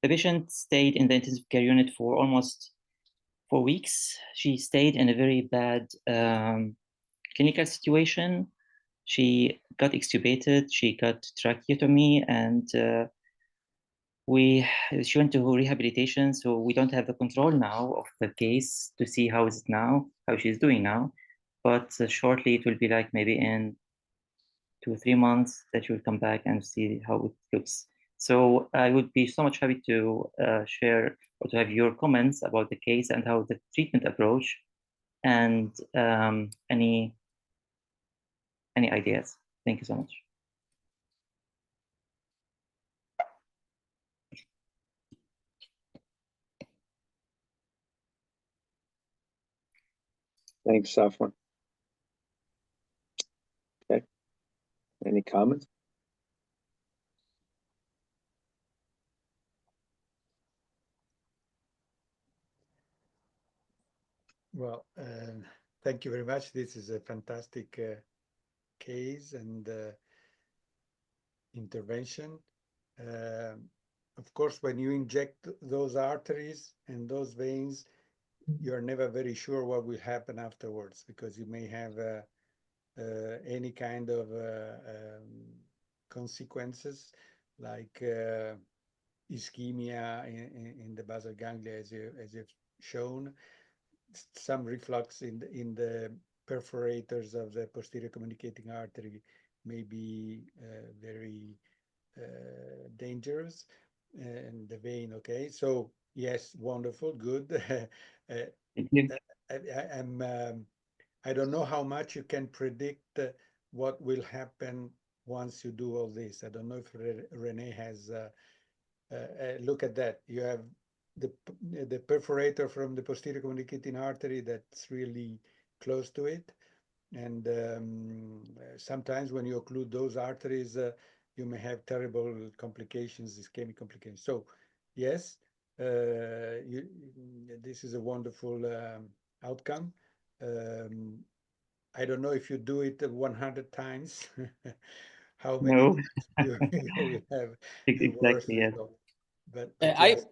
The patient stayed in the intensive care unit for almost 4 weeks. She stayed in a very bad clinical situation. She got extubated, she got tracheotomy, and she went to rehabilitation. So we don't have the control now of the case to see how is it now, how she's doing now. But shortly it will be like maybe in 2 or 3 months that you'll come back and see how it looks. So I would be so much happy to share or to have your comments about the case and how the treatment approach and any ideas. Thank you so much. Thanks, Safwan. Okay. Any comments? Well, thank you very much. This is a fantastic case and intervention. Of course, when you inject those arteries and those veins, you're never very sure what will happen afterwards, because you may have any kind of consequences like ischemia in the basal ganglia, as you've shown, some reflux in the perforators of the posterior communicating artery may be very dangerous, and the vein. Okay, so yes, wonderful, good. Thank you. I don't know how much you can predict what will happen once you do all this. I don't know if Rene has look at that. You have the perforator from the posterior communicating artery that's really close to it, and sometimes when you occlude those arteries, you may have terrible complications, ischemic complications. So yes, this is a wonderful outcome. I don't know if you do it 100 times, how many No. times you will have the worst Exactly, yeah. result. But I yes.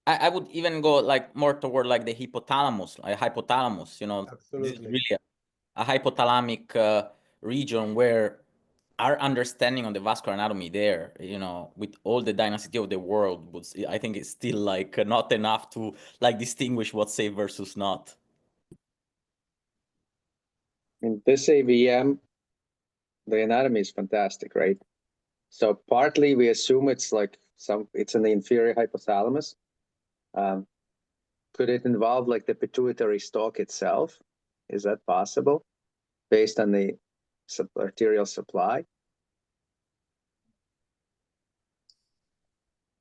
I would even go like more toward like the hypothalamus, like hypothalamus. You know, this is Absolutely. really a hypothalamic region where our understanding on the vascular anatomy there, you know, with all the dynasty of the world, was, I think it's still like not enough to like distinguish what's safe versus not. In this AVM, the anatomy is fantastic, right? So partly we assume it's like it's in the inferior hypothalamus. Could it involve like the pituitary stalk itself? Is that possible based on the arterial supply?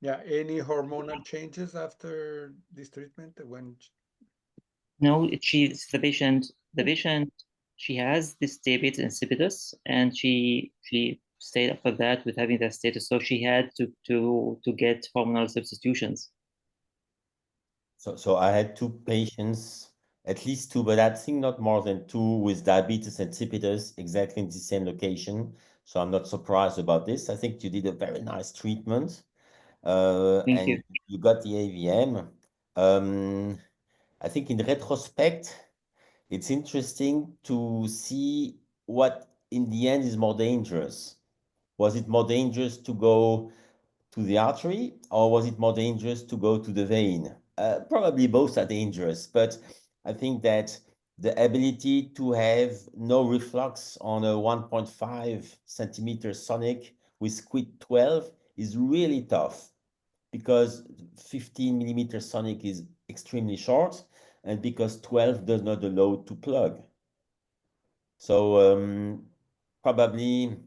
Yeah, any hormonal changes after this treatment? No, she's the patient. She has this diabetes insipidus, and she stayed after that with having that status. So she had to get hormonal substitutions. So I had 2 patients, at least 2, but I think not more than 2, with diabetes insipidus exactly in the same location. So I'm not surprised about this. I think you did a very nice treatment, and you got the AVM. I think in retrospect, it's interesting to see what in the end is more dangerous. Was it more dangerous to go to the artery, or was it more dangerous to go to the vein? Probably both are dangerous, but I think that the ability to have no reflux on a 1.5 centimeter sonic with quit 12 is really tough, because 15 millimeter sonic is extremely short, and because 12 does not allow to plug. So probably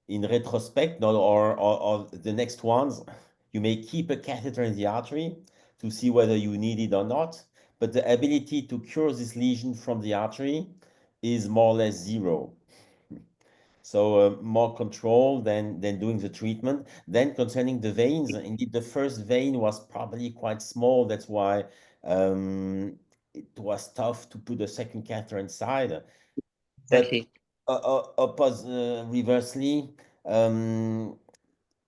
in retrospect, or the next ones, you may keep a catheter in the artery to see whether you need it or not, but the ability to cure this lesion from the artery is more or less 0. So more control than doing the treatment. Then concerning the veins, indeed the first vein was probably quite small. That's why it was tough to put a second catheter inside. Exactly. But reversely,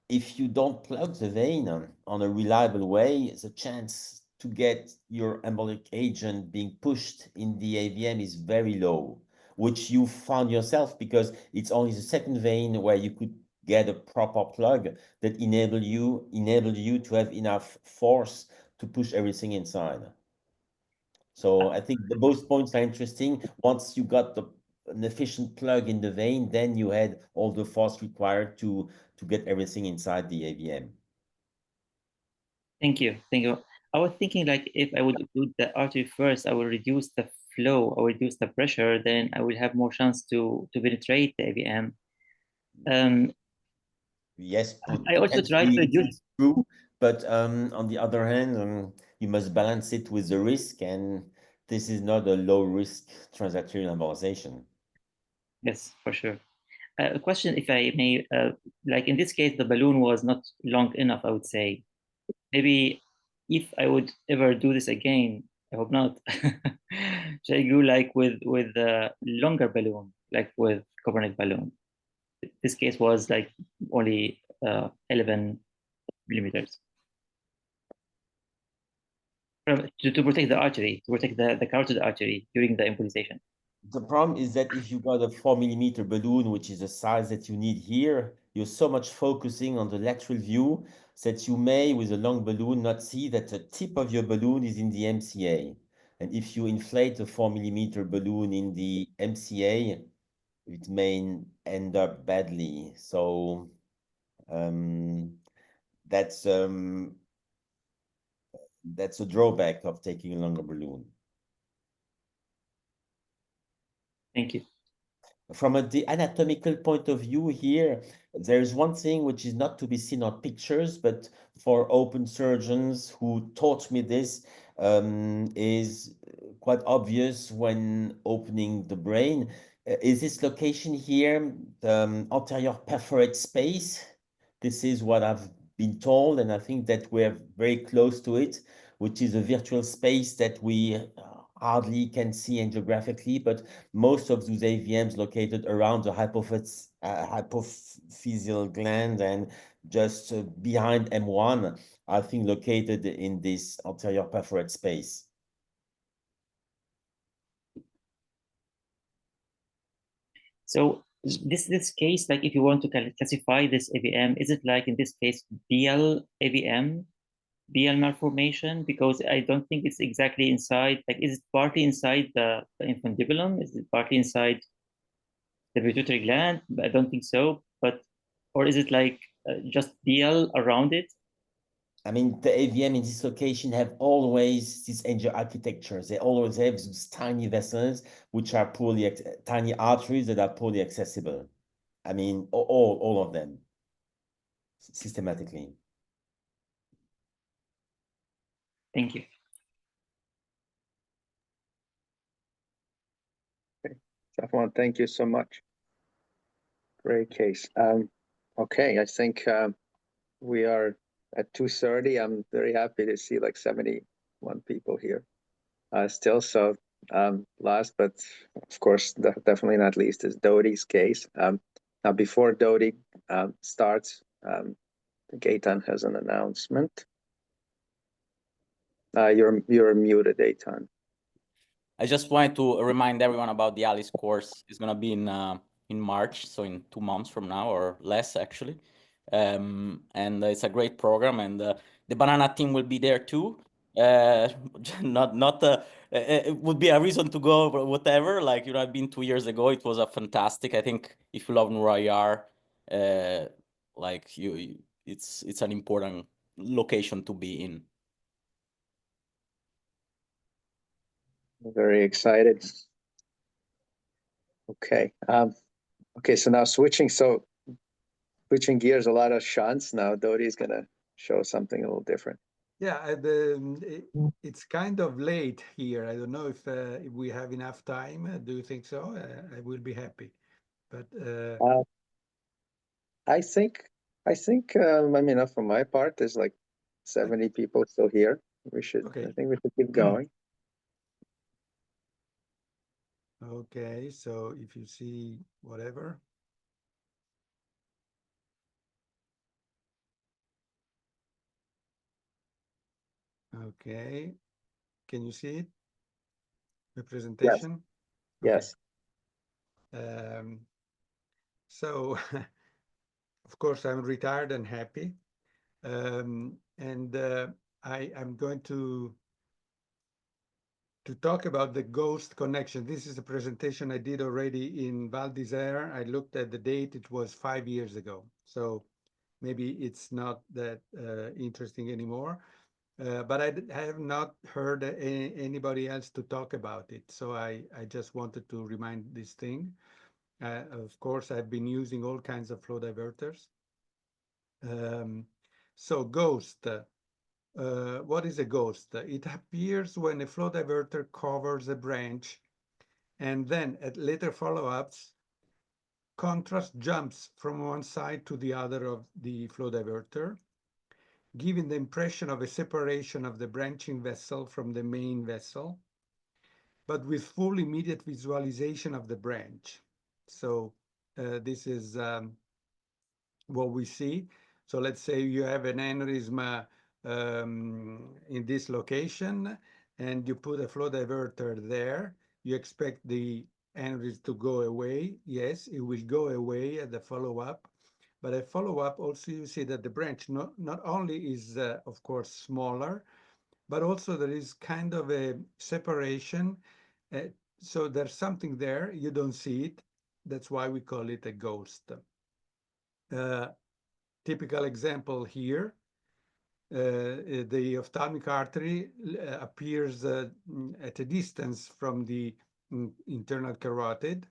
if you don't plug the vein on a reliable way, the chance to get your embolic agent being pushed in the AVM is very low, which you found yourself because it's only the second vein where you could get a proper plug that enabled you to have enough force to push everything inside. So I think both points are interesting. Once you got an efficient plug in the vein, then you had all the force required to get everything inside the AVM. Thank you. Thank you. I was thinking like if I would do the artery first, I will reduce the flow, I will reduce the pressure, then I will have more chance to penetrate the AVM. Yes, I also tried to reduce. it's true, but on the other hand, you must balance it with the risk, and this is not a low risk transarterial embolization. Yes, for sure. A question, if I may, like in this case, the balloon was not long enough, I would say. Maybe if I would ever do this again, I hope not, should I go like with a longer balloon, like with Copernic balloon? This case was like only 11 millimeters. To protect the artery, to protect the carotid artery during the embolization. The problem is that if you got a 4 mm balloon, which is the size that you need here, you're so much focusing on the lateral view that you may, with a long balloon, not see that the tip of your balloon is in the MCA. And if you inflate a 4 mm balloon in the MCA, it may end up badly. So that's a drawback of taking a longer balloon. Thank you. From the anatomical point of view here, there's one thing which is not to be seen on pictures, but for open surgeons who taught me this, is quite obvious when opening the brain. Is this location here, the anterior perforate space? This is what I've been told, and I think that we're very close to it, which is a virtual space that we hardly can see angiographically, but most of those AVMs located around the hypophyseal gland and just behind M1, I think located in this anterior perforate space. So this case, like if you want to classify this AVM, is it like in this case BL AVM, BL malformation? Because I don't think it's exactly inside. Like, is it partly inside the infundibulum? Is it partly inside the pituitary gland? I don't think so. But or is it like just BL around it? I mean, the AVM in this location have always this angio architecture. They always have these tiny vessels, which are tiny arteries that are poorly accessible. I mean, all of them, systematically. Thank you. Okay. Safwan, thank you so much. Great case. Okay, I think we are at 2:30. I'm very happy to see like 71 people here still. So last, but of course, definitely not least is Dodi's case. Now, before Dodi starts, Gaetan has an announcement. You're muted, Gaetan. I just wanted to remind everyone about the ALICE course. It's gonna be in March, so in 2 months from now or less actually. And it's a great program, and the Banana team will be there too. It would be a reason to go, or whatever. Like, you know, I've been 2 years ago. It was a fantastic. I think if you love Neuro-IR, like it's an important location to be in. Very excited. Okay. Okay, so now switching gears, a lot of shunts. Now Dodi is gonna show something a little different. Yeah, it's kind of late here. I don't know if we have enough time. Do you think so? I will be happy. But I think I mean, for my part, there's like 70 people still here. I think we should keep going. Okay, so if you see whatever. Okay, can you see it? The presentation? Yes. So, of course, I'm retired and happy. I'm going to talk about the ghost connection. This is a presentation I did already in Val d'Isère. I looked at the date, it was 5 years ago. So maybe it's not that interesting anymore. But I have not heard anybody else to talk about it. So I just wanted to remind this thing. Of course, I've been using all kinds of flow diverters. So ghost. What is a ghost? It appears when a flow diverter covers a branch, and then at later follow-ups, contrast jumps from one side to the other of the flow diverter, giving the impression of a separation of the branching vessel from the main vessel, but with full immediate visualization of the branch. So this is what we see. So let's say you have an aneurysm in this location, and you put a flow diverter there. You expect the aneurysm to go away. Yes, it will go away at the follow-up. But at follow-up, also you see that the branch not only is, of course, smaller, but also there is kind of a separation. So there's something there. You don't see it. That's why we call it a ghost. Typical example here, the ophthalmic artery appears at a distance from the internal carotid.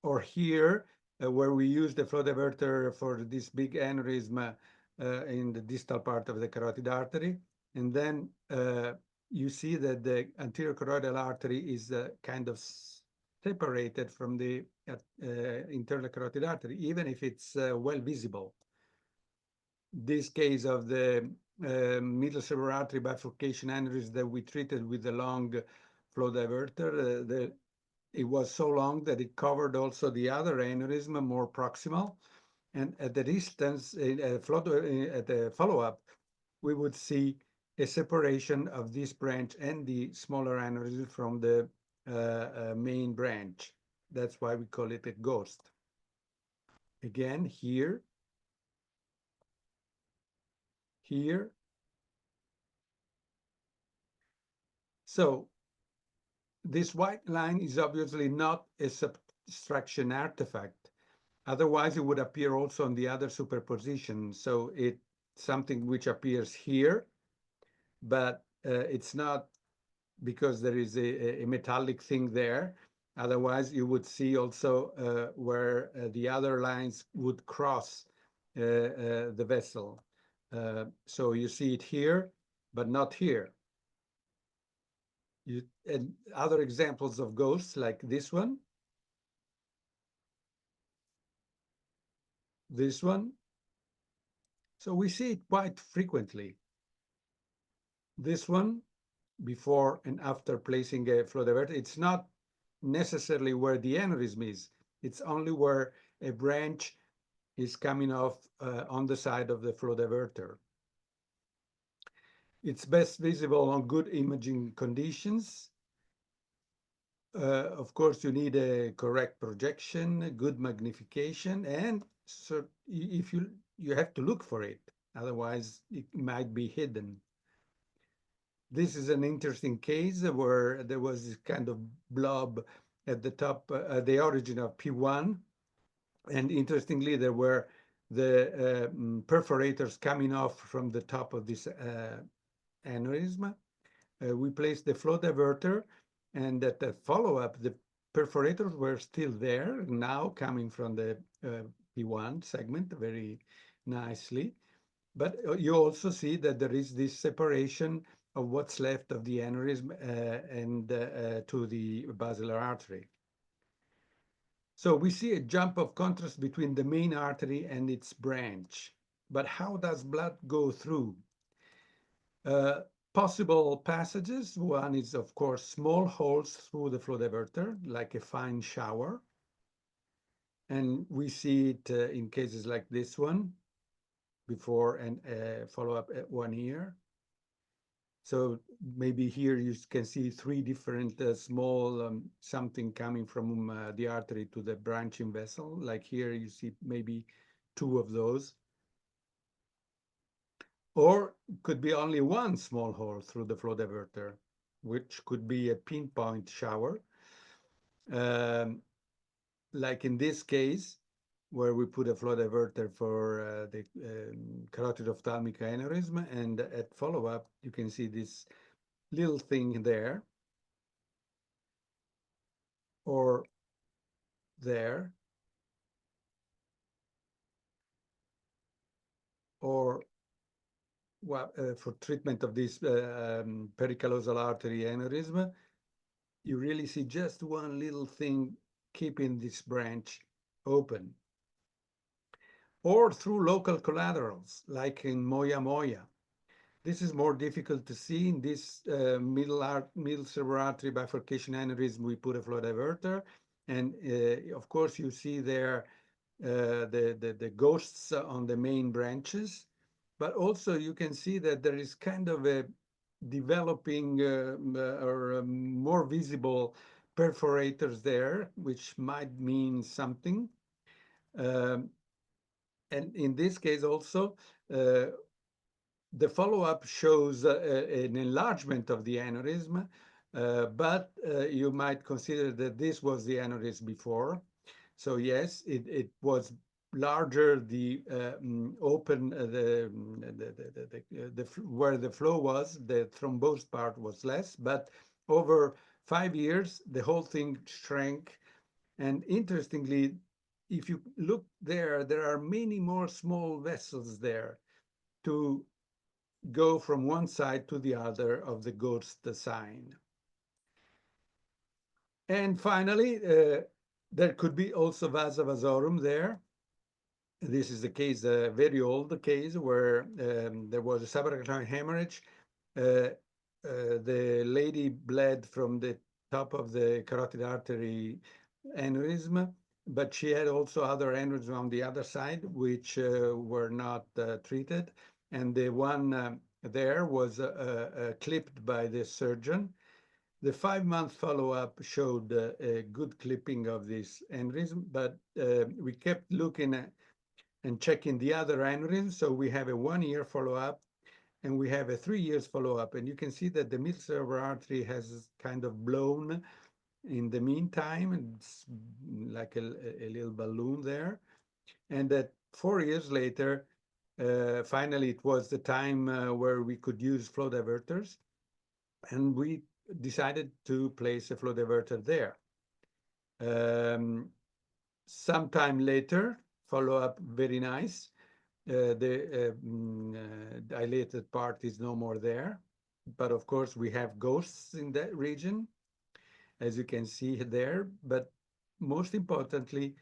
Or here, where we use the flow diverter for this big aneurysm in the distal part of the carotid artery. And then you see that the anterior carotid artery is kind of separated from the internal carotid artery, even if it's well visible. This case of the middle cerebral artery bifurcation aneurysm that we treated with the long flow diverter, it was so long that it covered also the other aneurysm, more proximal. And at the distance, at the follow-up, we would see a separation of this branch and the smaller aneurysm from the main branch. That's why we call it a ghost. Again, here, So this white line is obviously not a subtraction artifact. Otherwise, it would appear also on the other superposition. So it's something which appears here, but it's not because there is a metallic thing there. Otherwise, you would see also where the other lines would cross the vessel. So you see it here, but not here. And other examples of ghosts like this one. This one. So we see it quite frequently. This one, before and after placing a flow diverter, it's not necessarily where the aneurysm is. It's only where a branch is coming off on the side of the flow diverter. It's best visible on good imaging conditions. Of course, you need a correct projection, good magnification, and so if you have to look for it, otherwise it might be hidden. This is an interesting case where there was this kind of blob at the top, the origin of P1, and interestingly, there were the perforators coming off from the top of this aneurysm. We placed the flow diverter, and at the follow-up, the perforators were still there, now coming from the P1 segment very nicely. But you also see that there is this separation of what's left of the aneurysm and to the basilar artery. So we see a jump of contrast between the main artery and its branch. But how does blood go through? possible passages. One is, of course, small holes through the flow diverter, like a fine shower. And we see it in cases like this one, before and follow-up at 1 year. So maybe here you can see 3 different small something coming from the artery to the branching vessel. Like here you see maybe 2 of those. Or could be only one small hole through the flow diverter, which could be a pinpoint shower. Like in this case, where we put a flow diverter for the carotid ophthalmic aneurysm, and at follow-up, you can see this little thing there, or there, or well, for treatment of this pericallosal artery aneurysm, you really see just one little thing keeping this branch open. Or through local collaterals, like in Moya Moya. This is more difficult to see. In this middle cerebral artery bifurcation aneurysm, we put a flow diverter. And of course, you see there the ghosts on the main branches. But also you can see that there is kind of a developing or more visible perforators there, which might mean something. And in this case also, the follow-up shows an enlargement of the aneurysm, but you might consider that this was the aneurysm before. So yes, it was larger, the open, where the flow was, the thrombosed part was less, but over 5 years, the whole thing shrank. And interestingly, if you look there, there are many more small vessels there to go from one side to the other of the ghost sign. And finally, there could be also vasa vasorum there. This is a case, a very old case, where there was a subarachnoid hemorrhage. The lady bled from the top of the carotid artery aneurysm, but she had also other aneurysms on the other side, which were not treated. And the one there was clipped by the surgeon. The 5-month follow-up showed a good clipping of this aneurysm, but we kept looking at and checking the other aneurysms. So we have a 1-year follow-up, and we have a 3 years follow-up. And you can see that the middle cerebral artery has kind of blown in the meantime. It's like a little balloon there. And that 4 years later, finally, it was the time where we could use flow diverters. And we decided to place a flow diverter there. Sometime later, follow-up, very nice. The dilated part is no more there. But of course, we have ghosts in that region, as you can see there. But most importantly,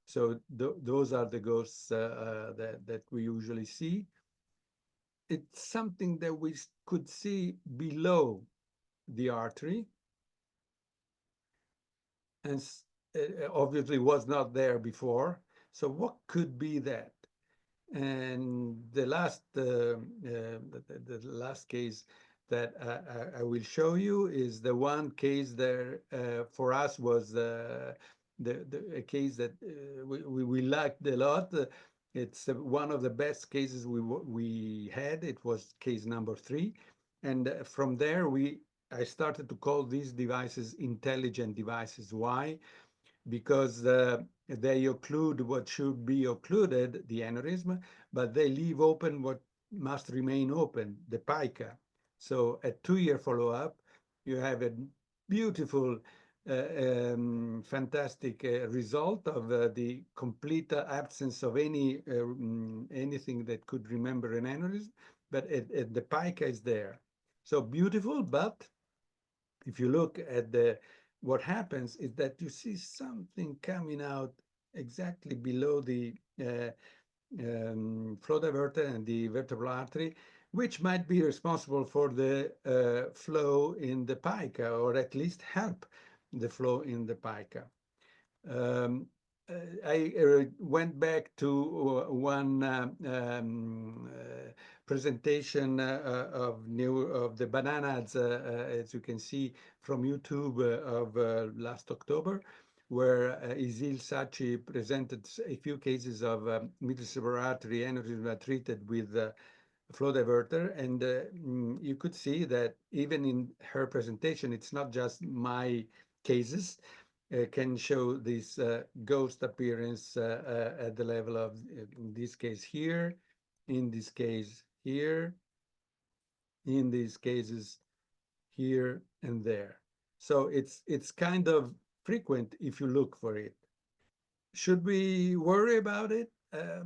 so those are the ghosts that we usually see. It's something that we could see below the artery, and obviously was not there before. So what could be that? And the last case that I will show you is the one case there for us was a case that we liked a lot. It's one of the best cases we had. It was case number 3. And from there, I started to call these devices intelligent devices. Why? Because they occlude what should be occluded, the aneurysm, but they leave open what must remain open, the pica. So at 2-year follow-up, you have a beautiful, fantastic result of the complete absence of anything that could remember an aneurysm, but the pica is there. So beautiful, but if you look at what happens is that you see something coming out exactly below the flow diverter and the vertebral artery, which might be responsible for the flow in the pica, or at least help the flow in the pica. I went back to one presentation of the BANANAZ, as you can see from YouTube, of last October, where Isil Sachi presented a few cases of middle cerebral artery aneurysm treated with flow diverter, and you could see that even in her presentation, it's not just my cases. Can show this ghost appearance at the level of, in this case here, in this case here, in these cases here and there. So it's kind of frequent if you look for it. Should we worry about it?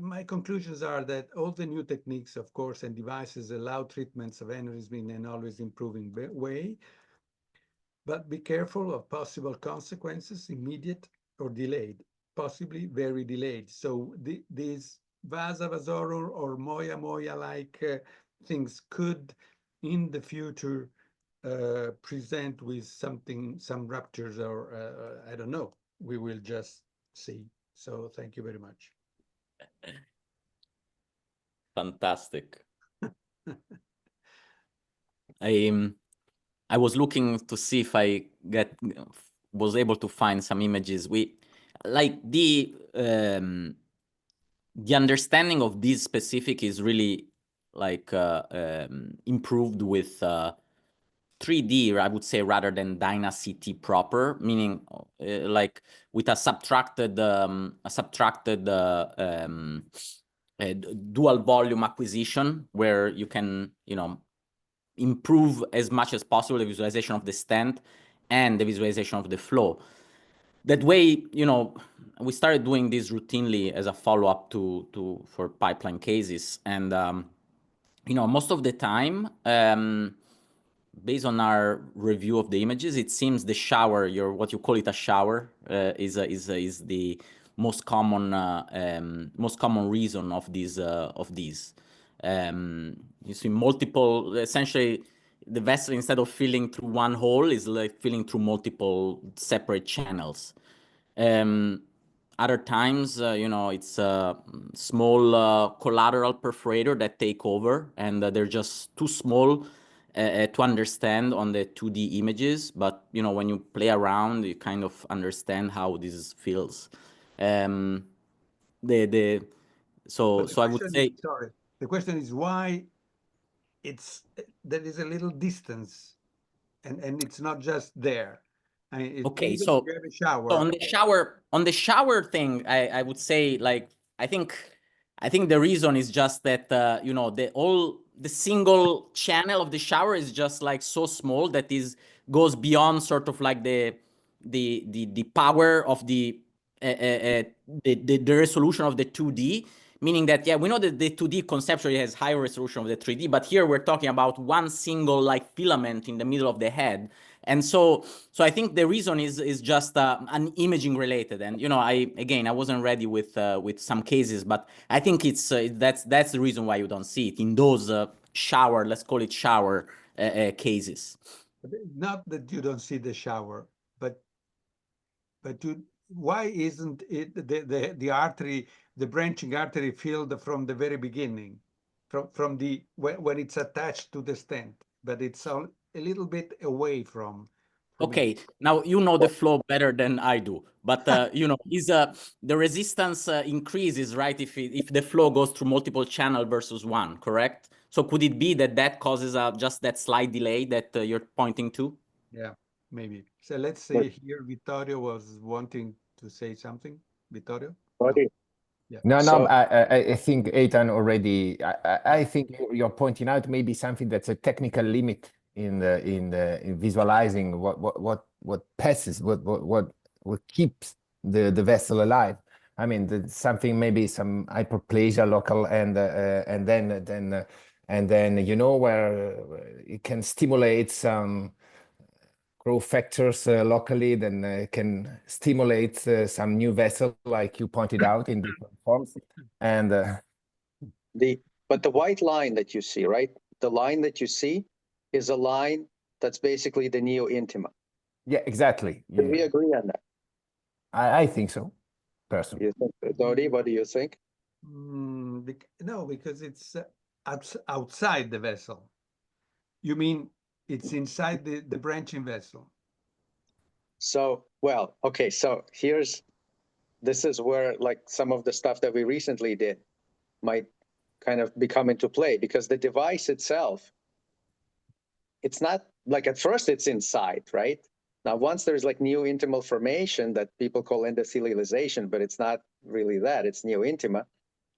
My conclusions are that all the new techniques, of course, and devices allow treatments of aneurysm in an always improving way, but be careful of possible consequences, immediate or delayed, possibly very delayed. So these vasa-vasorum or moya-moya-like things could, in the future, present with some ruptures, or I don't know. We will just see. So thank you very much. Fantastic. I was looking to see if I was able to find some images. The understanding of this specific is really like improved with 3D, I would say, rather than DynaCT proper, meaning like with a subtracted dual volume acquisition, where you can, improve as much as possible the visualization of the stent and the visualization of the flow. That way, we started doing this routinely as a follow-up for pipeline cases, and most of the time, based on our review of the images, it seems the shower, what you call it a shower, is the most common reason of these. You see multiple, essentially, the vessel, instead of filling through one hole, is like filling through multiple separate channels. Other times, it's a small collateral perforator that take over, and they're just too small to understand on the 2D images. But, when you play around, you kind of understand how this feels. So I would say, sorry, the question is why there is a little distance, and it's not just there. I mean, okay, even so if you have a shower. So on the shower thing, I would say, like, I think the reason is just that the single channel of the shower is just like so small that goes beyond sort of like the power of the resolution of the 2D. Meaning that, yeah, we know that the 2D conceptually has higher resolution of the 3D, but here we're talking about one single like filament in the middle of the head. And so I think the reason is just an imaging related. And, I wasn't ready with some cases, but I think it's that's the reason why you don't see it in those shower, let's call it shower cases. Not that you don't see the shower, but why isn't it the artery, the branching artery filled from the very beginning, from when it's attached to the stent, but it's a little bit away from okay, now you know the flow better than I do, but the resistance increases, right? If the flow goes through multiple channel versus one, correct? So could it be that causes just that slight delay that you're pointing to? Yeah, maybe. So let's say here Vittorio was wanting to say something. Vittorio? No. Yeah. No, I think Eitan already. I think you're pointing out maybe something that's a technical limit in visualizing what passes, what keeps the vessel alive. I mean, something, maybe some hyperplasia local, and then where it can stimulate some growth factors locally, then can stimulate some new vessel, like you pointed out, in different forms. And but the white line that you see, right? the line that you see is a line that's basically the neo-intima. Yeah, exactly. Do we agree on that? I think so, personally. You think, Dodi, what do you think? No, because it's outside the vessel. You mean it's inside the branching vessel? So, well, okay, so this is where like some of the stuff that we recently did might kind of become into play, because the device itself, it's not like at first it's inside, right? Now, once there's like neo-intimal formation that people call endothelialization, but it's not really that, it's neo-intima,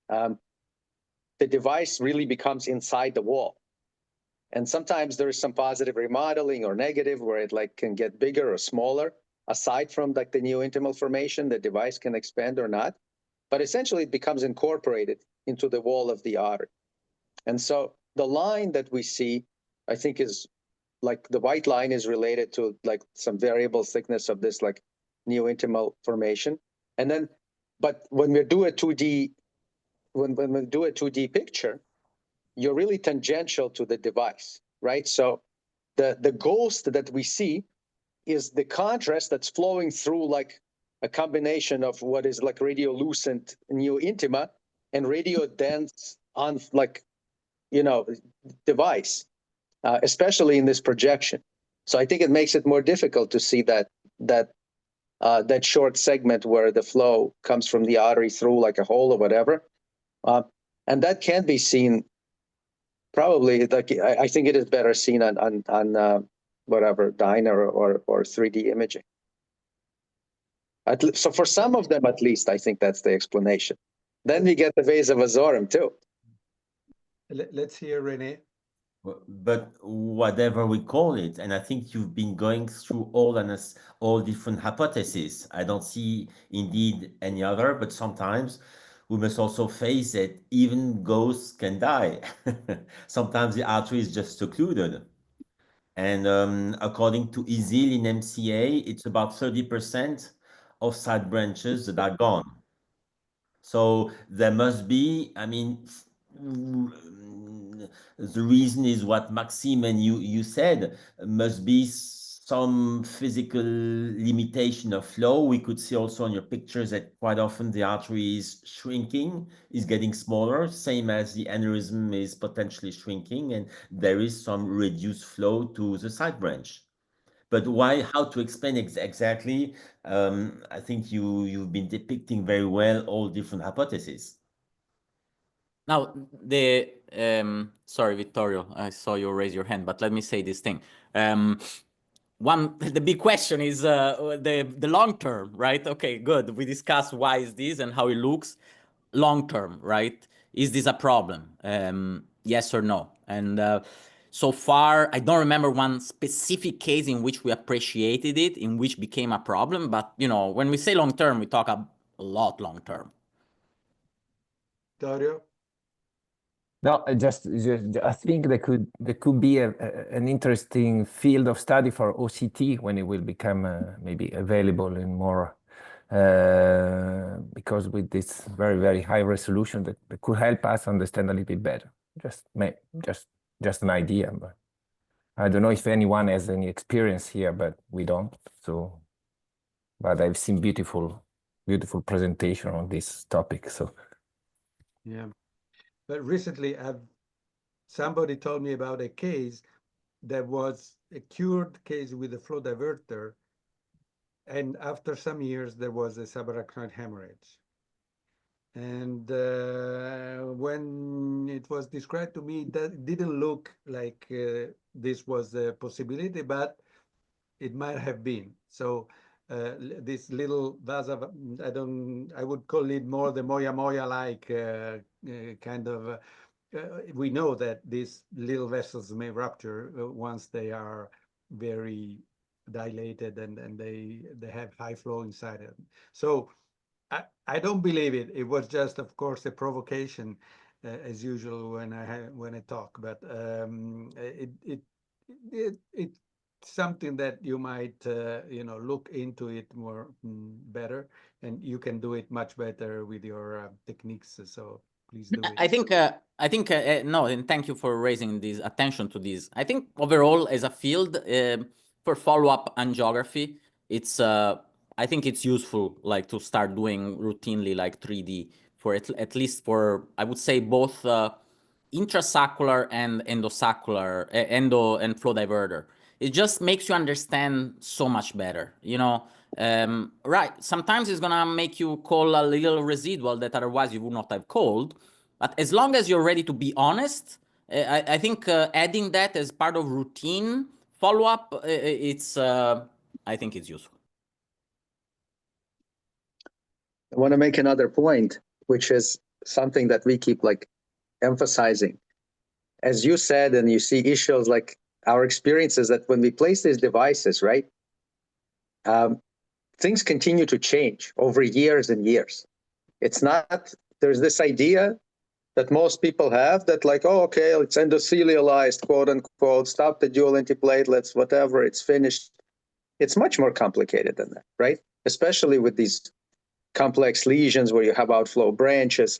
the device really becomes inside the wall. And sometimes there's some positive remodeling or negative where it like can get bigger or smaller. Aside from like the neo-intimal formation, the device can expand or not. But essentially it becomes incorporated into the wall of the artery. And so the line that we see, I think, is like the white line is related to like some variable thickness of this like neo-intimal formation. And then, but when we do a 2D, when we do a 2D picture, you're really tangential to the device, right? So the ghost that we see is the contrast that's flowing through like a combination of what is like radiolucent neo-intima and radiodense on like, you know, device, especially in this projection. So I think it makes it more difficult to see that short segment where the flow comes from the artery through like a hole or whatever. And that can be seen probably, like I think it is better seen on whatever, Dyna or 3D imaging. So for some of them, at least, I think that's the explanation. Then we get the vasa vasorum too. Let's hear Rene. But whatever we call it, and I think you've been going through all different hypotheses. I don't see indeed any other, but sometimes we must also face that even ghosts can die. Sometimes the artery is just occluded. And according to Isil in MCA, it's about 30% of side branches that are gone. So there must be, I mean, the reason is what Maxime and you said, must be some physical limitation of flow. We could see also on your pictures that quite often the artery is shrinking, is getting smaller, same as the aneurysm is potentially shrinking, and there is some reduced flow to the side branch. But why, how to explain exactly? I think you've been depicting very well all different hypotheses. Now, sorry, Vittorio, I saw you raise your hand, but let me say this thing. The big question is the long term, right? Okay, good. We discussed why is this and how it looks. Long term, right? Is this a problem? Yes or no? And so far, I don't remember one specific case in which we appreciated it, in which became a problem. But you know, when we say long term, we talk a lot long term. Dario? No, just I think there could be an interesting field of study for OCT when it will become maybe available in more because with this very high resolution that could help us understand a little bit better. Just an idea, but I don't know if anyone has any experience here, but we don't. So, but I've seen beautiful presentation on this topic. So yeah. But recently, somebody told me about a case that was a cured case with a flow diverter, and after some years, there was a subarachnoid hemorrhage. And when it was described to me, that didn't look like this was a possibility, but it might have been. So this little vasa, I would call it more the moya-like kind of, we know that these little vessels may rupture once they are very dilated and they have high flow inside it. So I don't believe it. It was just, of course, a provocation, as usual when I talk. But it's something that you might look into it more better, and you can do it much better with your techniques. So please do it. I think no, and thank you for raising this attention to this. I think overall as a field for follow-up angiography, it's I think it's useful like to start doing routinely like 3D for at least for I would say both intrasaccular and endosaccular endo and flow diverter. It just makes you understand so much better, you know. Right, sometimes it's gonna make you call a little residual that otherwise you would not have called, but as long as you're ready to be honest, I think adding that as part of routine follow-up, it's I think it's useful. I want to make another point, which is something that we keep like emphasizing. As you said, and you see issues like our experiences that when we place these devices, right, things continue to change over years and years. It's not, there's this idea that most people have that like, oh, okay, it's endothelialized, quote unquote, stop the dual antiplatelets, whatever, it's finished. It's much more complicated than that, right? Especially with these complex lesions where you have outflow branches.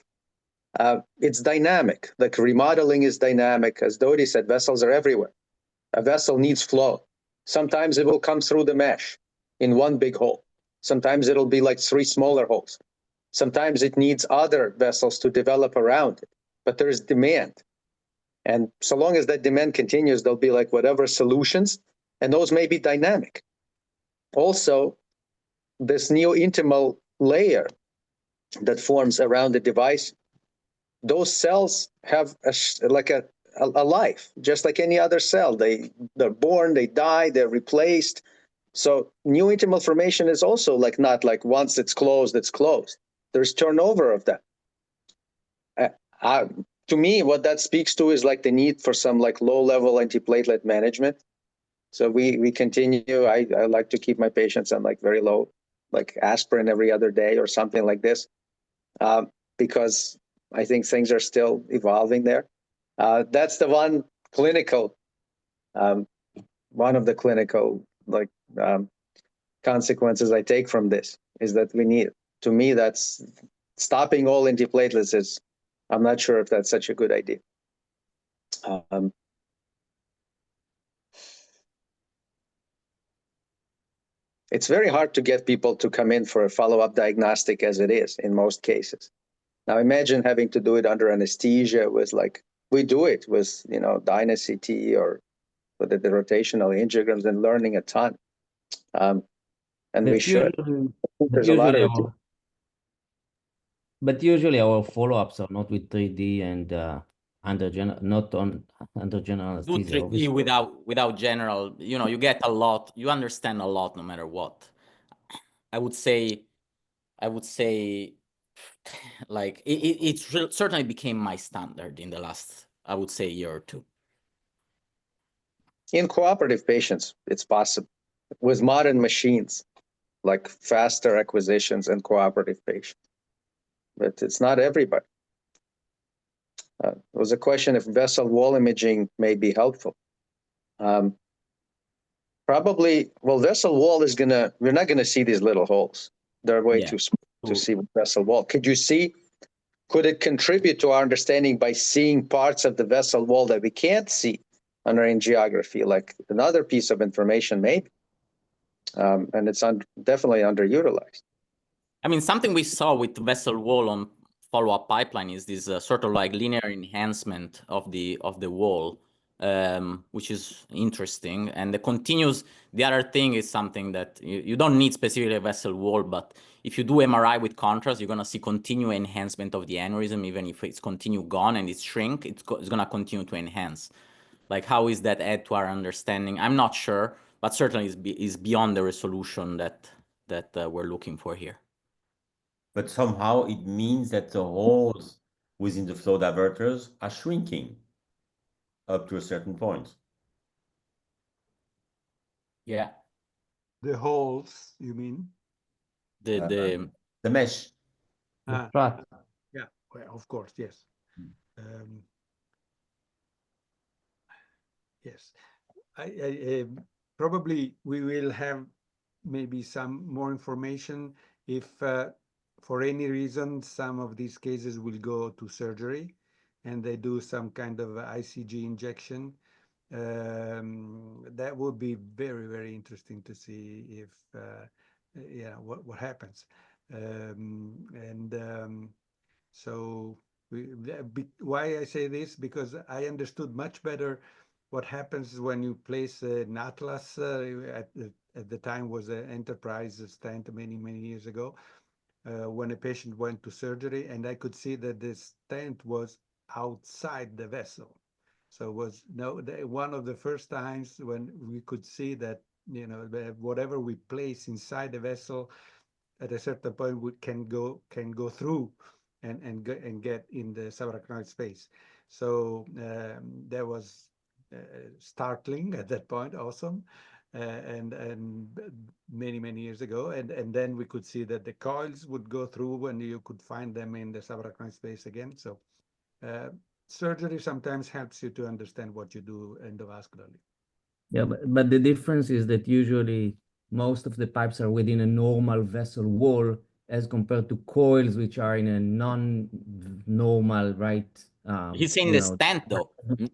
It's dynamic. Like remodeling is dynamic. As Dodi said, vessels are everywhere. A vessel needs flow. Sometimes it will come through the mesh in one big hole. Sometimes it'll be like 3 smaller holes. Sometimes it needs other vessels to develop around it, but there is demand. And so long as that demand continues, there'll be like whatever solutions, and those may be dynamic. Also, this neointimal layer that forms around the device, those cells have a life, just like any other cell. They're born, they die, they're replaced. So neointimal formation is also like not like once it's closed, it's closed. There's turnover of that. To me, what that speaks to is like the need for some like low-level antiplatelet management. So we continue. I like to keep my patients on like very low, like aspirin every other day or something like this, because I think things are still evolving there. That's the one clinical, one of the clinical like consequences I take from this is that we need, to me, that's stopping all antiplatelets is, I'm not sure if that's such a good idea. It's very hard to get people to come in for a follow-up diagnostic as it is in most cases. Now imagine having to do it under anesthesia with like, we do it with, you know, DynaCT or with the rotational angiograms and learning a ton. And But we should. There's a lot of it. But usually our follow-ups are not with 3D and not on under general Do anesthesia. 3D Obviously. without general, you know, you get a lot, you understand a lot no matter what. I would say like it certainly became my standard in the last, I would say, year or two. In cooperative patients, it's possible. With modern machines, like faster acquisitions and cooperative patients. But it's not everybody. It was a question if vessel wall imaging may be helpful. Probably, well, vessel wall is gonna, we're not gonna see these little holes. They're way too small to see with vessel wall. Could it contribute to our understanding by seeing parts of the vessel wall that we can't see under angiography, like another piece of information maybe? And it's definitely underutilized. I mean, something we saw with vessel wall on follow-up pipeline is this sort of like linear enhancement of the wall, which is interesting. And the other thing is something that you don't need specifically a vessel wall, but if you do MRI with contrast, you're going to see continued enhancement of the aneurysm, even if it's continue gone and it's shrink, it's going to continue to enhance. Like, how is that add to our understanding? I'm not sure, but certainly is beyond the resolution that we're looking for here. But somehow it means that the holes within the flow diverters are shrinking up to a certain point. Yeah. The holes, you mean? The mesh. Yeah, well, of course, yes. Yes, I probably we will have maybe some more information if for any reason, some of these cases will go to surgery, and they do some kind of ICG injection. That would be very, very interesting to see if, what happens. So why I say this, because I understood much better what happens when you place an atlas. At the time was an Enterprise stent many years ago, when a patient went to surgery, and I could see that the stent was outside the vessel. So it was one of the first times when we could see that, whatever we place inside the vessel at a certain point can go through and get in the subarachnoid space. So that was startling at that point, awesome, and many years ago. And then we could see that the coils would go through and you could find them in the subarachnoid space again. So surgery sometimes helps you to understand what you do endovascularly. Yeah, but the difference is that usually most of the pipes are within a normal vessel wall as compared to coils, which are in a non-normal, right? He's saying the stent, though.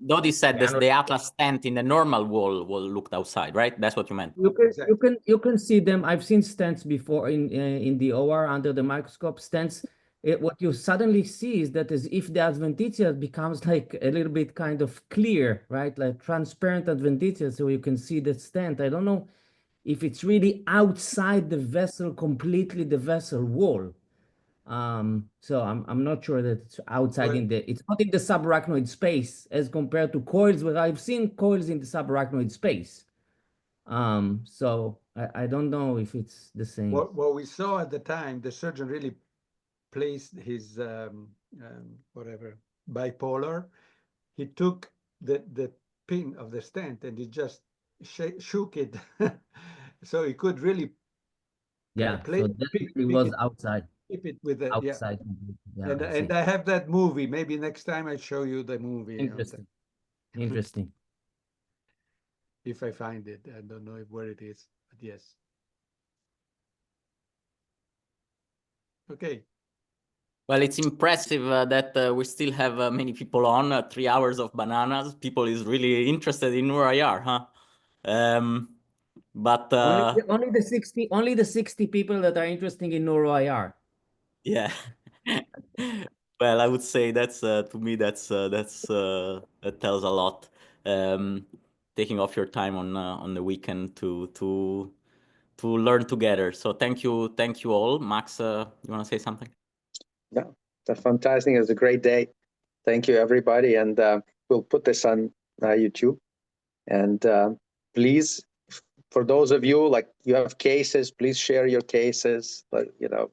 Dodi said that the Atlas stent in the normal wall looked outside, right? That's what you meant. You can see them. I've seen stents before in the OR under the microscope. Stents. What you suddenly see is that as if the adventitia becomes like a little bit kind of clear, right? Like transparent adventitia, so you can see the stent. I don't know if it's really outside the vessel, completely the vessel wall. So I'm not sure that it's outside it's not in the subarachnoid space as compared to coils, where I've seen coils in the subarachnoid space. So I don't know if it's the same. What we saw at the time, the surgeon really placed his whatever bipolar. He took the pin of the stent and he just shook it, so he could really so definitely was outside. Keep it with the outside. Yeah, and I have that movie. Maybe next time I show you the movie. Interesting. Interesting. If I find it, I don't know where it is, but yes. Okay. Well, it's impressive that we still have many people on 3 hours of bananas. People is really interested in NeuroIR, huh? But only the 60 people that are interested in NeuroIR. Yeah. Well, I would say that's to me that tells a lot. Taking off your time on the weekend to learn together. So thank you all. Max, you want to say something? Yeah, that's fantastic. It was a great day. Thank you, everybody, and we'll put this on YouTube. And please, for those of you like you have cases, please share your cases. But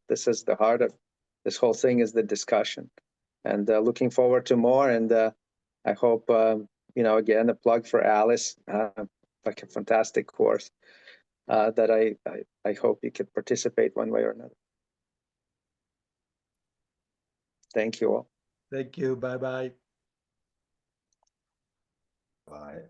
this is the heart of this whole thing, is the discussion. And looking forward to more. And I hope again, a plug for Alice, like a fantastic course that I hope you could participate one way or another. Thank you all. Thank you. Bye-bye. Bye.